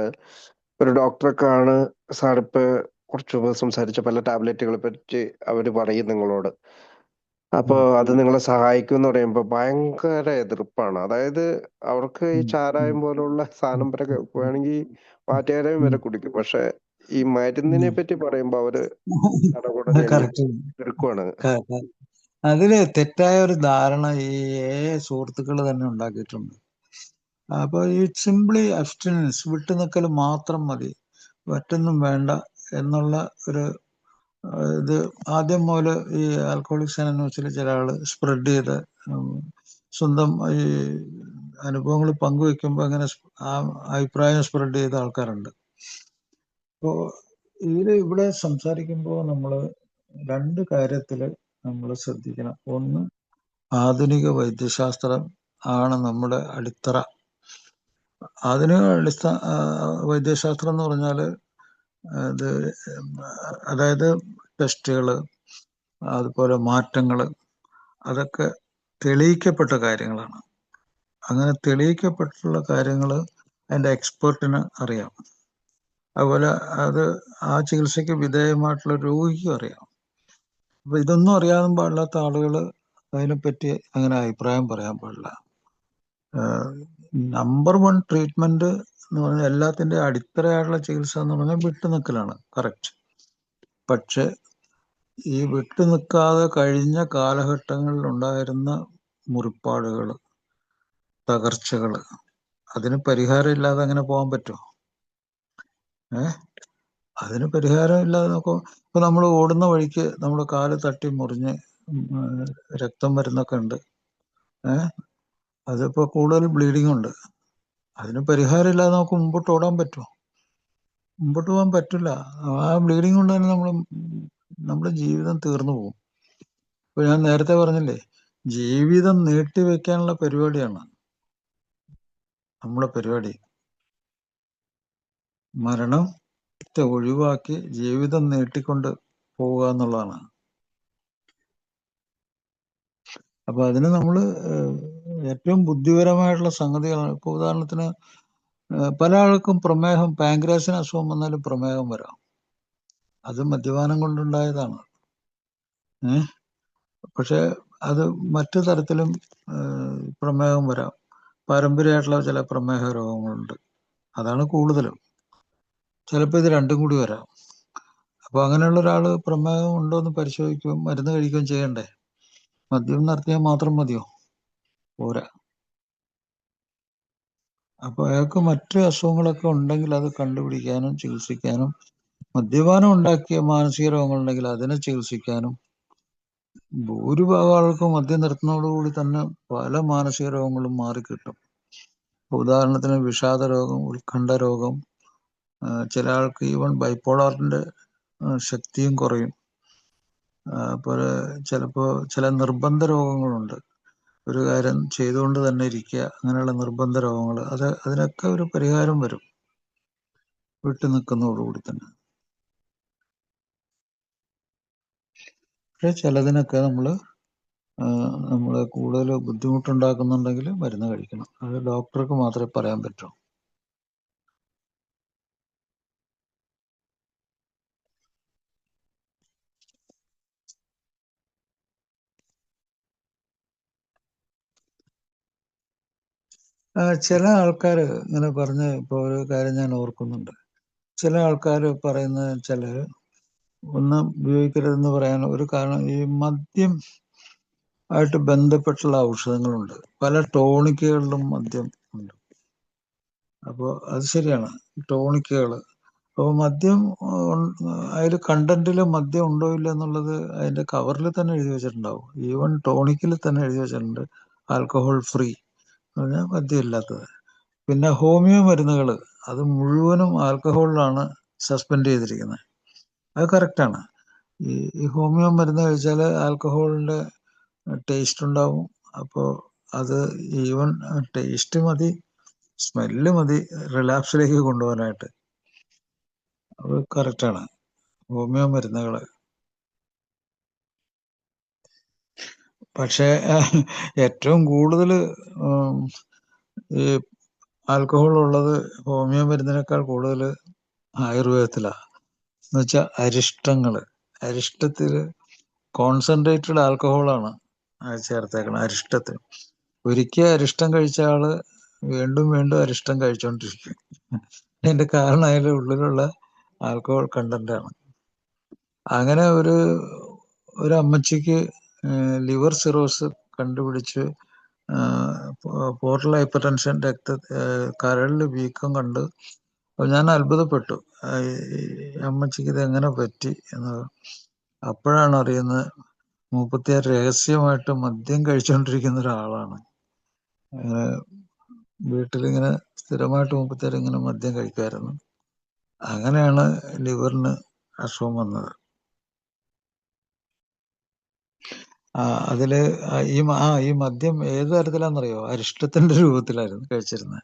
ഒരു ഡോക്ടറെ സാറിപ്പോ കുറച്ച് മുമ്പ് സംസാരിച്ച പല ടാബ്ലറ്റുകളെ പറ്റി അവര് പറയും നിങ്ങളോട്. അപ്പൊ അത് നിങ്ങളെ സഹായിക്കും എന്ന് പറയുമ്പോ ഭയങ്കര എതിർപ്പാണ്. അതായത് അവർക്ക് ഈ ചാരായം പോലുള്ള സാധനം വരെ വേണമെങ്കിൽ വാറ്റുചാരായം വരെ കുടിക്കും. പക്ഷെ ഈ മരുന്നിനെ പറ്റി പറയുമ്പോ അവര് കറക്റ്റ്. എതിർക്കുവാണ്. അതില് തെറ്റായ ഒരു ധാരണ ഈ സുഹൃത്തുക്കൾ തന്നെ ഉണ്ടാക്കിയിട്ടുണ്ട്. അപ്പൊ ഈ സിംപ്ലി അബ്സ്റ്റിനൻസ്, വിട്ടുനിൽക്കൽ മാത്രം മതി, മറ്റൊന്നും വേണ്ട എന്നുള്ള ഒരു ഇത് ആദ്യം മുതൽ ഈ ആൽക്കോളിക്സ് അനോണിമസിൽ ചില ആള് സ്പ്രെഡ് ചെയ്ത് സ്വന്തം ഈ അനുഭവങ്ങൾ പങ്കുവെക്കുമ്പോൾ അങ്ങനെ ആ അഭിപ്രായം സ്പ്രെഡ് ചെയ്ത ആൾക്കാരുണ്ട്. അപ്പോൾ ഇവിടെ സംസാരിക്കുമ്പോൾ നമ്മൾ 2 കാര്യത്തിൽ നമ്മൾ ശ്രദ്ധിക്കണം. ഒന്ന്, ആധുനിക വൈദ്യശാസ്ത്രം ആണ് നമ്മുടെ അടിത്തറ. ആധുനിക വൈദ്യശാസ്ത്രം എന്ന് പറഞ്ഞാൽ അതായത് ടെസ്റ്റുകൾ, അതുപോലെ മാറ്റങ്ങൾ, അതൊക്കെ തെളിയിക്കപ്പെട്ട കാര്യങ്ങളാണ്. അങ്ങനെ തെളിയിക്കപ്പെട്ടുള്ള കാര്യങ്ങൾ അതിൻ്റെ എക്സ്പെർട്ടിന് അറിയാം. അതുപോലെ അത് ആ ചികിത്സയ്ക്ക് വിധേയമായിട്ടുള്ള രോഗിക്കും അറിയാം. അപ്പൊ ഇതൊന്നും അറിയാൻ പാടില്ലാത്ത ആളുകൾ അതിനെപ്പറ്റി അങ്ങനെ അഭിപ്രായം പറയാൻ പാടില്ല. നമ്പർ 1 ട്രീറ്റ്മെന്റ് എന്ന് പറഞ്ഞാൽ എല്ലാത്തിൻ്റെ അടിത്തറയായിട്ടുള്ള ചികിത്സ എന്ന് പറഞ്ഞാൽ വിട്ടുനിൽക്കലാണ്, കറക്റ്റ്. പക്ഷെ ഈ വിട്ടുനിൽക്കാതെ കഴിഞ്ഞ കാലഘട്ടങ്ങളിൽ ഉണ്ടായിരുന്ന മുറിപ്പാടുകൾ, തകർച്ചകൾ, അതിന് പരിഹാരം ഇല്ലാതെ അങ്ങനെ പോകാൻ പറ്റുമോ? അതിന് പരിഹാരം ഇല്ലാതെ നോക്കും. ഇപ്പൊ നമ്മൾ ഓടുന്ന വഴിക്ക് നമ്മുടെ കാല് തട്ടി മുറിഞ്ഞ് രക്തം വരുന്നൊക്കെ ഉണ്ട്. അതിപ്പോ കൂടുതൽ ബ്ലീഡിങ് ഉണ്ട്. അതിന് പരിഹാരം ഇല്ലാതെ നമുക്ക് മുമ്പോട്ട് ഓടാൻ പറ്റുമോ? മുമ്പോട്ട് പോകാൻ പറ്റില്ല. ആ ബ്ലീഡിങ് കൊണ്ട് തന്നെ നമ്മുടെ ജീവിതം തീർന്നു പോകും. ഇപ്പൊ ഞാൻ നേരത്തെ പറഞ്ഞില്ലേ, ജീവിതം നീട്ടിവെക്കാനുള്ള പരിപാടിയാണ് നമ്മുടെ പരിപാടി. മരണത്തെ ഒഴിവാക്കി ജീവിതം നീട്ടിക്കൊണ്ട് പോവുക എന്നുള്ളതാണ്. അപ്പൊ അതിന് നമ്മള് ഏറ്റവും ബുദ്ധിപരമായിട്ടുള്ള സംഗതികളാണ്. ഇപ്പൊ ഉദാഹരണത്തിന് പല ആൾക്കും പ്രമേഹം, പാൻക്രിയാസിന് അസുഖം വന്നാലും പ്രമേഹം വരാം. അത് മദ്യപാനം കൊണ്ടുണ്ടായതാണ്. പക്ഷെ അത് മറ്റു തരത്തിലും പ്രമേഹം വരാം. പാരമ്പര്യമായിട്ടുള്ള ചില പ്രമേഹ രോഗങ്ങളുണ്ട്, അതാണ് കൂടുതലും. ചിലപ്പോൾ ഇത് രണ്ടും കൂടി വരാം. അപ്പൊ അങ്ങനെയുള്ള ഒരാള് പ്രമേഹം ഉണ്ടോ എന്ന് പരിശോധിക്കുകയും മരുന്ന് കഴിക്കുകയും ചെയ്യണ്ടേ. മദ്യം നടത്തിയാൽ മാത്രം മതിയോ? പോരാ. അപ്പൊ അയാൾക്ക് മറ്റു അസുഖങ്ങളൊക്കെ ഉണ്ടെങ്കിൽ അത് കണ്ടുപിടിക്കാനും ചികിത്സിക്കാനും, മദ്യപാനം ഉണ്ടാക്കിയ മാനസിക രോഗങ്ങളുണ്ടെങ്കിൽ അതിനെ ചികിത്സിക്കാനും, ഭൂരിഭാഗം ആൾക്കും മദ്യം നിർത്തുന്നതോടുകൂടി തന്നെ പല മാനസിക രോഗങ്ങളും മാറിക്കിട്ടും. ഉദാഹരണത്തിന് വിഷാദ രോഗം, ഉത്കണ്ഠ രോഗം, ചില ആൾക്ക് ഈവൻ ബൈപ്പോളാറിന്റെ ശക്തിയും കുറയും. അതുപോലെ ചിലപ്പോ ചില നിർബന്ധ രോഗങ്ങളുണ്ട്, ഒരു കാര്യം ചെയ്തുകൊണ്ട് തന്നെ ഇരിക്കുക, അങ്ങനെയുള്ള നിർബന്ധ രോഗങ്ങൾ. അതിനൊക്കെ ഒരു പരിഹാരം വരും വിട്ടു നിൽക്കുന്നതോടുകൂടി തന്നെ. പക്ഷെ ചിലതിനൊക്കെ നമ്മള് കൂടുതൽ ബുദ്ധിമുട്ടുണ്ടാക്കുന്നുണ്ടെങ്കിൽ മരുന്ന് കഴിക്കണം. അത് ഡോക്ടർക്ക് മാത്രമേ പറയാൻ പറ്റൂ. ചില ആൾക്കാർ ഇങ്ങനെ പറഞ്ഞ്, ഇപ്പൊ ഒരു കാര്യം ഞാൻ ഓർക്കുന്നുണ്ട്. ചില ആൾക്കാർ പറയുന്ന വെച്ചാല്, ഒന്നും ഉപയോഗിക്കരുതെന്ന് പറയാൻ ഒരു കാരണം, ഈ മദ്യം ആയിട്ട് ബന്ധപ്പെട്ടുള്ള ഔഷധങ്ങളുണ്ട്. പല ടോണിക്കുകളിലും മദ്യം ഉണ്ട്. അപ്പോൾ അത് ശരിയാണ്, ടോണിക്കുകൾ. അപ്പോൾ മദ്യം അതിൽ കണ്ടന്റിൽ മദ്യം ഉണ്ടോ ഇല്ല എന്നുള്ളത് അതിന്റെ കവറിൽ തന്നെ എഴുതി വെച്ചിട്ടുണ്ടാവും. ഈവൻ ടോണിക്കിൽ തന്നെ എഴുതി വെച്ചിട്ടുണ്ട് ആൽക്കഹോൾ ഫ്രീ എന്ന് പറഞ്ഞാൽ മദ്യം ഇല്ലാത്തത്. പിന്നെ ഹോമിയോ മരുന്നുകൾ, അത് മുഴുവനും ആൽക്കഹോളിലാണ് സസ്പെൻഡ് ചെയ്തിരിക്കുന്നത്. അത് കറക്റ്റാണ്. ഈ ഹോമിയോ മരുന്ന് കഴിച്ചാൽ ആൽക്കഹോളിന്റെ ടേസ്റ്റ് ഉണ്ടാവും. അപ്പോൾ അത് ഈവൻ ടേസ്റ്റ് മതി, സ്മെല്ല് മതി റിലാപ്സിലേക്ക് കൊണ്ടുപോകാനായിട്ട്. അത് കറക്റ്റാണ്, ഹോമിയോ മരുന്നുകള്. പക്ഷേ ഏറ്റവും കൂടുതൽ ഈ ആൽക്കഹോൾ ഉള്ളത് ഹോമിയോ മരുന്നിനേക്കാൾ കൂടുതൽ ആയുർവേദത്തിലാണ്. എന്ന് വെച്ചാൽ അരിഷ്ടത്തില് കോൺസെൻട്രേറ്റഡ് ആൽക്കഹോളാണ് ചേർത്തേക്കണം അരിഷ്ടത്തിൽ. ഒരിക്കൽ അരിഷ്ടം കഴിച്ച ആള് വീണ്ടും വീണ്ടും അരിഷ്ടം കഴിച്ചോണ്ടിരിക്കും. അതിന്റെ കാരണം അതിന്റെ ഉള്ളിലുള്ള ആൽക്കഹോൾ കണ്ടന്റ് ആണ്. അങ്ങനെ ഒരു അമ്മച്ചിക്ക് ലിവർ സിറോസ് കണ്ടുപിടിച്ച്, പോർട്ടൽ ഹൈപ്പർ ടെൻഷൻ, കരളിൽ വീക്കം കണ്ട്. അപ്പൊ ഞാൻ അത്ഭുതപ്പെട്ടു, ഈ അമ്മച്ചിക്ക് ഇത് എങ്ങനെ പറ്റി എന്ന്. അപ്പോഴാണ് അറിയുന്നത്, മൂപ്പത്തിയാർ രഹസ്യമായിട്ട് മദ്യം കഴിച്ചുകൊണ്ടിരിക്കുന്ന ഒരാളാണ്. വീട്ടിലിങ്ങനെ സ്ഥിരമായിട്ട് മൂപ്പത്തിയാർ ഇങ്ങനെ മദ്യം കഴിക്കുമായിരുന്നു. അങ്ങനെയാണ് ലിവറിന് അസുഖം വന്നത്. അതില് ഈ മദ്യം ഏത് തരത്തിലാണെന്നറിയോ? അരിഷ്ടത്തിന്റെ രൂപത്തിലായിരുന്നു കഴിച്ചിരുന്നത്.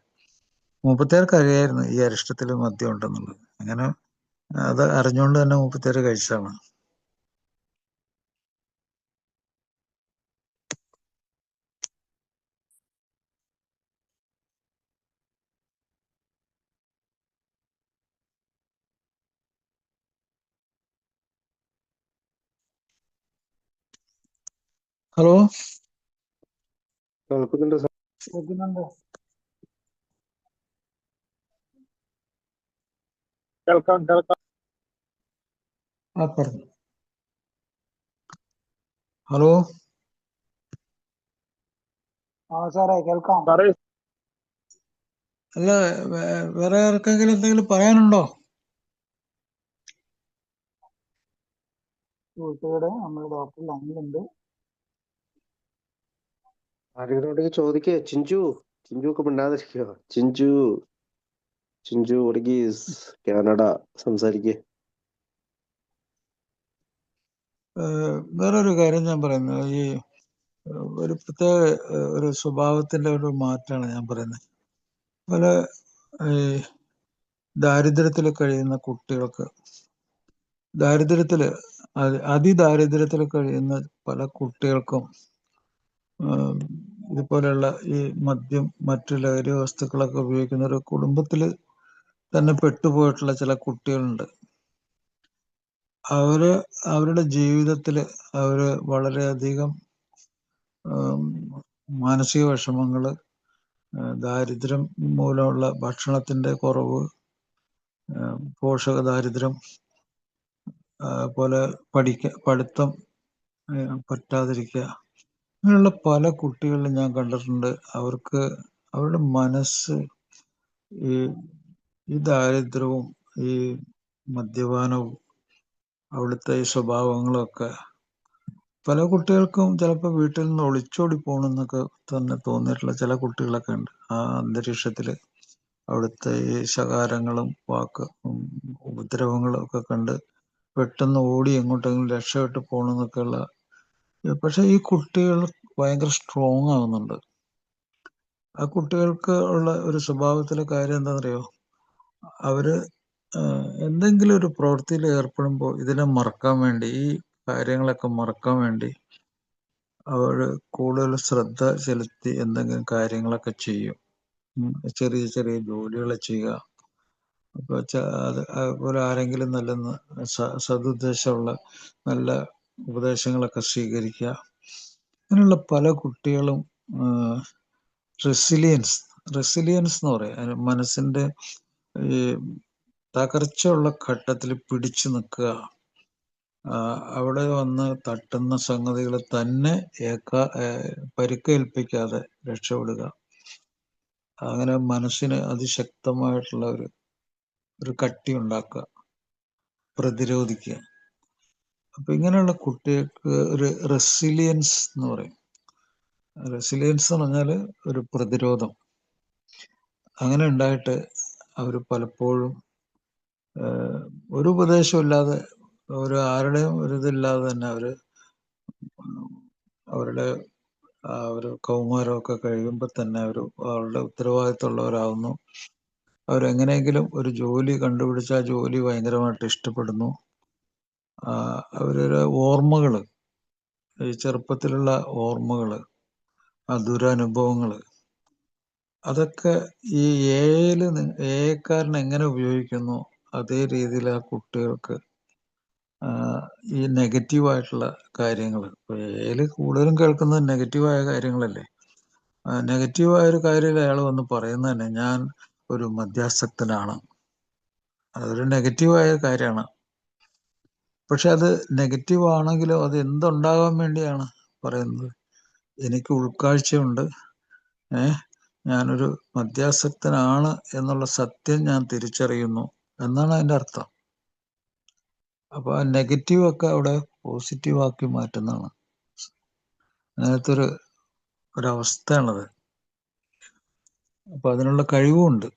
മൂപ്പത്തിയാർക്ക് അറിയായിരുന്നു ഈ അരിഷ്ടത്തിൽ മദ്യം ഉണ്ടെന്നുള്ളത്. അങ്ങനെ അത് അറിഞ്ഞുകൊണ്ട് തന്നെ മൂപ്പത്തിയാർ കഴിച്ചതാണ്. ഹലോ, കേൾക്കുന്നുണ്ട് സാർ. കേൾക്കുന്നുണ്ട്. കേൾക്കാം. പറഞ്ഞു. ഹലോ, സാറേ കേൾക്കാം. അല്ല, വേറെ ആർക്കെങ്കിലും എന്തെങ്കിലും പറയാനുണ്ടോ? സുഹൃത്തുക്കളെ, നമ്മൾ ഡോക്ടർ ലൈനിലുണ്ട്. ആരെങ്കിലും ചോദിക്കേ? ചിഞ്ചു ഒക്കെ മിണ്ടാതിരിക്കോ? ചിഞ്ചു ചിഞ്ചു വർഗീസ്, കാനഡ, സംസാരിക്കേ. വേറൊരു കാര്യം ഞാൻ പറയുന്നത്, ഈ ഒരു പ്രത്യേക ഒരു സ്വഭാവത്തിന്റെ ഒരു മാറ്റമാണ് ഞാൻ പറയുന്നത്. പല ഈ ദാരിദ്ര്യത്തിൽ കഴിയുന്ന കുട്ടികൾക്ക്, അതിദാരിദ്ര്യത്തിൽ കഴിയുന്ന പല കുട്ടികൾക്കും ഇതുപോലെയുള്ള ഈ മദ്യം, മറ്റു ലഹരി വസ്തുക്കളൊക്കെ ഉപയോഗിക്കുന്ന ഒരു കുടുംബത്തിൽ തന്നെ പെട്ടുപോയിട്ടുള്ള ചില കുട്ടികളുണ്ട്. അവരുടെ ജീവിതത്തിൽ അവര് വളരെയധികം മാനസിക വിഷമങ്ങള്, ദാരിദ്ര്യം മൂലമുള്ള ഭക്ഷണത്തിന്റെ കുറവ്, പോഷക ദാരിദ്ര്യം, പോലെ പഠിത്തം പറ്റാതിരിക്കുക, അങ്ങനെയുള്ള പല കുട്ടികളിലും ഞാൻ കണ്ടിട്ടുണ്ട്. അവരുടെ മനസ്സ് ഈ ദാരിദ്ര്യവും ഈ മദ്യപാനവും അവിടുത്തെ ഈ സ്വഭാവങ്ങളൊക്കെ പല കുട്ടികൾക്കും ചിലപ്പോൾ വീട്ടിൽ നിന്ന് ഒളിച്ചോടി പോകണമെന്നൊക്കെ തന്നെ തോന്നിയിട്ടുള്ള ചില കുട്ടികളൊക്കെ ഉണ്ട്. ആ അന്തരീക്ഷത്തില് അവിടുത്തെ ഈ ശകാരങ്ങളും ഉപദ്രവങ്ങളും ഒക്കെ കണ്ട് പെട്ടെന്ന് ഓടി എങ്ങോട്ടെങ്കിലും രക്ഷപ്പെട്ട് പോകണമെന്നൊക്കെയുള്ള. പക്ഷെ ഈ കുട്ടികൾ ഭയങ്കര സ്ട്രോങ് ആവുന്നുണ്ട്. ആ കുട്ടികൾക്ക് ഉള്ള ഒരു സ്വഭാവത്തിലെ കാര്യം എന്താണെന്നറിയോ? അവര് എന്തെങ്കിലും ഒരു പ്രവൃത്തിയിൽ ഏർപ്പെടുമ്പോൾ ഇതിനെ മറക്കാൻ വേണ്ടി, ഈ കാര്യങ്ങളൊക്കെ മറക്കാൻ വേണ്ടി അവര് കൂടുതൽ ശ്രദ്ധ ചെലുത്തി എന്തെങ്കിലും കാര്യങ്ങളൊക്കെ ചെയ്യും. ചെറിയ ചെറിയ ജോലികൾ ചെയ്യുക. അപ്പൊ അതുപോലെ ആരെങ്കിലും നല്ല സതുദ്ദേശമുള്ള നല്ല ഉപദേശങ്ങളൊക്കെ സ്വീകരിക്കുക. അങ്ങനെയുള്ള പല കുട്ടികളും റെസിലിയൻസ് എന്ന് പറയാം, മനസ്സിന്റെ ഈ തകർച്ചയുള്ള ഘട്ടത്തിൽ പിടിച്ചു നിൽക്കുക, അവിടെ വന്ന് തട്ടുന്ന സംഗതികൾ തന്നെ പരിക്കേൽപ്പിക്കാതെ രക്ഷപ്പെടുക, അങ്ങനെ മനസ്സിന് അതിശക്തമായിട്ടുള്ള ഒരു കട്ടി ഉണ്ടാക്കുക, പ്രതിരോധിക്കുക. അപ്പൊ ഇങ്ങനെയുള്ള കുട്ടികൾക്ക് ഒരു റെസിലിയൻസ് എന്ന് പറയും. റെസിലിയൻസ് എന്ന് പറഞ്ഞാല് ഒരു പ്രതിരോധം. അങ്ങനെ ഉണ്ടായിട്ട് അവർ പലപ്പോഴും ഒരു ഉപദേശവും ഇല്ലാതെ, ആരുടെയും ഒരു ഇതില്ലാതെ തന്നെ അവരുടെ ഒരു കൗമാരമൊക്കെ കഴിയുമ്പോൾ തന്നെ അവരുടെ ഉത്തരവാദിത്തമുള്ളവരാകുന്നു. അവരെങ്ങനെയെങ്കിലും ഒരു ജോലി കണ്ടുപിടിച്ച് ആ ജോലി ഭയങ്കരമായിട്ട് ഇഷ്ടപ്പെടുന്നു. അവരുടെ ഓർമ്മകള്, ഈ ചെറുപ്പത്തിലുള്ള ഓർമ്മകള്, ആ ദുരനുഭവങ്ങള്, അതൊക്കെ ഈ എക്കാരൻ എങ്ങനെ ഉപയോഗിക്കുന്നു അതേ രീതിയിൽ ആ കുട്ടികൾക്ക് ഈ നെഗറ്റീവായിട്ടുള്ള കാര്യങ്ങൾ, ഇപ്പൊ കൂടുതലും കേൾക്കുന്നത് നെഗറ്റീവായ കാര്യങ്ങളല്ലേ. നെഗറ്റീവായ ഒരു കാര്യം അയാൾ വന്ന് പറയുന്നത് തന്നെ, ഞാൻ ഒരു മദ്യാസക്തനാണ്. അതൊരു നെഗറ്റീവായ കാര്യമാണ്. പക്ഷെ അത് നെഗറ്റീവ് ആണെങ്കിലും അത് എന്തുണ്ടാകാൻ വേണ്ടിയാണ് പറയുന്നത്? എനിക്ക് ഉൾക്കാഴ്ചയുണ്ട്, ഞാനൊരു മദ്യാസക്തനാണ് എന്നുള്ള സത്യം ഞാൻ തിരിച്ചറിയുന്നു എന്നാണ് അതിന്റെ അർത്ഥം. അപ്പൊ ആ നെഗറ്റീവ് ഒക്കെ അവിടെ പോസിറ്റീവ് ആക്കി മാറ്റുന്നതാണ്. അങ്ങനത്തെ ഒരവസ്ഥയാണത്. അപ്പൊ അതിനുള്ള കഴിവുമുണ്ട്.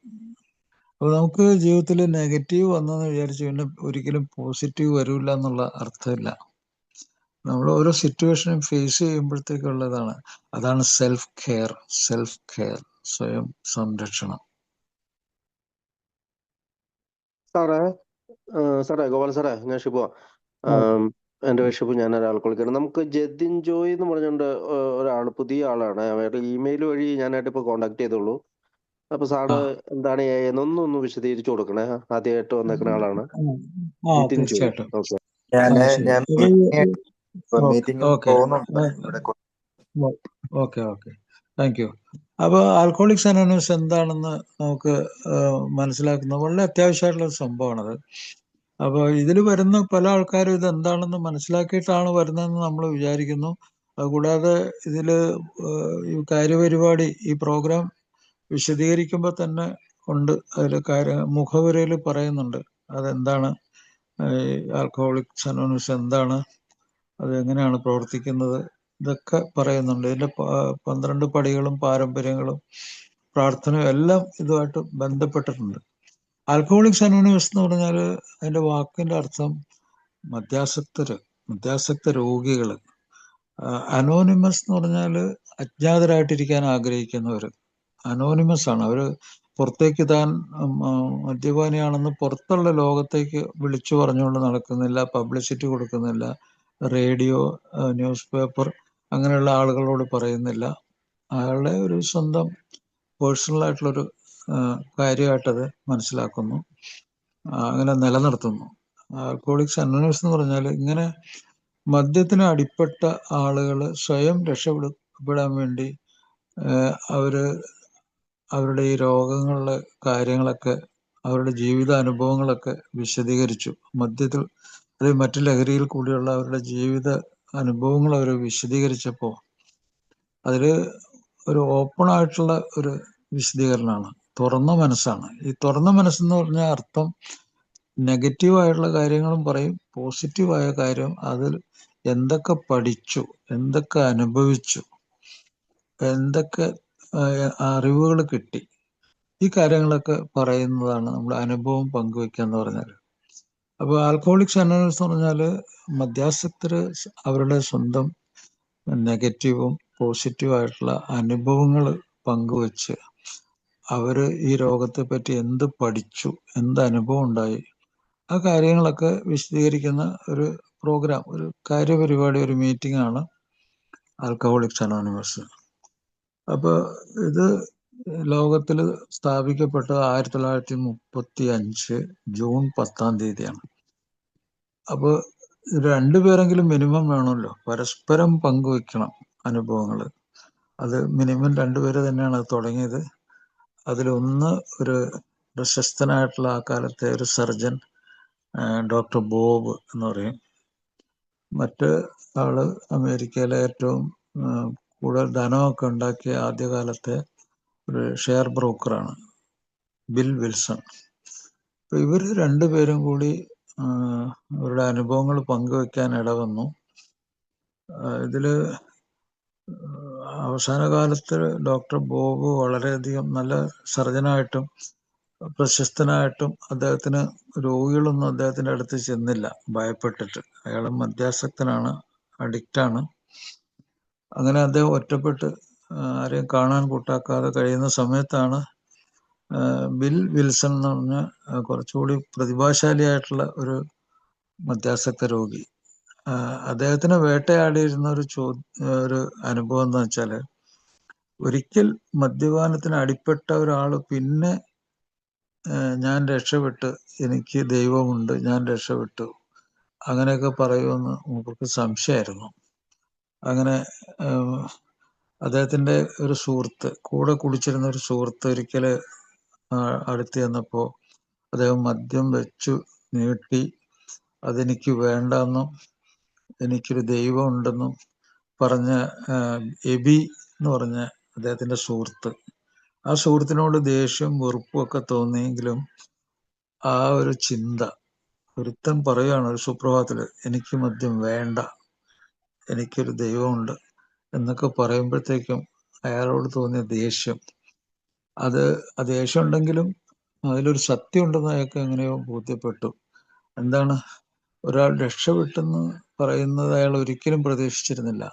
അപ്പൊ നമുക്ക് ജീവിതത്തിൽ നെഗറ്റീവ് വന്നെന്ന് വിചാരിച്ചു പിന്നെ ഒരിക്കലും പോസിറ്റീവ് വരില്ല എന്നുള്ള അർത്ഥമില്ല. നമ്മൾ ഓരോ സിറ്റുവേഷനും ഫേസ് ചെയ്യുമ്പോഴത്തേക്കുള്ളതാണ്. അതാണ് സെൽഫ് കെയർ, സ്വയം സംരക്ഷണം. സാറേ ഗോപാൽ സാറേ, ഞാൻ ഷിബു. എന്റെ പേര് ഷിബു, ഞാൻ ഒരാൾക്കൊളിക്കാണ്. നമുക്ക് ജതിൻ ജോയ് എന്ന് പറഞ്ഞുകൊണ്ട് ഒരാൾ, പുതിയ ആളാണ്. അവരുടെ ഇമെയിൽ വഴി ഞാനായിട്ട് ഇപ്പൊ കോണ്ടാക്ട് ചെയ്തോളൂ. അപ്പൊ സാറ് എന്താണ് എന്നൊന്ന് വിശദീകരിച്ചു കൊടുക്കണേ. ആദ്യമായിട്ട് വന്നേക്കുന്ന ആളാണ് ജതിൻ ജോയ്. തീർച്ചയായിട്ടും. ഓക്കെ. ഞാൻ മീറ്റിംഗ് പോകുന്നുണ്ട് ഇവിടെ. Okay, thank you. അപ്പൊ ആൽക്കോളിക്സ് അനോണിമസ് എന്താണെന്ന് നമുക്ക് മനസ്സിലാക്കുന്ന വളരെ അത്യാവശ്യമായിട്ടുള്ള ഒരു സംഭവമാണത്. അപ്പൊ ഇതിൽ വരുന്ന പല ആൾക്കാരും ഇത് എന്താണെന്ന് മനസ്സിലാക്കിയിട്ടാണ് വരുന്നതെന്ന് നമ്മൾ വിചാരിക്കുന്നു. അതുകൂടാതെ ഇതില് ഈ കാര്യപരിപാടി, ഈ പ്രോഗ്രാം വിശദീകരിക്കുമ്പോൾ തന്നെ ഉണ്ട്, അതിൽ മുഖവുരയിൽ പറയുന്നുണ്ട് അതെന്താണ്, ആൽക്കഹോളിക്സ് അനോണിമസ് എന്താണ്, അത് എങ്ങനെയാണ് പ്രവർത്തിക്കുന്നത്, ഇതൊക്കെ പറയുന്നുണ്ട്. ഇതിന്റെ 12 പടികളും പാരമ്പര്യങ്ങളും പ്രാർത്ഥനയും എല്ലാം ഇതുമായിട്ട് ബന്ധപ്പെട്ടിട്ടുണ്ട്. ആൽക്കഹോളിക്സ് അനോണിമസ് എന്ന് പറഞ്ഞാൽ അതിന്റെ വാക്കിന്റെ അർത്ഥം മദ്യാസക്ത രോഗികൾ. അനോണിമസ് എന്ന് പറഞ്ഞാൽ അജ്ഞാതരായിട്ടിരിക്കാൻ ആഗ്രഹിക്കുന്നവർ അനോണിമസ് ആണ്. അവര് പുറത്തേക്ക് താൻ മദ്യപാനിയാണെന്ന് പുറത്തുള്ള ലോകത്തേക്ക് വിളിച്ചു പറഞ്ഞുകൊണ്ട് നടക്കുന്നില്ല, പബ്ലിസിറ്റി കൊടുക്കുന്നില്ല, റേഡിയോ, ന്യൂസ് പേപ്പർ അങ്ങനെയുള്ള ആളുകളോട് പറയുന്നില്ല. അയാളുടെ ഒരു സ്വന്തം പേഴ്സണൽ ആയിട്ടുള്ളൊരു കാര്യമായിട്ടത് മനസ്സിലാക്കുന്നു, അങ്ങനെ നിലനിർത്തുന്നു. ആൽക്കഹോളിക്സ് അനോണിമസ് എന്ന് പറഞ്ഞാൽ ഇങ്ങനെ മദ്യത്തിന് അടിപ്പെട്ട ആളുകൾ സ്വയം രക്ഷപ്പെടാൻ വേണ്ടി അവരുടെ ഈ രോഗങ്ങളുടെ കാര്യങ്ങളൊക്കെ, അവരുടെ ജീവിതാനുഭവങ്ങളൊക്കെ വിശദീകരിച്ചു. മദ്യത്തിൽ അല്ലെങ്കിൽ മറ്റു ലഹരിയിൽ കൂടിയുള്ള അവരുടെ ജീവിത അനുഭവങ്ങൾ അവർ വിശദീകരിച്ചപ്പോൾ അതിൽ ഒരു ഓപ്പൺ ആയിട്ടുള്ള ഒരു വിശദീകരണമാണ്, തുറന്ന മനസ്സാണ്. ഈ തുറന്ന മനസ്സെന്ന് പറഞ്ഞ അർത്ഥം നെഗറ്റീവായിട്ടുള്ള കാര്യങ്ങളും പറയും, പോസിറ്റീവായ കാര്യം അതിൽ എന്തൊക്കെ പഠിച്ചു, എന്തൊക്കെ അനുഭവിച്ചു, എന്തൊക്കെ അറിവുകൾ കിട്ടി, ഈ കാര്യങ്ങളൊക്കെ പറയുന്നതാണ് നമ്മൾ അനുഭവം പങ്കുവെക്കുക എന്ന് പറഞ്ഞാൽ. അപ്പോൾ ആൽക്കഹോളിക്സ് അനോണിമസ് എന്ന് പറഞ്ഞാൽ മദ്യാസക്തര് അവരുടെ സ്വന്തം നെഗറ്റീവും പോസിറ്റീവായിട്ടുള്ള അനുഭവങ്ങൾ പങ്കുവെച്ച് അവര് ഈ രോഗത്തെ പറ്റി എന്ത് പഠിച്ചു, എന്ത് അനുഭവം ഉണ്ടായി, ആ കാര്യങ്ങളൊക്കെ വിശദീകരിക്കുന്ന ഒരു പ്രോഗ്രാം, ഒരു കാര്യപരിപാടി, ഒരു മീറ്റിംഗ് ആണ് ആൽക്കഹോളിക്സ് അനോണിമസ്. അപ്പൊ ഇത് ലോകത്തിൽ സ്ഥാപിക്കപ്പെട്ടത് 1935 ജൂൺ 10 അപ്പൊ രണ്ടുപേരെങ്കിലും മിനിമം വേണമല്ലോ, പരസ്പരം പങ്കുവെക്കണം അനുഭവങ്ങൾ. അത് മിനിമം രണ്ടുപേര് തന്നെയാണ് അത് തുടങ്ങിയത്. അതിലൊന്ന് ഒരു പ്രശസ്തനായിട്ടുള്ള ആ കാലത്തെ ഒരു സർജൻ, ഡോക്ടർ ബോബ് എന്ന് പറയും. മറ്റ് ആള് അമേരിക്കയിലെ ഏറ്റവും കൂടുതൽ ധനമൊക്കെ ഉണ്ടാക്കിയ ആദ്യകാലത്തെ ഒരു ഷെയർ ബ്രോക്കറാണ്, ബിൽ വിൽസൺ. അപ്പൊ ഇവർ രണ്ടുപേരും കൂടി അവരുടെ അനുഭവങ്ങൾ പങ്കുവെക്കാൻ ഇടവന്നു. ഇതില് അവസാന കാലത്ത് ഡോക്ടർ ബോബ് വളരെയധികം നല്ല സർജനായിട്ടും പ്രശസ്തനായിട്ടും അദ്ദേഹത്തിന് രോഗികളൊന്നും അദ്ദേഹത്തിന്റെ അടുത്ത് ചെന്നില്ല, ഭയപ്പെട്ടിട്ട്. അയാൾ മദ്യാസക്തനാണ്, അഡിക്റ്റാണ്. അങ്ങനെ അദ്ദേഹം ഒറ്റപ്പെട്ട് ആരെയും കാണാൻ കൂട്ടാക്കാതെ കഴിയുന്ന സമയത്താണ് ബിൽ വിൽസൺ എന്ന് പറഞ്ഞ കുറച്ചുകൂടി പ്രതിഭാശാലിയായിട്ടുള്ള ഒരു മദ്യാസക്ത രോഗി, അദ്ദേഹത്തിന് വേട്ടയാടിയിരുന്ന ഒരു അനുഭവം എന്ന് വെച്ചാല്, ഒരിക്കൽ മദ്യപാനത്തിന് അടിപ്പെട്ട ഒരാള് പിന്നെ ഞാൻ രക്ഷപ്പെട്ടു, എനിക്ക് ദൈവമുണ്ട്, ഞാൻ രക്ഷപ്പെട്ടു, അങ്ങനെയൊക്കെ പറയുമെന്ന് മൂപ്പർക്ക് സംശയമായിരുന്നു. അങ്ങനെ അദ്ദേഹത്തിന്റെ ഒരു സുഹൃത്ത്, കൂടെ കുടിച്ചിരുന്ന ഒരു സുഹൃത്ത് ഒരിക്കല് അടുത്ത് ചെന്നപ്പോ അദ്ദേഹം മദ്യം വെച്ചു നീട്ടി, അതെനിക്ക് വേണ്ടെന്നും എനിക്കൊരു ദൈവം ഉണ്ടെന്നും പറഞ്ഞ എബി എന്ന് പറഞ്ഞ അദ്ദേഹത്തിന്റെ സുഹൃത്ത്, ആ സുഹൃത്തിനോട് ദേഷ്യം വെറുപ്പും ഒക്കെ തോന്നിയെങ്കിലും ആ ഒരു ചിന്ത, ഒരുത്തൻ പറയുകയാണ് ഒരു സുപ്രഭാതത്തില്, എനിക്ക് മദ്യം വേണ്ട, എനിക്കൊരു ദൈവമുണ്ട് എന്നൊക്കെ പറയുമ്പോഴത്തേക്കും അയാളോട് തോന്നിയ ദേഷ്യം, അത് ദേഷ്യം ഉണ്ടെങ്കിലും അതിലൊരു സത്യം ഉണ്ടെന്ന് അയാൾക്ക് എങ്ങനെയോ ബോധ്യപ്പെട്ടു. എന്താണ്, ഒരാൾ രക്ഷപ്പെട്ടെന്ന് പറയുന്നത് അയാൾ ഒരിക്കലും പ്രതീക്ഷിച്ചിരുന്നില്ല.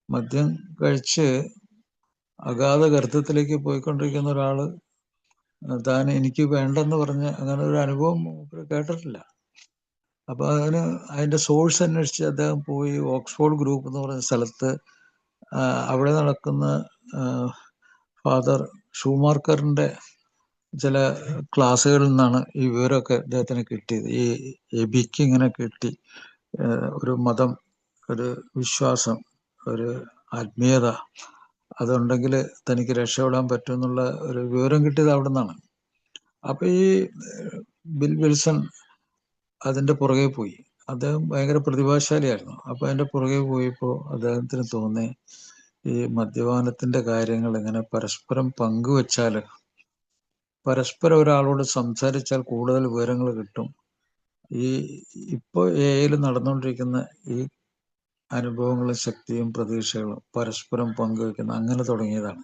മദ്യം കഴിച്ച് അഗാധ ഗർത്തത്തിലേക്ക് പോയിക്കൊണ്ടിരിക്കുന്ന ഒരാള് താൻ എനിക്ക് വേണ്ടെന്ന് പറഞ്ഞ് അങ്ങനെ ഒരു അനുഭവം കേട്ടിട്ടില്ല. അപ്പൊ അതിന്റെ സോഴ്സ് അന്വേഷിച്ച് അദ്ദേഹം പോയി ഓക്സ്ഫോർഡ് ഗ്രൂപ്പ് എന്ന് പറഞ്ഞ സ്ഥലത്ത് അവിടെ നടക്കുന്ന ഫാദർ ഷൂമാർക്കറിന്റെ ചില ക്ലാസ്സുകളിൽ നിന്നാണ് ഈ വിവരമൊക്കെ അദ്ദേഹത്തിന് കിട്ടിയത്. ഈ എബിക്ക് ഇങ്ങനെ കിട്ടി, ഒരു മതം, ഒരു വിശ്വാസം, ഒരു ആത്മീയത അതുണ്ടെങ്കിൽ തനിക്ക് രക്ഷപ്പെടാൻ പറ്റും എന്നുള്ള ഒരു വിവരം കിട്ടിയത് അവിടെ നിന്നാണ്. അപ്പൊ ഈ ബിൽ വിൽസൺ അതിന്റെ പുറകെ പോയി. അദ്ദേഹം ഭയങ്കര പ്രതിഭാശാലിയായിരുന്നു. അപ്പൊ അതിന്റെ പുറകെ പോയപ്പോ അദ്ദേഹത്തിന് തോന്നി, ഈ മദ്യപാനത്തിന്റെ കാര്യങ്ങൾ ഇങ്ങനെ പരസ്പരം പങ്കുവെച്ചാല്, പരസ്പരം ഒരാളോട് സംസാരിച്ചാൽ കൂടുതൽ വിവരങ്ങൾ കിട്ടും. ഈ ഇപ്പൊ എയിൽ നടന്നുകൊണ്ടിരിക്കുന്ന ഈ അനുഭവങ്ങളും ശക്തിയും പ്രതീക്ഷകളും പരസ്പരം പങ്കുവെക്കുന്ന അങ്ങനെ തുടങ്ങിയതാണ്.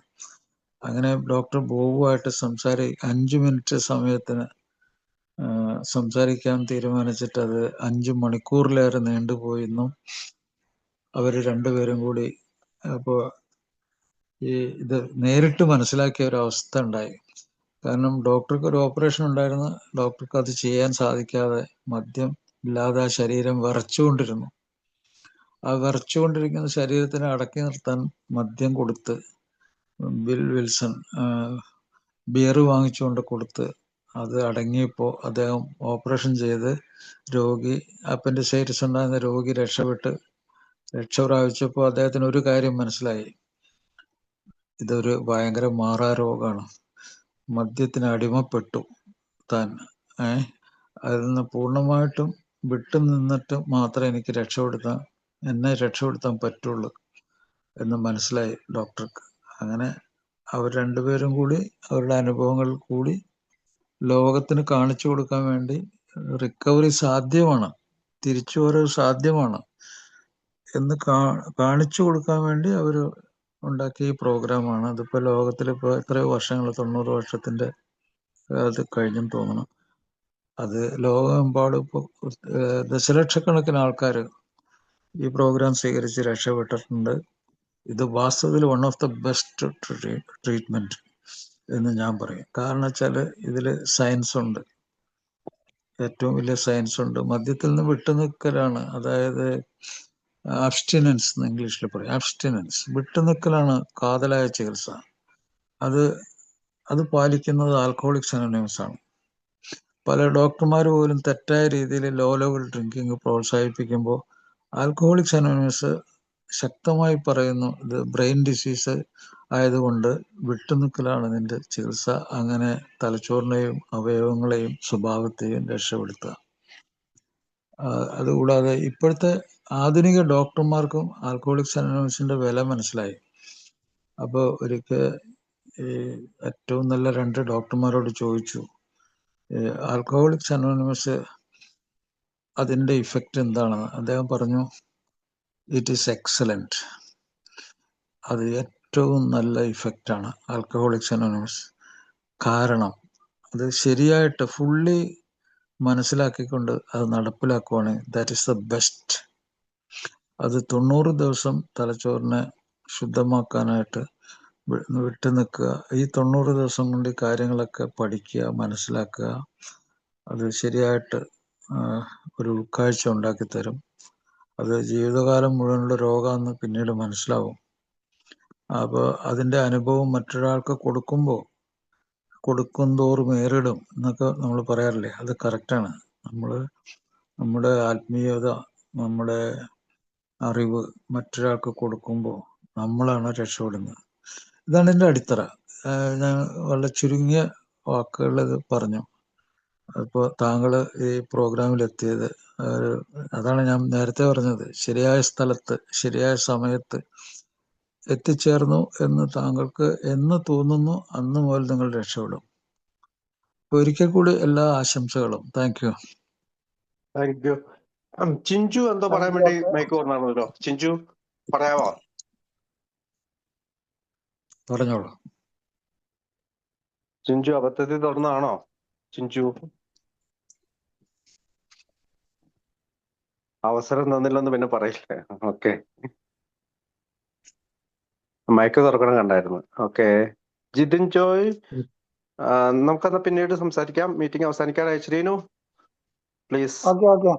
അങ്ങനെ ഡോക്ടർ ബോബുമായിട്ട് 5 മിനിറ്റ് സമയത്തിന് സംസാരിക്കാൻ തീരുമാനിച്ചിട്ട് അത് 5 മണിക്കൂറിലേറെ നീണ്ടുപോയിന്നും അവര് രണ്ടുപേരും കൂടി അപ്പോൾ ഇത് നേരിട്ട് മനസ്സിലാക്കിയ ഒരു അവസ്ഥ ഉണ്ടായി. കാരണം ഡോക്ടർക്ക് ഒരു ഓപ്പറേഷൻ ഉണ്ടായിരുന്നു, ഡോക്ടർക്ക് അത് ചെയ്യാൻ സാധിക്കാതെ മദ്യം ഇല്ലാതെ ആ ശരീരം വിറച്ചുകൊണ്ടിരുന്നു. ആ വിറച്ചുകൊണ്ടിരിക്കുന്ന ശരീരത്തിനെ അടക്കി നിർത്താൻ മദ്യം കൊടുത്ത് ബിൽ വിൽസൺ ബിയർ വാങ്ങിച്ചുകൊണ്ട് കൊടുത്ത് അത് അടങ്ങിയപ്പോൾ അദ്ദേഹം ഓപ്പറേഷൻ ചെയ്ത് രോഗി അപ്പൻഡിസൈറ്റിസ് ഉണ്ടായിരുന്ന രോഗി രക്ഷ പ്രാപിച്ചപ്പോൾ അദ്ദേഹത്തിന് ഒരു കാര്യം മനസ്സിലായി, ഇതൊരു ഭയങ്കര മാറാരോഗമാണ്, മദ്യത്തിന് അടിമപ്പെട്ടു താൻ. അതിൽ നിന്ന് പൂർണ്ണമായിട്ടും വിട്ടു നിന്നിട്ട് മാത്രമേ എന്നെ രക്ഷപ്പെടുത്താൻ പറ്റുള്ളൂ എന്ന് മനസ്സിലായി ഡോക്ടർക്ക്. അങ്ങനെ അവർ രണ്ടുപേരും കൂടി അവരുടെ അനുഭവങ്ങൾ കൂടി ലോകത്തിന് കാണിച്ചു കൊടുക്കാൻ വേണ്ടി റിക്കവറി സാധ്യമാണ്, തിരിച്ചുവരവ് സാധ്യമാണ് എന്ന് കാണിച്ചു കൊടുക്കാൻ വേണ്ടി അവർ ഉണ്ടാക്കിയ ഈ പ്രോഗ്രാമാണ്. അതിപ്പോൾ ലോകത്തിൽ ഇപ്പോൾ എത്രയോ വർഷങ്ങൾ, 90 വർഷത്തിന്റെ അത് കഴിഞ്ഞെന്ന് തോന്നണം. അത് ലോകമെമ്പാടും ഇപ്പോൾ ദശലക്ഷക്കണക്കിന് ആൾക്കാർ ഈ പ്രോഗ്രാം സ്വീകരിച്ച് രക്ഷപ്പെട്ടിട്ടുണ്ട്. ഇത് വാസ്തവത്തിൽ one of the best treatment എന്ന് ഞാൻ പറയും. കാരണം വെച്ചാൽ ഇതിൽ സയൻസ് ഉണ്ട്, ഏറ്റവും വലിയ സയൻസ് ഉണ്ട്. മദ്യത്തിൽ നിന്ന് വിട്ടുനിൽക്കലാണ്, അതായത് അബ്സ്റ്റിനൻസ് എന്ന് ഇംഗ്ലീഷിൽ പറയും. അബ്സ്റ്റിനൻസ്, വിട്ടുനിൽക്കലാണ് കാതലായ ചികിത്സ. അത് പാലിക്കുന്നത് ആൽക്കഹോളിക്സ് അനോണിമസ് ആണ്. പല ഡോക്ടർമാർ പോലും തെറ്റായ രീതിയിൽ ലോ ലെവൽ ഡ്രിങ്കിങ് പ്രോത്സാഹിപ്പിക്കുമ്പോൾ ആൽക്കഹോളിക്സ് അനോണിമസ് ശക്തമായി പറയുന്നു, ഇത് ബ്രെയിൻ ഡിസീസ് ആയതുകൊണ്ട് വിട്ടുനിൽക്കലാണ് നിന്റെ ചികിത്സ, അങ്ങനെ തലച്ചോറിനെയും അവയവങ്ങളെയും സ്വഭാവത്തെയും രക്ഷപ്പെടുത്തുക. അതുകൂടാതെ ഇപ്പോഴത്തെ ആധുനിക ഡോക്ടർമാർക്കും ആൽക്കഹോളിക്സ് അനോണിമസിന്റെ വില മനസ്സിലായി. അപ്പോൾ ഒരിക്കൽ ഏറ്റവും നല്ല 2 ഡോക്ടർമാരോട് ചോദിച്ചു, ആൽക്കഹോളിക്സ് അനോണിമസ് അതിന്റെ ഇഫക്റ്റ് എന്താണെന്ന്. അദ്ദേഹം പറഞ്ഞു, ഇറ്റ് ഈസ് എക്സലന്റ്, അത് ഏറ്റവും നല്ല ഇഫക്റ്റാണ് ആൽക്കഹോളിക്സ് അനോണിമസ്. കാരണം അത് ശരിയായിട്ട് ഫുള്ളി മനസ്സിലാക്കിക്കൊണ്ട് അത് നടപ്പിലാക്കുവാണെങ്കിൽ ദാറ്റ് ഈസ് ദ ബെസ്റ്റ്. അത് 90 ദിവസം തലച്ചോറിനെ ശുദ്ധമാക്കാനായിട്ട് വിട്ടു നിൽക്കുക. ഈ 90 ദിവസം കൊണ്ട് ഈ കാര്യങ്ങളൊക്കെ പഠിക്കുക, മനസ്സിലാക്കുക, അത് ശരിയായിട്ട് ഒരു ഉൾക്കാഴ്ച ഉണ്ടാക്കി തരും. അത് ജീവിതകാലം മുഴുവനുള്ള രോഗമാണെന്ന് പിന്നീട് മനസ്സിലാവും. അപ്പോൾ അതിൻ്റെ അനുഭവം മറ്റൊരാൾക്ക് കൊടുക്കുന്തോറും ഏറിടും എന്നൊക്കെ നമ്മൾ പറയാറില്ലേ, അത് കറക്റ്റാണ്. നമ്മുടെ ആത്മീയത, നമ്മുടെ അറിവ് മറ്റൊരാൾക്ക് കൊടുക്കുമ്പോൾ നമ്മളാണ് രക്ഷപ്പെടുന്നത്. ഇതാണ് ഇതിൻ്റെ അടിത്തറ. ഞാൻ വളരെ ചുരുങ്ങിയ വാക്കുകളിൽ ഇത് പറഞ്ഞു. അപ്പോൾ താങ്കൾ ഈ പ്രോഗ്രാമിൽ എത്തിയത്, അതാണ് ഞാൻ നേരത്തെ പറഞ്ഞത്, ശരിയായ സ്ഥലത്ത് ശരിയായ സമയത്ത് എത്തിച്ചേർന്നു എന്ന് താങ്കൾക്ക് എന്ന് തോന്നുന്നു അന്ന് മുതൽ നിങ്ങൾ രക്ഷപ്പെടും. ഒരിക്കൽ കൂടി എല്ലാ ആശംസകളും. Thank you. Thank you. Chinchu എന്തോ പറയാൻ വേണ്ടി മൈക്ക് വന്നാണല്ലോ. ചിഞ്ചു പറയാമോ? പറഞ്ഞോളൂ. ചിഞ്ചു അബദ്ധത്തിൽ തുറന്നാണോ? ചിഞ്ചു അവസരം തന്നില്ലെന്ന് പിന്നെ പറയില്ലേ? ഓക്കെ, മൈക്ക് തുറക്കണം കണ്ടായിരുന്നു. ഓക്കെ, ജിതിൻ ജോയ്, നമുക്കെന്നാ പിന്നീട് സംസാരിക്കാം. മീറ്റിംഗ് അവസാനിക്കാനായി. ശ്രീനു പ്ലീസ്. ഓക്കെ.